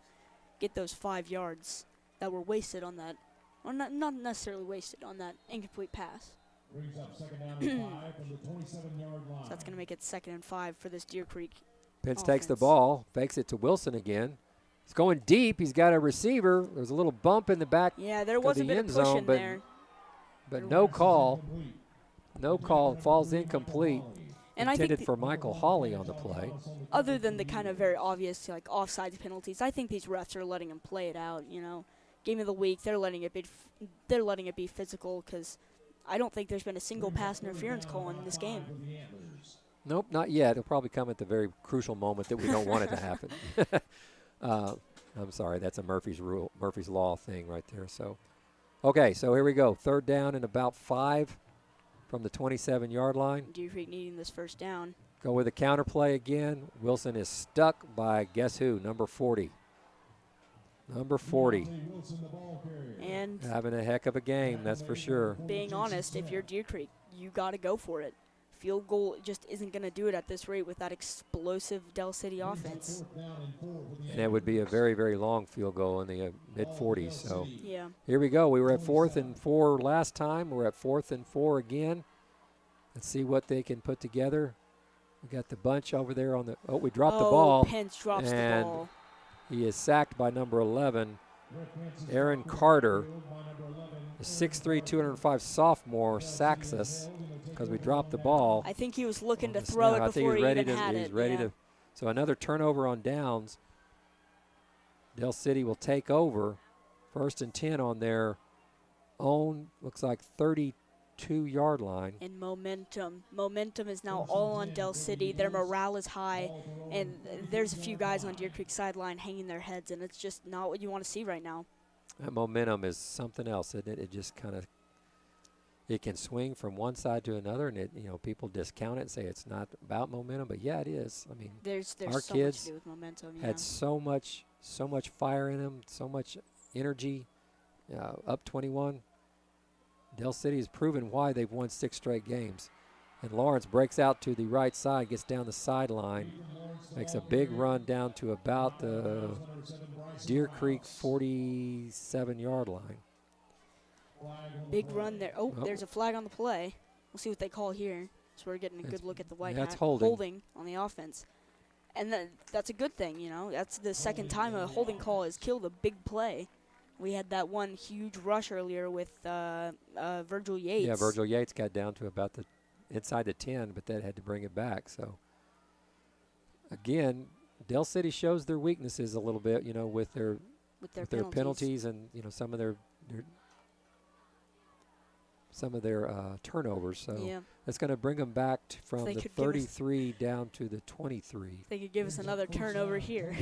get those 5 yards that were wasted on that, or not necessarily wasted on that incomplete pass. Brings up second down and 5 from the 27-yard line. So that's going to make it 2nd and 5 for this Deer Creek. Pence takes the offense. ball, fakes it to Wilson again. He's going deep. He's got a receiver. There's a little bump in the back, Yeah, there Go was a the bit of end push zone, in but there. but no call. No call. Falls incomplete. And I think Intended for Michael Hawley on the play. other than the kind of very obvious like offsides penalties, I think these refs are letting him play it out. You know, game of the week, they're letting it be physical because I don't think there's been a single pass interference call in this game. Nope, not yet. It'll probably come at the very crucial moment that we don't want it to happen. I'm sorry, that's a Murphy's Law thing right there. So, okay, so here we go. 3rd down and about 5 from the 27-yard line. Deer Creek needing this first down. Go with a counter play again. Wilson is stuck by guess who? Number 40. Number 40. And Having a heck of a game, that's for sure. being honest, if you're Deer Creek, you got to go for it. Field goal just isn't going to do it at this rate with that explosive Del City offense. And it would be a very, very long field goal in the mid-40s. So Yeah. here we go. We were at 4th and 4 last time. We're at 4th and 4 again. Let's see what they can put together. We got the bunch over there on the – we dropped the ball. Pence drops the and ball. He is sacked by number 11, Aaron Carter. The 6'3", 205 sophomore sacks us because we dropped the ball. I think he was looking to on the throw snap. it I think before he's he ready even had he's it. ready yeah. to. So another turnover on downs. Del City will take over. 1st and 10 on their own, looks like 32-yard line. And momentum is now all on Del City. Their morale is high, and there's a few guys on Deer Creek sideline hanging their heads, and it's just not what you want to see right now. That momentum is something else, isn't it? It just kind of, it can swing from one side to another, and it, people discount it and say it's not about momentum, but yeah, it is. I mean, There's our so much kids to do with momentum. Yeah. had so much fire in them, so much energy. Up 21. Del City has proven why they've won 6 straight games. And Lawrence breaks out to the right side, gets down the sideline, makes a big run down to about the Deer Creek 47-yard line. Big run there. Oh, Oh. there's a flag on the play. We'll see what they call here. So we're getting a good look at the white that's hat. holding. On the offense. And that's a good thing, That's the second time a holding call has killed a big play. We had that one huge rush earlier with Virgil Yates. Yeah, Virgil Yates got down to about the inside the 10, but then had to bring it back. So, again, Del City shows their weaknesses a little bit, with their penalties and some of their turnovers. So Yeah. that's going to bring them back from They the could give us- 33 down to the 23. They could give us another turnover here.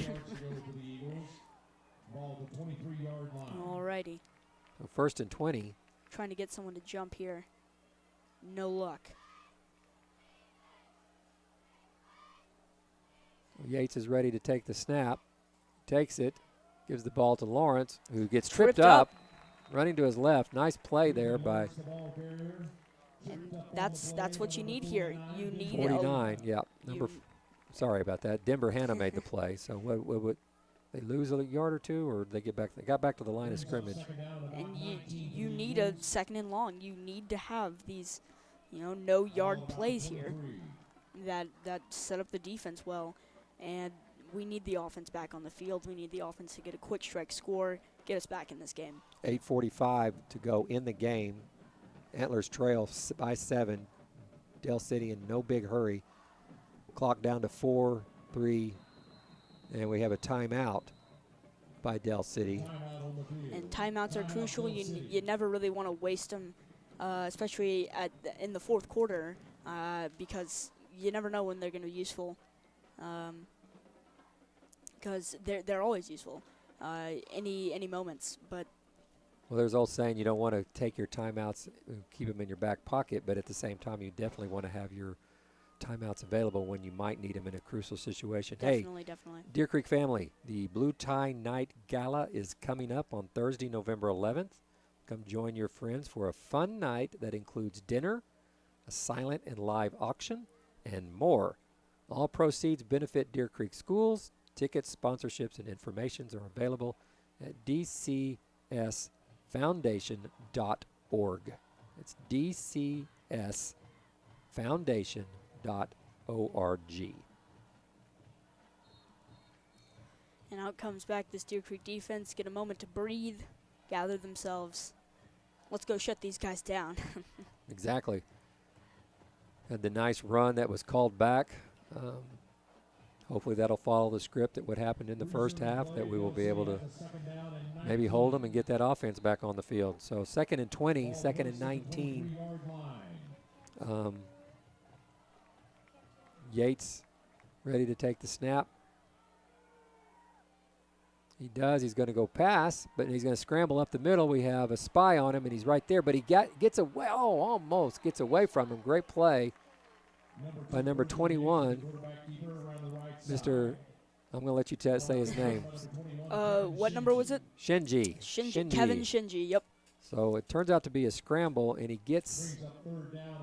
Ball the 23-yard line. Alrighty. So 1st and 20. Trying to get someone to jump here. No luck. Yates is ready to take the snap. Takes it. Gives the ball to Lawrence, who gets tripped Tripped up. Running to his left. Nice play there by And that's what you need here. You need 49. Yeah. you- Sorry about that. Denver Hanna made the play. So what they lose a yard or two, or they get back? They got back to the line of scrimmage. and you need a 2nd and long. You need to have these, no yard plays here that set up the defense well. And we need the offense back on the field. We need the offense to get a quick strike score, get us back in this game. 8:45 to go in the game. Antlers trail by 7. Del City in no big hurry. Clock down to 4-3, and we have a timeout by Del City. And timeouts are crucial. You never really want to waste them, especially in the 4th quarter, because you never know when they're going to be useful. Because they're always useful, any moments. But Well, there's old saying you don't want to take your timeouts, keep them in your back pocket, but at the same time, you definitely want to have your timeouts available when you might need them in a crucial situation. definitely. Hey, Deer Creek family, the Blue Tie Night Gala is coming up on Thursday, November 11th. Come join your friends for a fun night that includes dinner, a silent and live auction, and more. All proceeds benefit Deer Creek schools Tickets, sponsorships, and informations are available at dcsfoundation.org. It's dcsfoundation.org. And out comes back this Deer Creek defense. Get a moment to breathe, gather themselves. Let's go shut these guys down. Exactly. Had the nice run that was called back. Hopefully that'll follow the script that what happened in the first half, that we will be able to maybe hold them and get that offense back on the field. So 2nd and 20, 2nd and 19. Yates ready to take the snap. He does. He's going to go pass, but he's going to scramble up the middle. We have a spy on him, and he's right there. But he gets away. Oh, almost gets away from him. Great play by number 21, Mr. I'm going to let you say his name. What number was it? Shinji. Kevin Shinji, yep. So it turns out to be a scramble, and he gets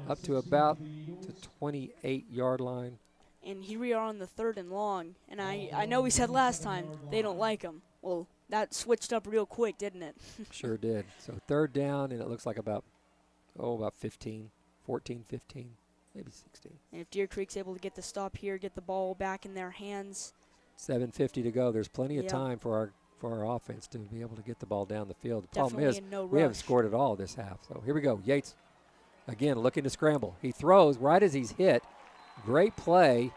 up to about the 28-yard line. And here we are on the 3rd and long. And I know we said last time they don't like him. Well, that switched up real quick, didn't it? Sure did. So 3rd down, and it looks like about 15, 14, 15, maybe 16. And if Deer Creek's able to get the stop here, get the ball back in their hands. 7:50 to go. There's plenty of Yeah. time for our offense to be able to get the ball down the field. The Definitely problem is in no we haven't rush. scored at all this half. So here we go. Yates again looking to scramble. He throws right as he's hit. Great play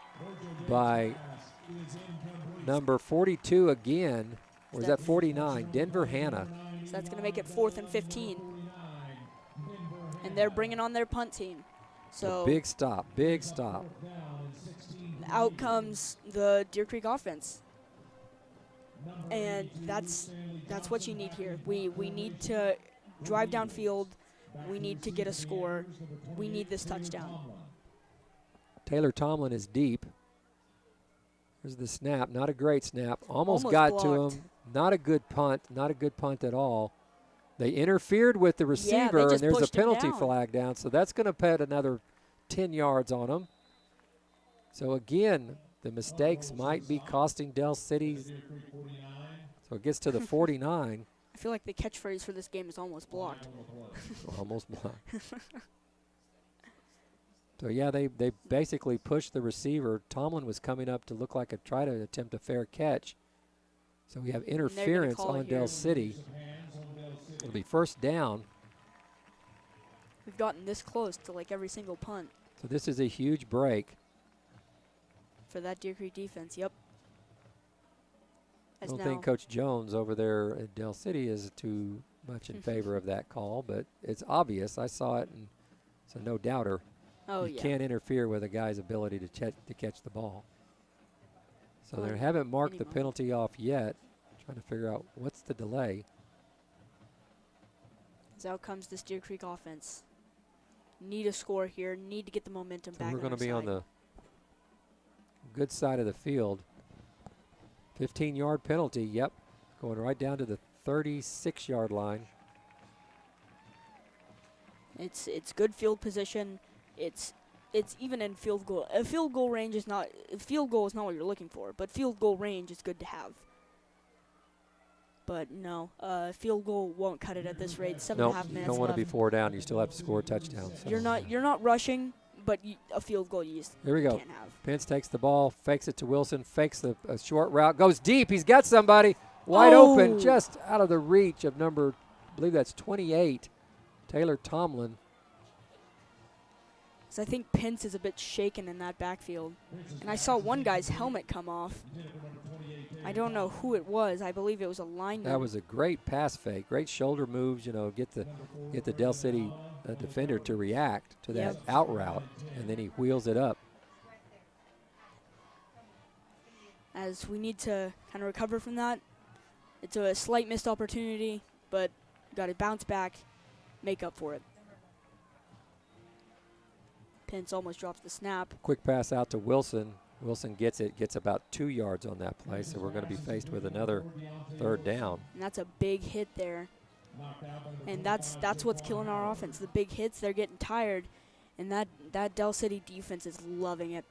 by number 42 again. Or is that 49? Denver Hanna. So that's going to make it 4th and 15. And they're bringing on their punt team. So Big stop. out comes the Deer Creek offense. And that's what you need here. We need to drive downfield. We need to get a score. We need this touchdown. Taylor Tomlin is deep. There's the snap. Not a great snap. Almost Almost got blocked. to him. Not a good punt. Not a good punt at all. They interfered with the receiver, and just there's a pushed him penalty down. flag down. So that's going to put another 10 yards on them. So again, the mistakes might be costing Del City. So it gets to the 49. I feel like the catchphrase for this game is almost blocked. Almost blocked. So yeah, they basically pushed the receiver. Tomlin was coming up to look like try to attempt a fair catch. So we have interference call it on here. Del City. It'll be 1st down. We've gotten this close to like every single punt So this is a huge break. for that Deer Creek defense. Yep. I As don't now, think Coach Jones over there at Del City is too much in favor of that call, but it's obvious. I saw it, and so no doubter. oh You yeah. can't interfere with a guy's ability to catch the ball. So they Well, haven't marked the anyone. penalty off yet. Trying to figure out what's the delay. As out comes this Deer Creek offense. Need a score here. Need to get the momentum So back. we're going to be on the good side of the field. 15-yard penalty. Yep, going right down to the 36-yard line. It's good field position. It's even in field goal. A field goal range is not. Field goal is not what you're looking for, but field goal range is good to have. But no, field goal won't cut it at this rate. 7.5 No, minutes don't want to left. be 4 down. You still have to score a touchdown. So. You're not rushing, but a field goal you just Here we go. can't have. Pence takes the ball, fakes it to Wilson, fakes a short route, goes deep. He's got somebody wide open, Oh. just out of the reach of number, I believe that's 28, Taylor Tomlin. So I think Pence is a bit shaken in that backfield. And I saw one guy's helmet come off. I don't know who it was. I believe it was a lineman. That was a great pass fake, great shoulder moves. Get the Del City defender to react to that Yep. out route, and then he wheels it up. As we need to kind of recover from that. It's a slight missed opportunity, but got to bounce back, make up for it. Pence almost drops the snap. Quick pass out to Wilson. Wilson gets it, gets about 2 yards on that play, so we're going to be faced with another 3rd down. And that's a big hit there. And that's what's killing our offense. The big hits, they're getting tired. And that Del City defense is loving it.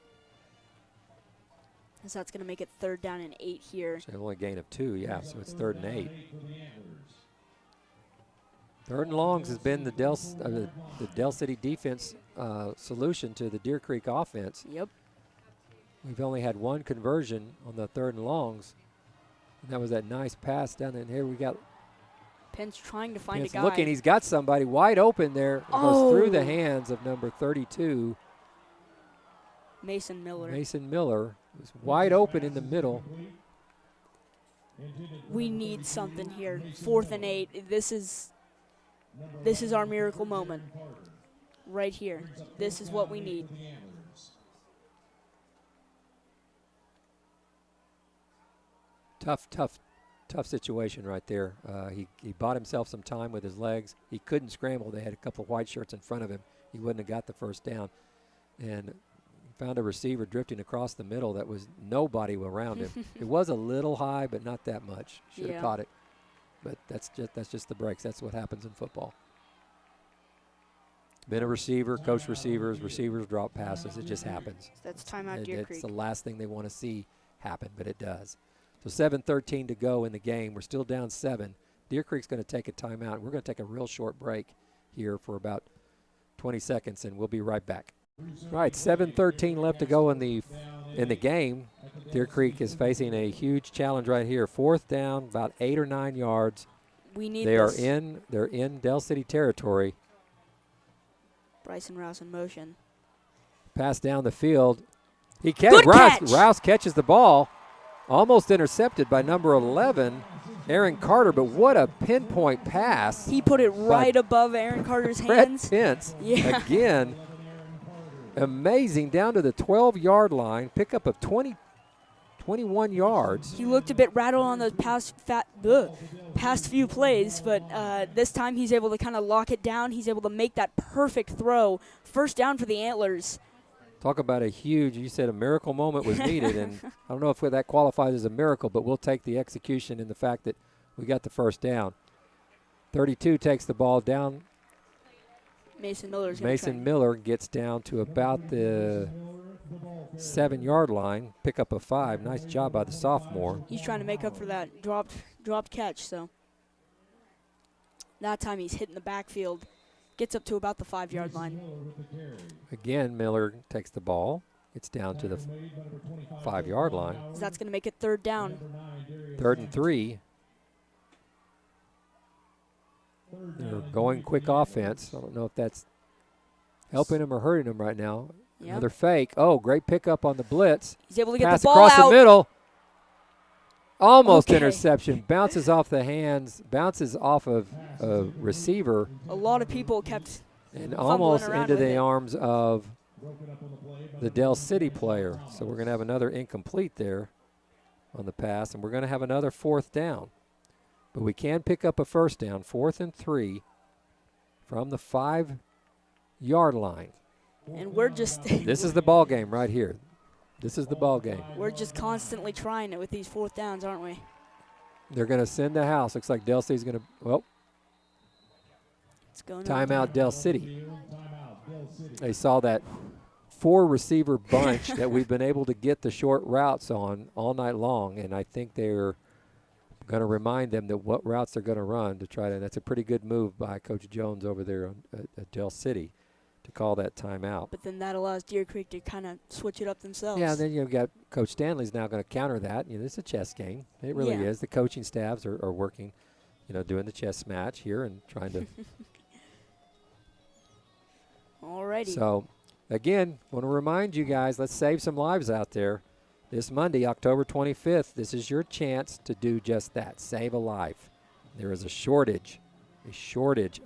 So that's going to make it 3rd down and 8 here. So only gain of 2, yeah, so it's 3rd and 8. 3rd and longs has been the Del City defense solution to the Deer Creek offense. Yep. We've only had 1 conversion on the 3rd and longs, and that was that nice pass down in here. We got Pence trying to find Pence a guy. looking. He's got somebody wide open there. It goes through the hands of number 32, Mason Miller. Mason Miller. It was wide open in the middle. We need something here. 4th and 8. This is our miracle moment. Right here. This is what we need. Tough situation right there. He bought himself some time with his legs. He couldn't scramble. They had a couple of white shirts in front of him. He wouldn't have got the first down. And found a receiver drifting across the middle that was nobody around him. It was a little high, but not that much. Should have caught it. But that's just the breaks. That's what happens in football. Been a receiver, coach receivers drop passes. It just happens. That's timeout Deer Creek. It's the last thing they want to see happen, but it does. So 7:13 to go in the game. We're still down 7. Deer Creek's going to take a timeout. We're going to take a real short break here for about 20 seconds, and we'll be right back. All right, 7:13 left to go in the game. Deer Creek is facing a huge challenge right here. 4th down, about 8 or 9 yards. We need They're this. in Del City territory. Bryson Rouse in motion. Pass down the field. He Good catch. Rouse catches the ball. Almost intercepted by number 11, Aaron Carter, but what a pinpoint pass. He put it right above Aaron Carter's Brett hands. Pence, Yeah. again, amazing, down to the 12-yard line, pickup of 21 yards. He looked a bit rattled on the past few plays, but this time he's able to kind of lock it down. He's able to make that perfect throw. 1st down for the Antlers. Talk about a huge, you said a miracle moment was needed, and I don't know if that qualifies as a miracle, but we'll take the execution and the fact that we got the 1st down. 32 takes the ball down. Mason Miller's Mason Miller gets down to about the 7-yard line, pick up a 5. Nice job by the sophomore. He's trying to make up for that dropped catch, so that time he's hitting the backfield. Gets up to about the 5-yard line. Again, Miller takes the ball. It's down to the 5-yard line. So that's going to make it 3rd down. 3rd and 3. They're going quick offense. I don't know if that's helping him or hurting him right now. Yep. Another fake. Oh, great pickup on the blitz. He's able to get Pass the ball across out. the middle. Almost Okay. interception. Bounces off the hands. Bounces off of a receiver. A lot of people kept And fumbling almost around into with the it. arms of the Del City player. So we're going to have another incomplete there on the pass, and we're going to have another 4th down. But we can pick up a 1st down, 4th and 3 from the 5-yard line. And we're just This is the ball game right here. This is the ball game. we're just constantly trying it with these 4th downs, aren't we? They're going to send the house. Looks like Del City's going to, well, It's going on. timeout Del City. They saw that 4-receiver bunch that we've been able to get the short routes on all night long, and I think they're going to remind them that what routes they're going to run to try to. That's a pretty good move by Coach Jones over there at Del City to call that timeout. But then that allows Deer Creek to kind of switch it up themselves. Yeah, and then you've got Coach Stanley's now going to counter that. You know, it's a chess game. It really Yeah. is. The coaching staffs are working, doing the chess match here and trying to. Alrighty. So, again, want to remind you guys, let's save some lives out there. This Monday, October 25th, this is your chance to do just that, save a life. There is a shortage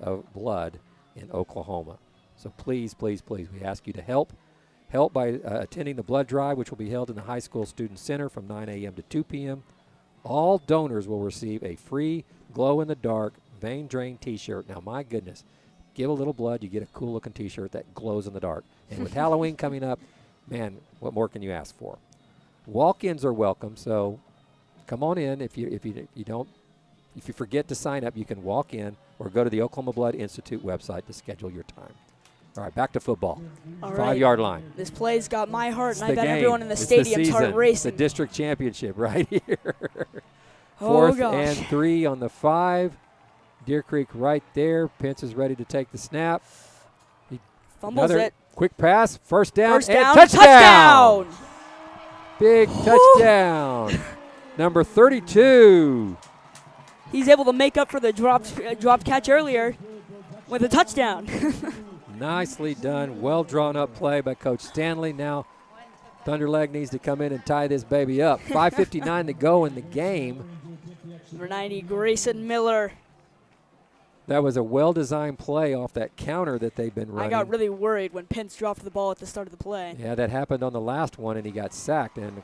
of blood in Oklahoma. So please, please, please, we ask you to help. Help by attending the blood drive, which will be held in the High School Student Center from 9 a.m. to 2 p.m. All donors will receive a free glow-in-the-dark vein drain T-shirt. Now, my goodness, give a little blood, you get a cool-looking T-shirt that glows in the dark. And with Halloween coming up, man, what more can you ask for? Walk-ins are welcome, so come on in. If you forget to sign up, you can walk in or go to the Oklahoma Blood Institute website to schedule your time. All right, back to football. All right. 5-yard line. This play's got my heart, It's and I the bet game. everyone in the It's stadium's the heart season. racing. It's the district championship right here. Oh, 4th gosh. and 3 on the 5. Deer Creek right there. Pence is ready to take the snap. Fumbles Another it. quick pass. First down. First and down. touchdown. Big touchdown. Number 32. He's able to make up for the dropped catch earlier with a touchdown. Nicely done. Well drawn up play by Coach Stanley. Now Thunderleg needs to come in and tie this baby up. 5:59 to go in the game. Number 90, Grayson Miller. That was a well-designed play off that counter that they've been running. I got really worried when Pence dropped the ball at the start of the play. Yeah, that happened on the last one, and he got sacked. And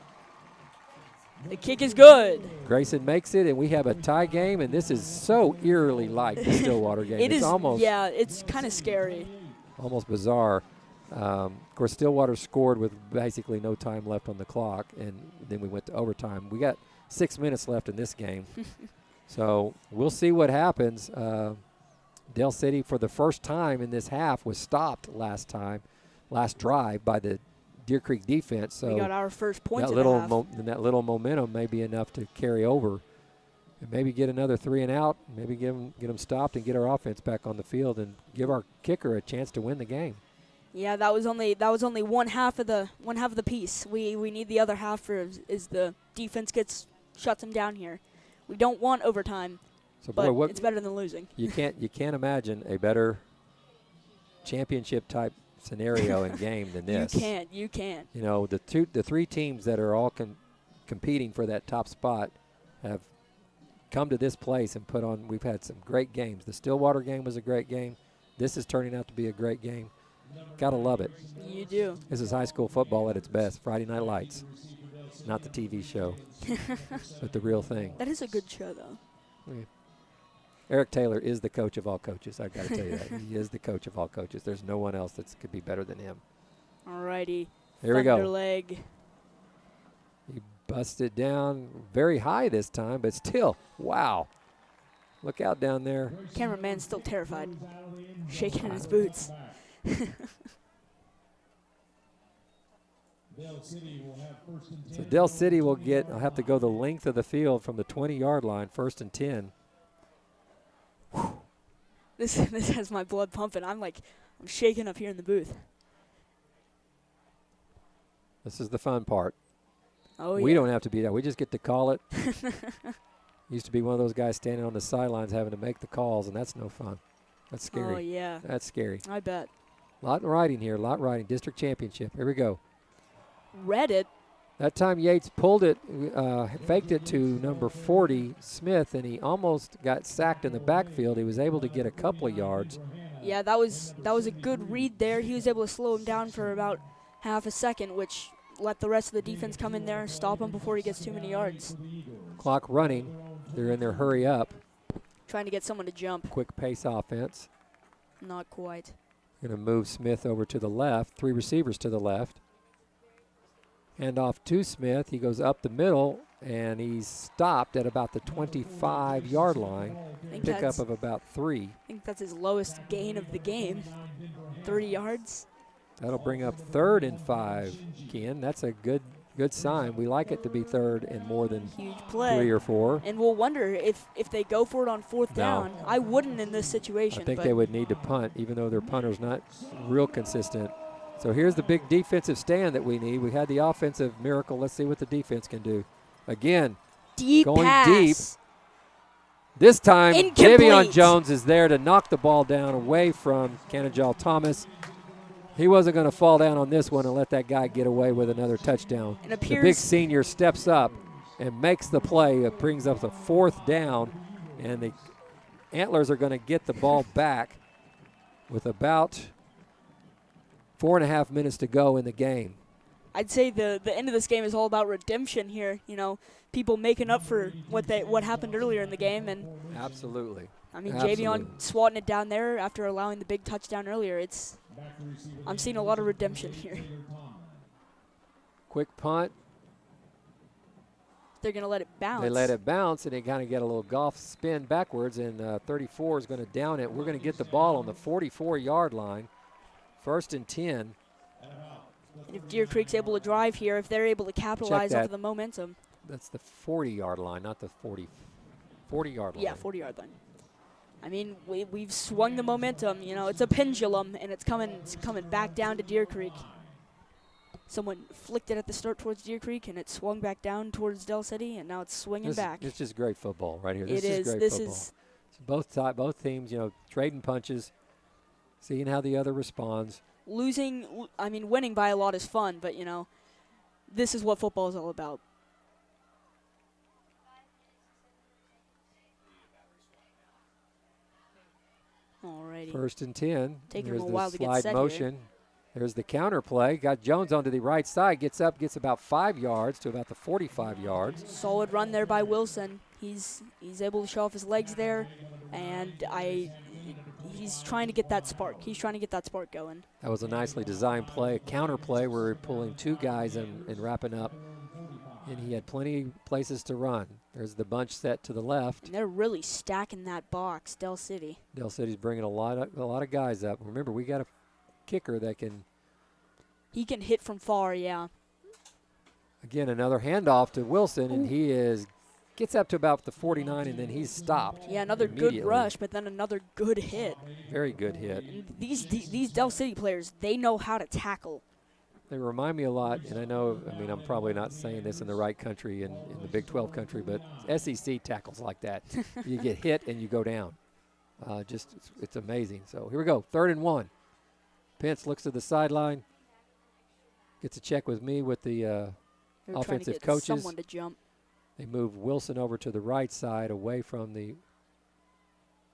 The kick is good. Grayson makes it, and we have a tie game, and this is so eerily like the Stillwater game. It it's is, almost yeah, it's kind of scary. almost bizarre. Of course, Stillwater scored with basically no time left on the clock, and then we went to overtime. We got 6 minutes left in this game. So we'll see what happens. Dell City, for the first time in this half, was stopped last drive by the Deer Creek defense. So We got our first point that in little the half. that little momentum may be enough to carry over, and maybe get another 3 and out. Maybe get them stopped and get our offense back on the field and give our kicker a chance to win the game. Yeah, that was only one half of the piece. We need the other half for is the defense shuts them down here. We don't want overtime, So but boy, it's better than losing. you can't imagine a better championship type scenario and game than this. You can't. You know, the 3 teams that are all competing for that top spot have come to this place and put on. We've had some great games. The Stillwater game was a great game. This is turning out to be a great game. Gotta love it. You do. This is high school football at its best. Friday Night Lights, not the TV show, but the real thing. That is a good show, though. Eric Taylor is the coach of all coaches. I've got to tell you that. He is the coach of all coaches. There's no one else that could be better than him. Alrighty. Here we go. Thunderleg. He busted down very high this time, but still, wow. Look out down there. Cameraman's still terrified, shaking in his boots. So Dell City will have to go the length of the field from the 20-yard line, 1st and 10. This has my blood pumping. I'm shaking up here in the booth. This is the fun part. Oh, We yeah. don't have to be there. We just get to call it. Used to be one of those guys standing on the sidelines having to make the calls, and that's no fun. That's scary. Oh, yeah. That's scary. I bet. Lot riding here, lot riding. District championship. Here we go. Read it. That time Yates pulled it, faked it to number 40, Smith, and he almost got sacked in the backfield. He was able to get a couple of yards. Yeah, that was a good read there. He was able to slow him down for about half a second, which let the rest of the defense come in there and stop him before he gets too many yards. Clock running. They're in their hurry up. Trying to get someone to jump. Quick pace offense. Not quite. Going to move Smith over to the left. 3 receivers to the left. Hand off to Smith. He goes up the middle, and he's stopped at about the 25-yard line. Pickup of about 3. I think that's his lowest gain of the game. 30 yards. That'll bring up 3rd and 5, Ken. That's a good sign. We like it to be 3rd and more than Huge play. 3 or 4. And we'll wonder if they go for it on 4th No. down. I wouldn't in this situation. I think but they would need to punt, even though their punter's not real consistent. So here's the big defensive stand that we need. We had the offensive miracle. Let's see what the defense can do. Again, deep going pass. deep. This time, Incomplete. Javion Jones is there to knock the ball down away from Canajal Thomas. He wasn't going to fall down on this one and let that guy get away with another touchdown. It The big appears senior steps up and makes the play. It brings up the 4th down, and the Antlers are going to get the ball back with about 4.5 minutes to go in the game. I'd say the end of this game is all about redemption here. You know, people making up for what happened earlier in the game, and Absolutely. I mean Absolutely. Javion swatting it down there after allowing the big touchdown earlier. I'm seeing a lot of redemption here. Quick punt. They're gonna let it bounce. They let it bounce, and they kind of get a little golf spin backwards, and 34 is going to down it. We're going to get the ball on the 44-yard line. First and 10. And if Deer Creek's able to drive here, if they're able to capitalize off that. of the momentum. That's the 40-yard line, not the 40-yard line. Yeah, 40-yard line. I mean, we've swung the momentum. You know, it's a pendulum, and it's coming back down to Deer Creek. Someone flicked it at the start towards Deer Creek, and it swung back down towards Del City, and now it's swinging back. It's just great football right here. It This is. great This football. is. Both teams, you know, trading punches, seeing how the other responds. Winning by a lot is fun, but, you know, this is what football is all about. Alrighty. First and 10. Taking There's them a the while to get slide set motion. There's the counter play. Got Jones onto the right side. Gets up, gets about 5 yards to about the 45 yards. Solid run there by Wilson. He's able to show off his legs there, and he's trying to get that spark. He's trying to get that spark going. That was a nicely designed play, a counter play where we're pulling two guys and wrapping up. And he had plenty of places to run. There's the bunch set to the left. And they're really stacking that box, Del City. Del City's bringing a lot of guys up. Remember, we got a kicker that can. He can hit from far, yeah. Again, another handoff to Wilson, and he gets up to about the 49, and then he's stopped. Yeah, another good rush, but then another good hit. Very good hit. And these Del City players, they know how to tackle. They remind me a lot, and I'm probably not saying this in the right country, in the Big 12 country, but SEC tackles like that. You get hit and you go down. It's amazing. So here we go, 3rd and 1. Pence looks to the sideline, gets a check with me with the They're offensive trying to get coaches. someone to jump. They move Wilson over to the right side, away from the.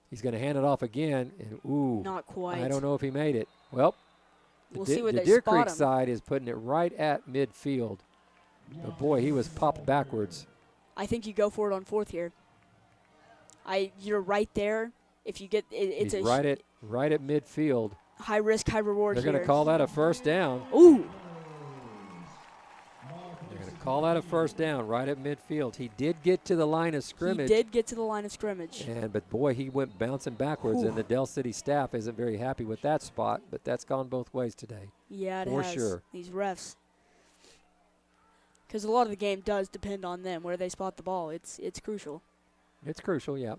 He's going to hand it off again, and Not quite. I don't know if he made it. Well. We'll see where the they Deer spot Creek him. side is putting it right at midfield. But boy, he was popped backwards. I think you go for it on 4th here. You're right there. If you get it's He's a right at midfield. high risk, high reward They're here. going to call that a first down. Ooh. They're going to call that a first down right at midfield. He did get to the line of scrimmage. He did get to the line of scrimmage. But boy, he went bouncing backwards, and the Del City staff isn't very happy with that spot. But that's gone both ways today. Yeah, it for has. sure. These refs. Because a lot of the game does depend on them, where they spot the ball. It's crucial. It's crucial, yeah.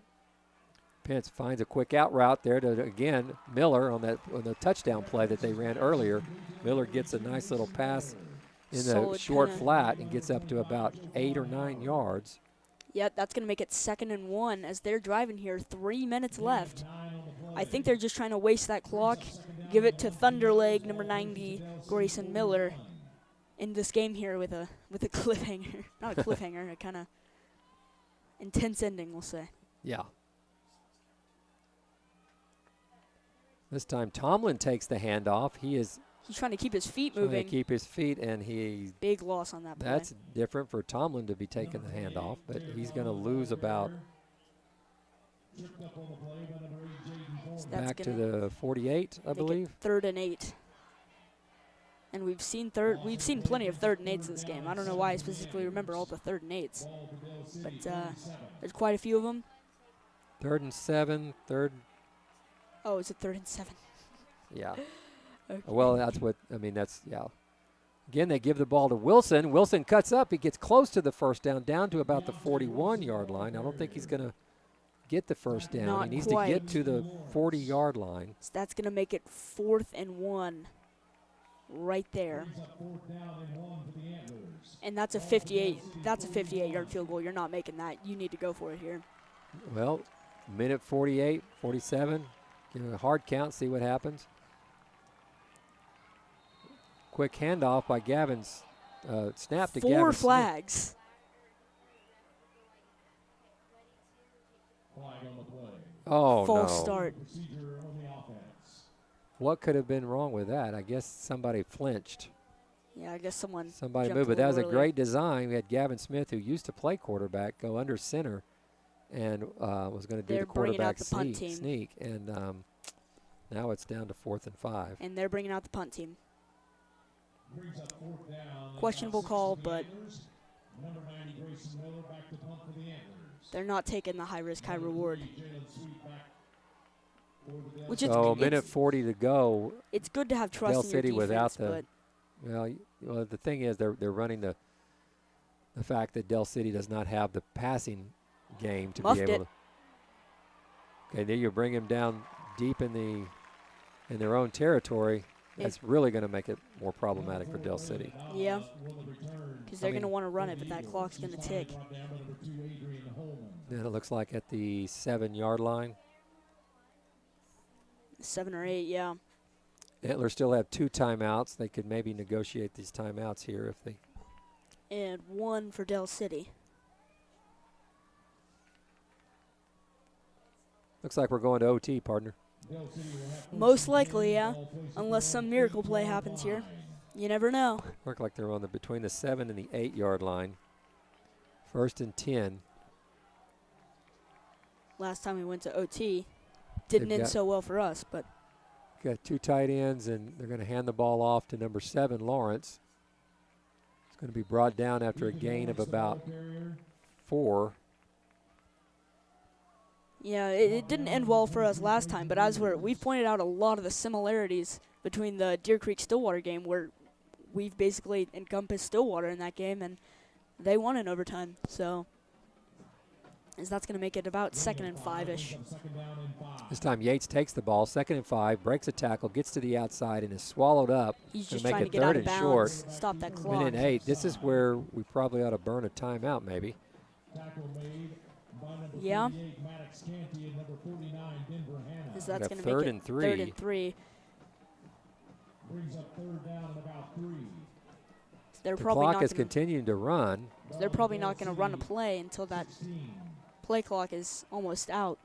Pence finds a quick out route there to, again, Miller on the touchdown play that they ran earlier. Miller gets a nice little pass in the Solid short kinda. flat and gets up to about 8 or 9 yards. Yeah, that's going to make it 2nd and 1 as they're driving here. 3 minutes left. I think they're just trying to waste that clock, give it to Thunderleg, number 90, Grayson Miller, in this game here with a cliffhanger. Not a cliffhanger, a kind of intense ending, we'll say. Yeah. This time Tomlin takes the handoff. He's trying to keep his feet trying moving. to keep his feet, and Big loss on that play. that's different for Tomlin to be taking the handoff, but he's going to lose about So that's back to gonna the 48, I make it believe. 3rd and 8. And we've seen plenty of 3rd and 8s in this game. I don't know why I specifically remember all the 3rd and 8s, but there's quite a few of them. 3rd and 7, third. Oh, it's a 3rd and 7. Yeah. Okay. Well, yeah. Again, they give the ball to Wilson. Wilson cuts up. He gets close to the first down, down to about the 41-yard line. I don't think he's going to get the first down. Not he needs quite. to get to the 40-yard line. So that's going to make it 4th and 1 right there. And that's a 58-yard field goal. You're not making that. You need to go for it here. Well, minute 48, 47. Give it a hard count, see what happens. Quick handoff by Gavin's snap to Gavin 4 Smith. flags. Oh, False no. start. What could have been wrong with that? I guess somebody flinched. Yeah, I guess somebody Somebody jumped moved, but that was a little great design. We had Gavin Smith, who used to play quarterback, go under center and was going to do They're the bringing out quarterback the punt team. sneak. And now it's down to 4th and 5. And they're bringing out the punt team. Questionable call, but they're not taking the high risk, high reward. Which is So a minute 40 to go. it's good to have trust Del in your City defense, without the- but Well, the thing is, they're running the fact that Del City does not have the passing game to Muffed be able it. to. Okay, then you bring them down deep in their own territory. That's really going to make it more problematic for Del City. yeah, because they're I going to mean- want to run it, but that clock's going to tick. Then it looks like at the 7-yard line. 7 or 8, yeah. Antlers still have 2 timeouts. They could maybe negotiate these timeouts here if they. And 1 for Del City. Looks like we're going to OT, partner. Most likely, yeah. Unless some miracle play happens here. You never know. Look like they're on between the 7 and the 8-yard line. 1st and 10. Last time we went to OT, didn't They've end got- so well for us, but Got 2 tight ends, and they're going to hand the ball off to number 7, Lawrence. It's going to be brought down after a gain of about 4. yeah, it didn't end well for us last time. But as we've pointed out a lot of the similarities between the Deer Creek Stillwater game, where we've basically encompassed Stillwater in that game, and they won in overtime. So that's going to make it about 2nd and 5-ish. This time Yates takes the ball, 2nd and 5, breaks a tackle, gets to the outside, and is swallowed up. He's to just make trying it to get out 3rd of and short. bounds, stop that clock. Minute 8. This is where we probably ought to burn a timeout, maybe. Yeah. 'Cause that's Got going to 3rd make it and 3. 3rd and 3. They're The probably clock not is gonna, continuing to run. they're probably not going to run a play until that play clock is almost out.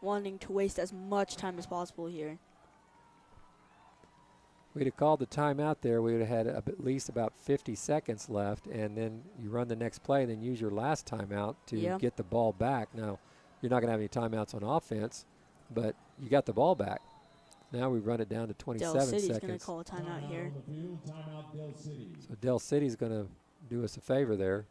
Wanting to waste as much time as possible here. We'd have called the timeout there. We would have had at least about 50 seconds left, and then you run the next play, and then use your last timeout to Yeah. get the ball back. Now, you're not going to have any timeouts on offense, but you got the ball back. Now we run it down to 27 Del City's going to seconds. call a timeout here. So Del City's going to do us a favor there.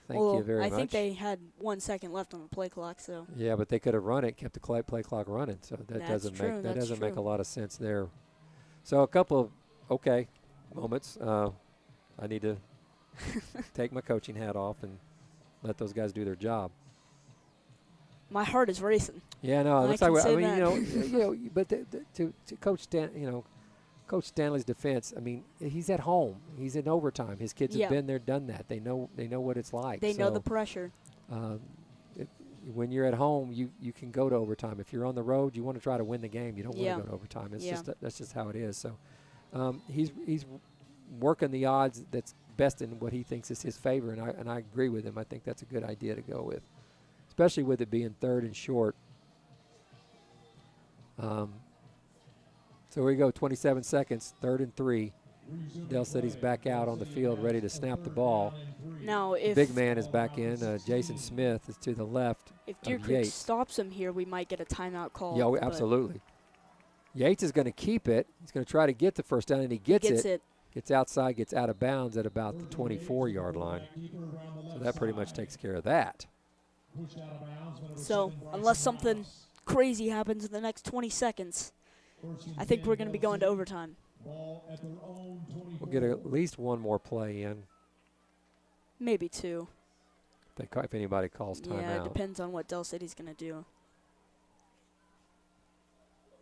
Thank well, you very I much. think they had 1 second left on the play clock, so Yeah, but they could have run it, kept the play clock running. So that That's doesn't true, make that that's doesn't make a true. lot of sense there. So a couple of okay moments. I need to take my coaching hat off and let those guys do their job. my heart is racing. Yeah, no, it I looks can like say I mean, that. you know, but to Coach Coach Stanley's defense. I mean, he's at home. He's in overtime. His kids Yeah. have been there, done that. They know what it's like. They know So, the pressure. when you're at home, you can go to overtime. If you're on the road, you want to try to win the game. You don't Yeah. want to go to overtime. It's Yeah. that's just how it is. So he's working the odds that's best in what he thinks is his favor, and I agree with him. I think that's a good idea to go with, especially with it being 3rd and short. So here we go, 27 seconds, 3rd and 3. Del City's back out on the field, ready to snap the ball. Now, if Big man is back in. Jason Smith is to the left. if Deer of Creek Yates. stops him here, we might get a timeout call. Yeah, but absolutely. Yates is going to keep it. He's going to try to get the first down, and he gets it. Gets outside, gets out of bounds at about the 24-yard line. So that pretty much takes care of that. So unless something crazy happens in the next 20 seconds, I think we're going to be going to overtime. We'll get at least one more play in Maybe 2. if anybody calls Yeah, it timeout. depends on what Del City's going to do.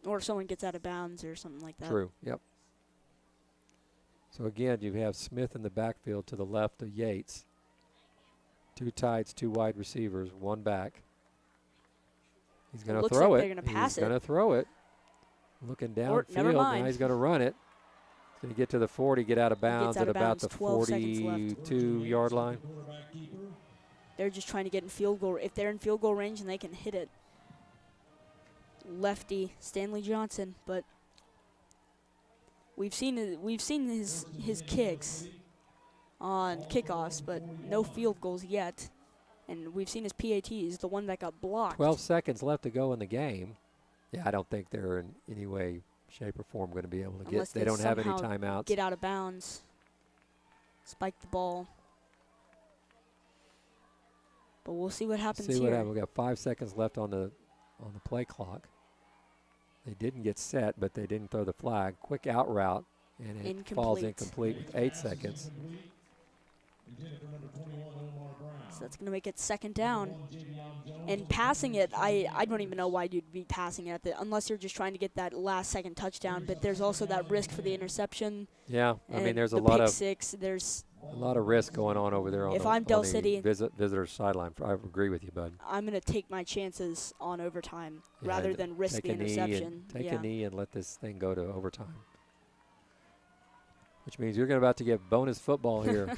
Or if someone gets out of bounds or something like that. True, yep. So again, you have Smith in the backfield to the left of Yates. 2 tights, 2 wide receivers, 1 back. He's going to Looks throw like it. they're gonna pass He's going it. to throw it. Looking Or- never downfield, now mind. he's going to run it. He's going to get to the 40, get out of bounds out at of about bounds, the 12 seconds left. 42-yard line. They're just trying to get in field goal. If they're in field goal range and they can hit it. Lefty Stanley Johnson, but we've seen his kicks on kickoffs, but no field goals yet. And we've seen his PATs, the one that got blocked. 12 seconds left to go in the game. Yeah, I don't think they're in any way, shape, or form going to be able to Unless get. They don't have any somehow timeouts. Get out of bounds. Spike the ball. But we'll see what happens See here. what happens. We got 5 seconds left on on the play clock. They didn't get set, but they didn't throw the flag. Quick out route, and it falls incomplete with 8 seconds. So that's going to make it second down. And passing it, I don't even know why you'd be passing it unless you're just trying to get that last-second touchdown. But there's also that risk for the interception. Yeah, I mean, there's a the lot pick of six. There's a lot of risk going on over there on If the, I'm Del on the City- visitor sideline. I agree with you, bud. I'm going to take my chances on overtime Yeah, rather and than risk take the a knee interception. and take yeah. a knee and let this thing go to overtime. Which means you're about to get bonus football here.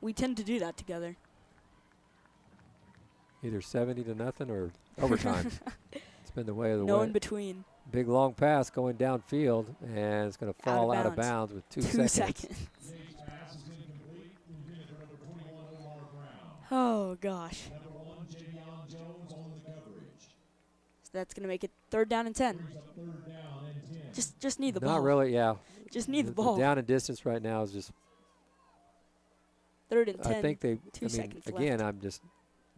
We tend to do that together. Either 70-0 or overtime. It's been the way of the No way. in between. Big long pass going downfield, and it's going to fall out of bounds with 2 2 seconds. seconds. Oh, gosh. So that's going to make it 3rd down and 10. Just need the ball. Not really, yeah. Just need the The ball. down and distance right now is just. 3rd and 10. I think they. 2 I mean, seconds again, left. I'm just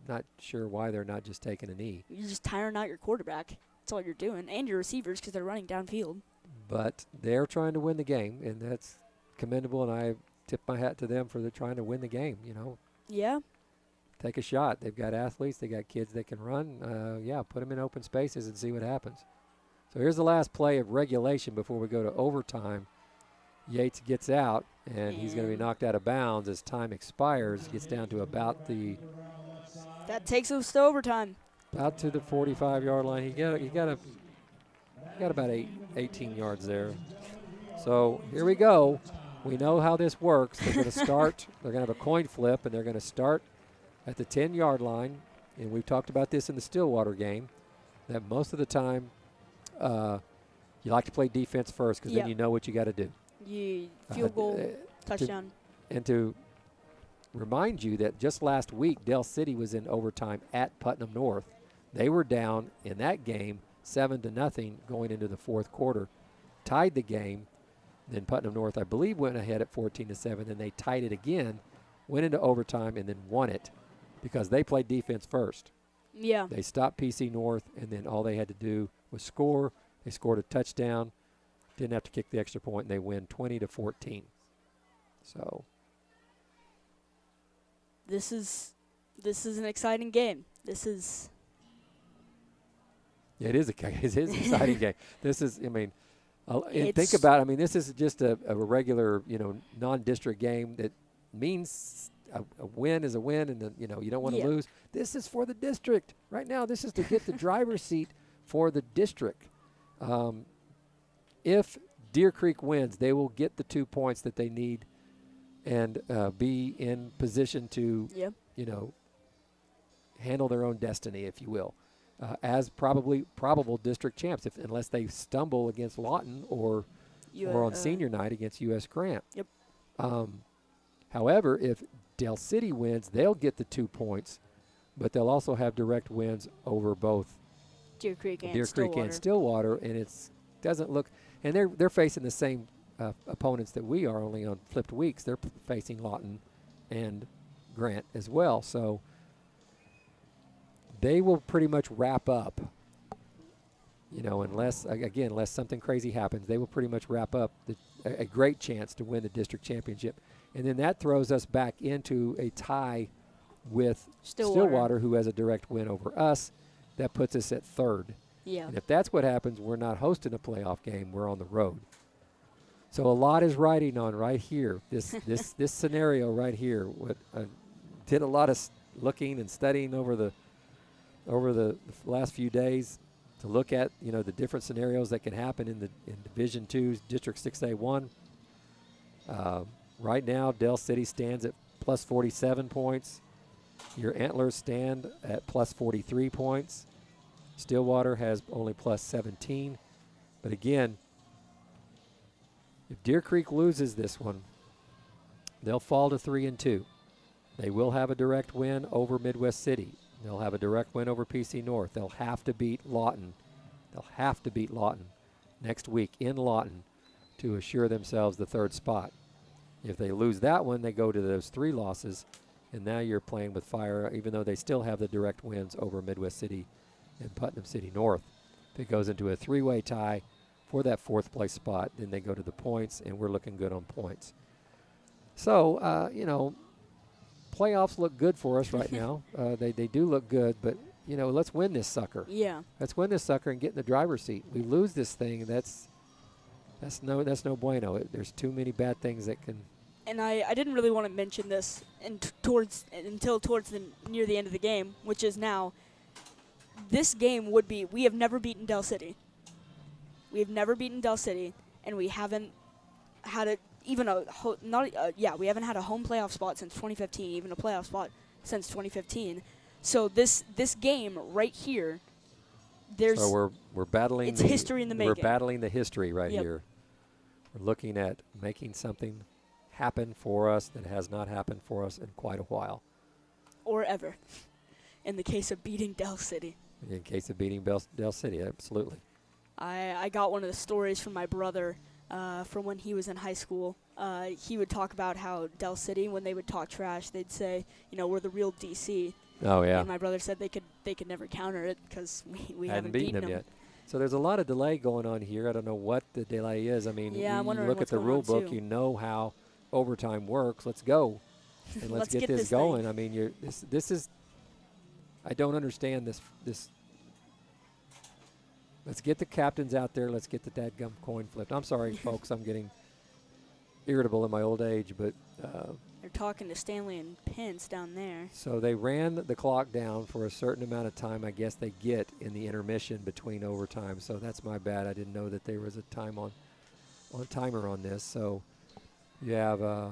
not sure why they're not just taking a knee. You're just tiring out your quarterback. That's all you're doing. And your receivers because they're running downfield. But they're trying to win the game, and that's commendable. And I tip my hat to them for trying to win the game. You know, Yeah. take a shot. They've got athletes. They got kids that can run. Yeah, put them in open spaces and see what happens. So here's the last play of regulation before we go to overtime. Yates gets out, and he's going to be knocked out of bounds as time expires. Gets down to about the That takes us to overtime. 45-yard line. He got about 18 yards there. So here we go. We know how this works. They're going to start. They're going to have a coin flip, and they're going to start at the 10-yard line. And we've talked about this in the Stillwater game, that most of the time you like to play defense first because then you know what you got to do. Field goal, touchdown. And to remind you that just last week, Del City was in overtime at Putnam North. They were down in that game 7-0 going into the 4th quarter, tied the game. Then Putnam North, I believe, went ahead at 14-7. Then they tied it again, went into overtime, and then won it because they played defense first. Yeah. They stopped PC North, and then all they had to do was score. They scored a touchdown, didn't have to kick the extra point, and they win 20-14. So This is an exciting game. yeah, it is it is an exciting game. This is, I mean, and think It's- about it. I mean, this is just a regular, non-district game that means a win is a win, and you don't want to Yeah. lose. This is for the district right now. This is to get the driver's seat for the district. If Deer Creek wins, they will get the 2 points that they need and be in position to, handle their own destiny, if you will, as probable district champs, unless they stumble against Lawton or on senior night against U.S. Grant. Yep. However, if Del City wins, they'll get the 2 points, but they'll also have direct wins over both Deer Creek and Deer Stillwater. Creek and Stillwater, and it doesn't look. And they're facing the same opponents that we are, only on flipped weeks. They're facing Lawton and Grant as well. So they will pretty much wrap up. Unless something crazy happens, they will pretty much wrap up a great chance to win the district championship. And then that throws us back into a tie with Stillwater, who has a direct win over us. That puts us at 3rd. Yeah. And if that's what happens, we're not hosting a playoff game. We're on the road. So a lot is riding on right here. This scenario right here. Did a lot of looking and studying over the last few days to look at the different scenarios that can happen in Division II, District 6A1. Right now, Del City stands at plus 47 points. Your Antlers stand at plus 43 points. Stillwater has only plus 17. But again, if Deer Creek loses this one, they'll fall to 3-2. They will have a direct win over Midwest City. They'll have a direct win over PC North. They'll have to beat Lawton. Next week in Lawton to assure themselves the 3rd spot. If they lose that one, they go to those 3 losses, and now you're playing with fire, even though they still have the direct wins over Midwest City and Putnam City North. If it goes into a three-way tie for that fourth place spot, then they go to the points, and we're looking good on points. So, playoffs look good for us right now. They do look good, but, let's win this sucker. Yeah. Let's win this sucker and get in the driver's seat. We lose this thing, that's no bueno. There's too many bad things that can. And I didn't really want to mention this until towards near the end of the game, which is now. This game would be, we have never beaten Del City. We have never beaten Del City, and we haven't had we haven't had a home playoff spot since 2015, even a playoff spot since 2015. So this game right here, So we're battling. It's history in the making. We're battling the history right Yep. here. We're looking at making something happen for us that has not happened for us in quite a while. or ever, in the case of beating Del City. In case of beating Del City, absolutely. I got one of the stories from my brother from when he was in high school. He would talk about how Del City, when they would talk trash, they'd say, we're the real DC. Oh yeah. And my brother said they could never counter it because we haven't beaten them yet. So there's a lot of delay going on here. I don't know what the delay is. I mean, Yeah, I'm you wondering look at what's the going rule on, book, too. you know how overtime works. Let's go. And let's get this thing. going. I mean, this is I don't understand this. Let's get the captains out there. Let's get the dadgum coin flipped. I'm sorry, folks. I'm getting irritable in my old age, but They're talking to Stanley and Pence down there. so they ran the clock down for a certain amount of time. I guess they get in the intermission between overtime. So that's my bad. I didn't know that there was a timer on this. So you have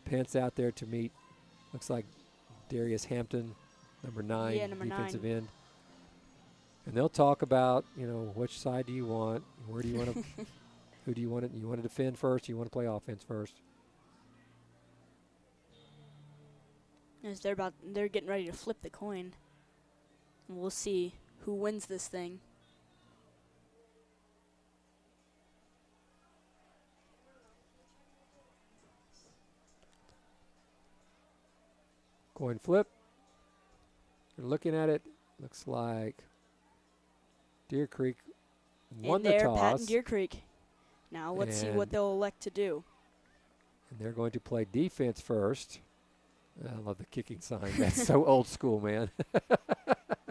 Pence out there to meet. Looks like Darius Hampton, number 9, Yeah, number defensive 9. end. And they'll talk about, which side do you want? Where do you want to? Who do you want to? You want to defend first? You want to play offense first? As they're getting ready to flip the coin. And we'll see who wins this thing. Coin flip. You're looking at it. Looks like Deer Creek won and the they're toss. patting Deer Creek. Now let's see what And- they'll elect to do. And they're going to play defense first. I love the kicking sign. That's so old school, man.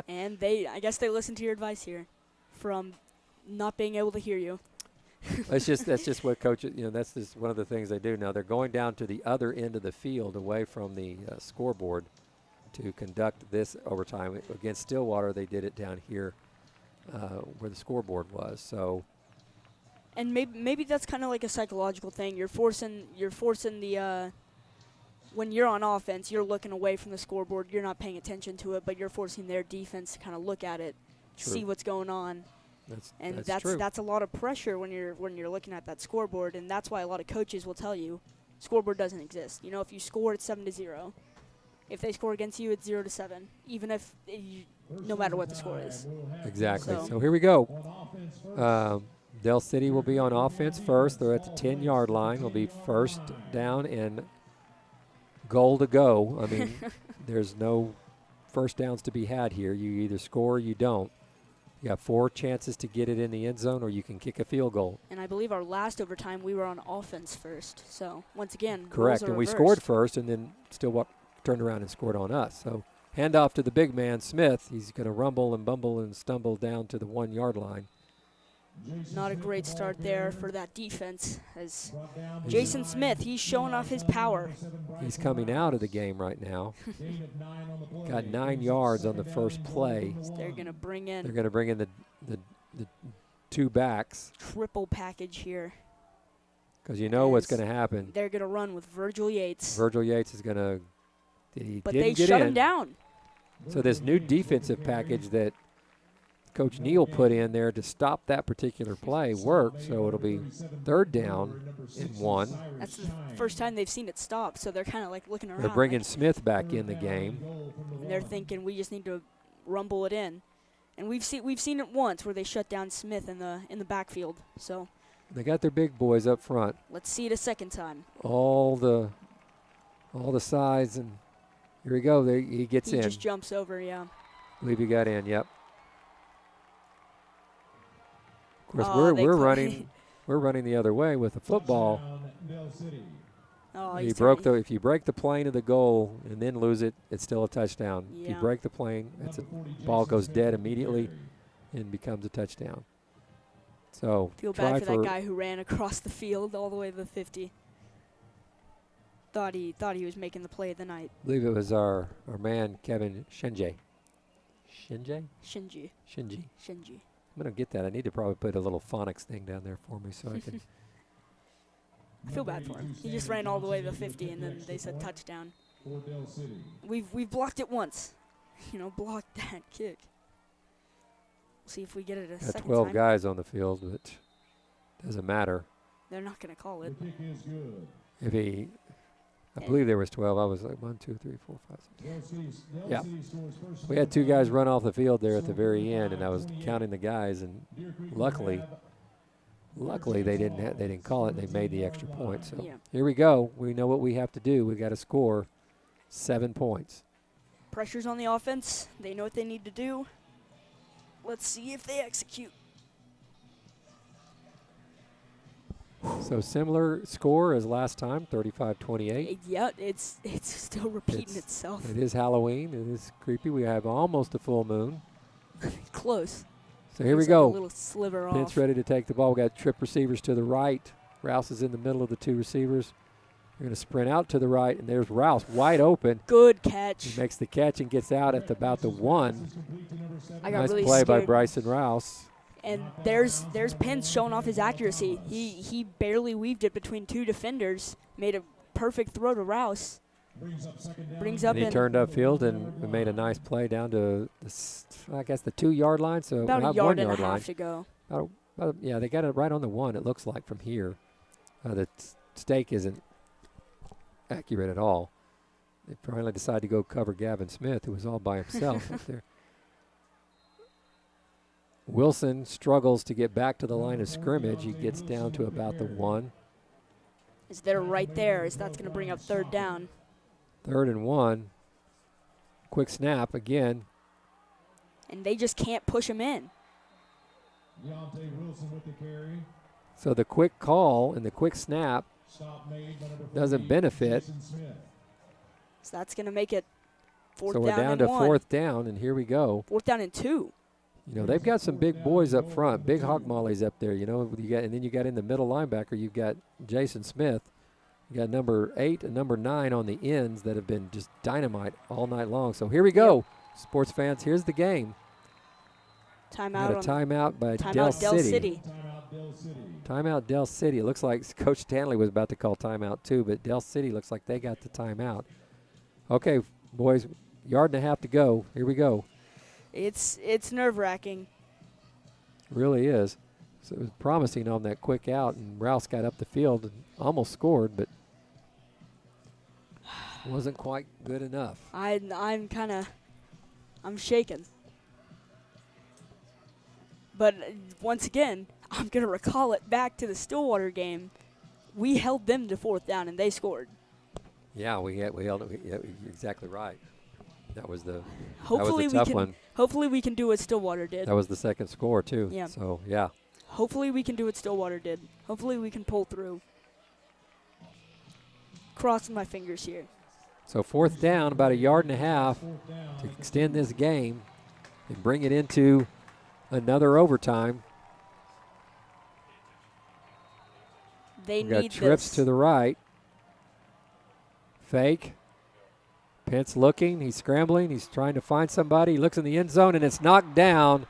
And I guess they listened to your advice here from not being able to hear you. That's just what coaches, that's just one of the things they do. Now they're going down to the other end of the field away from the scoreboard to conduct this overtime. Against Stillwater, they did it down here where the scoreboard was. So, And maybe that's kind of like a psychological thing. You're forcing the when you're on offense, you're looking away from the scoreboard. You're not paying attention to it, but you're forcing their defense to kind of look at it, True. see what's going on. And that's true. that's a lot of pressure when you're looking at that scoreboard, and that's why a lot of coaches will tell you, scoreboard doesn't exist. If you score, it's 7-0. If they score against you, it's 0-7. Even if no matter what the score is. Exactly. So- So here we go. Del City will be on offense first. They're at the 10-yard line. Will be first down and goal to go. I mean, there's no first downs to be had here. You either score or you don't. You got 4 chances to get it in the end zone, or you can kick a field goal. And I believe our last overtime, we were on offense first. So once again, Correct. roles are And we reversed. scored first, and then Stillwater turned around and scored on us. So handoff to the big man, Smith. He's going to rumble and bumble and stumble down to the 1-yard line. Not a great start there for that defense. As Jason Smith, he's showing off his power. He's coming out of the game right now. Got 9 yards on the first play. They're gonna bring They're in going to bring in the 2 backs triple package here. because you know what's Yes. going to happen. They're gonna run with Virgil Yates, Virgil Yates is going to. He but didn't they get shut in. him down. So this new defensive package that Coach Neal put in there to stop that particular play worked. So it'll be 3rd down and 1. That's the first time they've seen it stop, so they're kind of like looking around. They're bringing like, Smith back in the game. and they're thinking we just need to rumble it in. And we've seen it once where they shut down Smith in the backfield. So They got their big boys up front. let's see it a second time. All the size, and here we go. There he gets He in. just jumps over, yeah. believe you got in. Yep. Of course, Oh, they we're cla- running we're running the other way with the football. Touchdown, Dell City. Oh, You he's broke trying- if you break the plane of the goal and then lose it, it's still a touchdown. If you Yeah. break the plane, it's a Number 40, ball Jason goes Smith dead with the immediately carry. and becomes a touchdown. So Feel try bad for that guy who ran across the field all the way to the 50. Thought he was making the play of the night. I believe it was our man Kevin Shinji. Shinji. Shinji. Shinji. I'm gonna get that. I need to probably put a little phonics thing down there for me so I can. I feel bad for him. He just ran all the way to the 50, and then they said touchdown. For Dell City. We've blocked it once. Blocked that kick. See if we get it a Got second 12 time. guys on the field, but doesn't matter. They're not gonna call The it. kick is good. If he, I Eh. believe there was 12. I was like 1, 2, 3, 4, 5, 6. Dell Yeah. City scores first We had 2 guys run off the field there at the So very end, and I was 35-28. counting the guys, and Deer Creek will luckily, have luckily they didn't call it. They made the extra point. So Yeah. here we go. We know what we have to do. We got to score 7 points. Pressure's on the offense. They know what they need to do. Let's see if they execute. So similar score as last time, 35-28. Yeah, it's still repeating It's- itself. It is Halloween. It is creepy. We have almost a full moon. Close. So here we Looks like go. A little sliver Ben's off. ready to take the ball. We got trip receivers to the right. Rouse is in the middle of the 2 receivers. We're going to sprint out to the right, and there's Rouse wide open. Good catch. He makes the catch and gets out at about the 1. is complete to number 7. I got Nice really play by scared. Bryson Rouse. And there's Pence showing off his accuracy. He barely weaved it between 2 defenders. Made a perfect throw to Rouse. Brings up second down. Brings up And he in turned upfield and made a nice play down to, I guess, the 2-yard line. So about a not yard 1 and a yard line. half to go. Yeah, they got it right on the 1, it looks like, from here. The stake isn't accurate at all. They finally decided to go cover Gavin Smith, who was all by himself up there. Wilson struggles to get back to the line of scrimmage. He gets down to about the 1. Is they're right there. Is that's going to bring up 3rd down. 3rd and 1. Quick snap again. And they just can't push him in. Deontay Wilson with the carry. So the quick call and the quick snap Stop made by number doesn't 40, benefit. Jason Smith. So that's going to make it 4th So we're down down and to 1. 4th down, and here we go. 4th down and 2. You know, they've got some big boys up front, big hog mollies up there. You know, and then you got in the middle linebacker, you've got Jason Smith. You got number 8 and number 9 on the ends that have been just dynamite all night long. So here we go, sports fans. Here's the game. Timeout Got a on timeout by timeout Dell Dell City. City. Timeout Dell City. Timeout Dell City. It looks like Coach Stanley was about to call timeout too, but Dell City looks like they got the timeout. Okay, boys, yard and a half to go. Here we go. It's nerve-wracking. Really is. So it was promising on that quick out, and Rouse got up the field and almost scored, but wasn't quite good enough. I'm shaken. But once again, I'm going to recall it back to the Stillwater game. We held them to 4th down, and they scored. Yeah, we held it. Yeah, you're exactly right. That was the Hopefully tough we can. one. Hopefully we can do what Stillwater did. That was the second score too. Yeah. So yeah. Hopefully we can do what Stillwater did. Hopefully we can pull through. Crossing my fingers here. So 4th down, about a yard and a half Fourth down. to extend this game and bring it into another overtime. They We got need trips this. to the right. Fake. Pence looking. He's scrambling. He's trying to find somebody. He looks in the end zone, and it's knocked down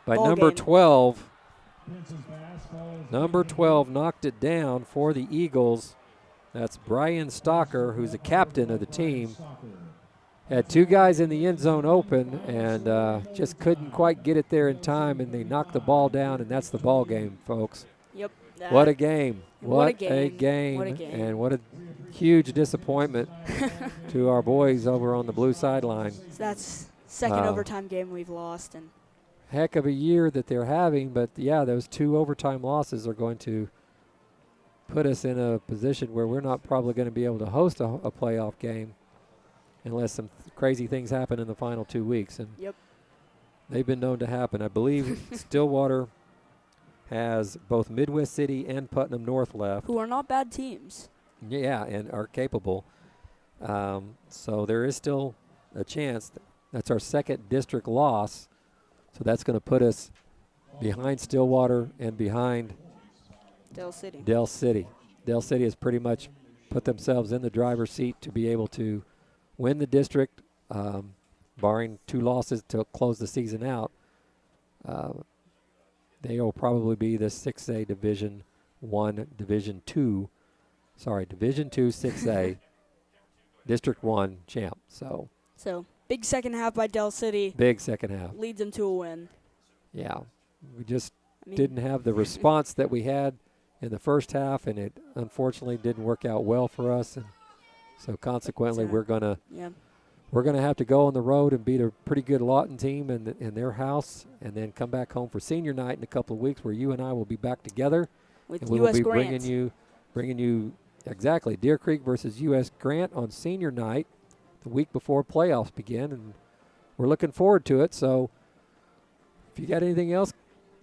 by Ball number game. 12. Prince's pass falls Number 12 knocked it down for the Eagles. That's Brian Stocker, who's the captain of the team. Stalker. Had 2 guys in the end zone open and just couldn't quite get it there in time, and they knocked the ball down, and that's the ball game, folks. Yep. What a game. What a game. game. What a game. And what a huge disappointment to our boys over on the blue sideline. That's second Wow. overtime game we've lost, and Heck of a year that they're having, but yeah, those 2 overtime losses are going to put us in a position where we're not probably going to be able to host a playoff game. unless some crazy things happen in the final 2 weeks. And Yep. they've been known to happen. I believe Stillwater has both Midwest City and Putnam North left. Who are not bad teams. Yeah, and are capable. So there is still a chance. That's our second district loss. So that's going to put us behind Stillwater and behind Dell City. Dell City. Dell City has pretty much put themselves in the driver's seat to be able to win the district, barring 2 losses to close the season out. They will probably be the 6A Division 2 6A District 1 champ. So Big second half by Dell City. big second half. Leads them to a win. Yeah. We just I mean, didn't have the response that we had in the first half, and it unfortunately didn't work out well for us. And so consequently, But, we're gonna Yeah. have to go on the road and beat a pretty good Lawton team in their house, and then come back home for senior night in a couple of weeks, where you and I will be back together, With and we U.S. will be Grant. bringing you exactly Deer Creek versus U.S. Grant on senior night, the week before playoffs begin, and we're looking forward to it. So, if you got anything else,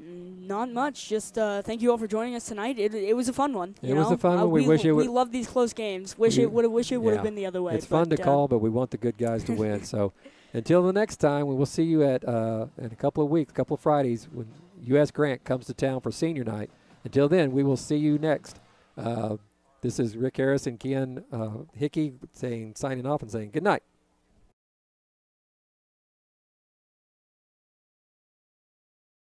Not much. Just thank you all for joining us tonight. It was a fun one. It was a fun one. We wish it We would- love these close games. Wish We- it would have yeah. been the other way. it's fun to but, call, but we want the good guys to win. So, until the next time, we will see you at in a couple of weeks, couple of Fridays, when U.S. Grant comes to town for senior night. Until then, we will see you next. This is Rick Harris and Kian Hickey signing off and saying good night.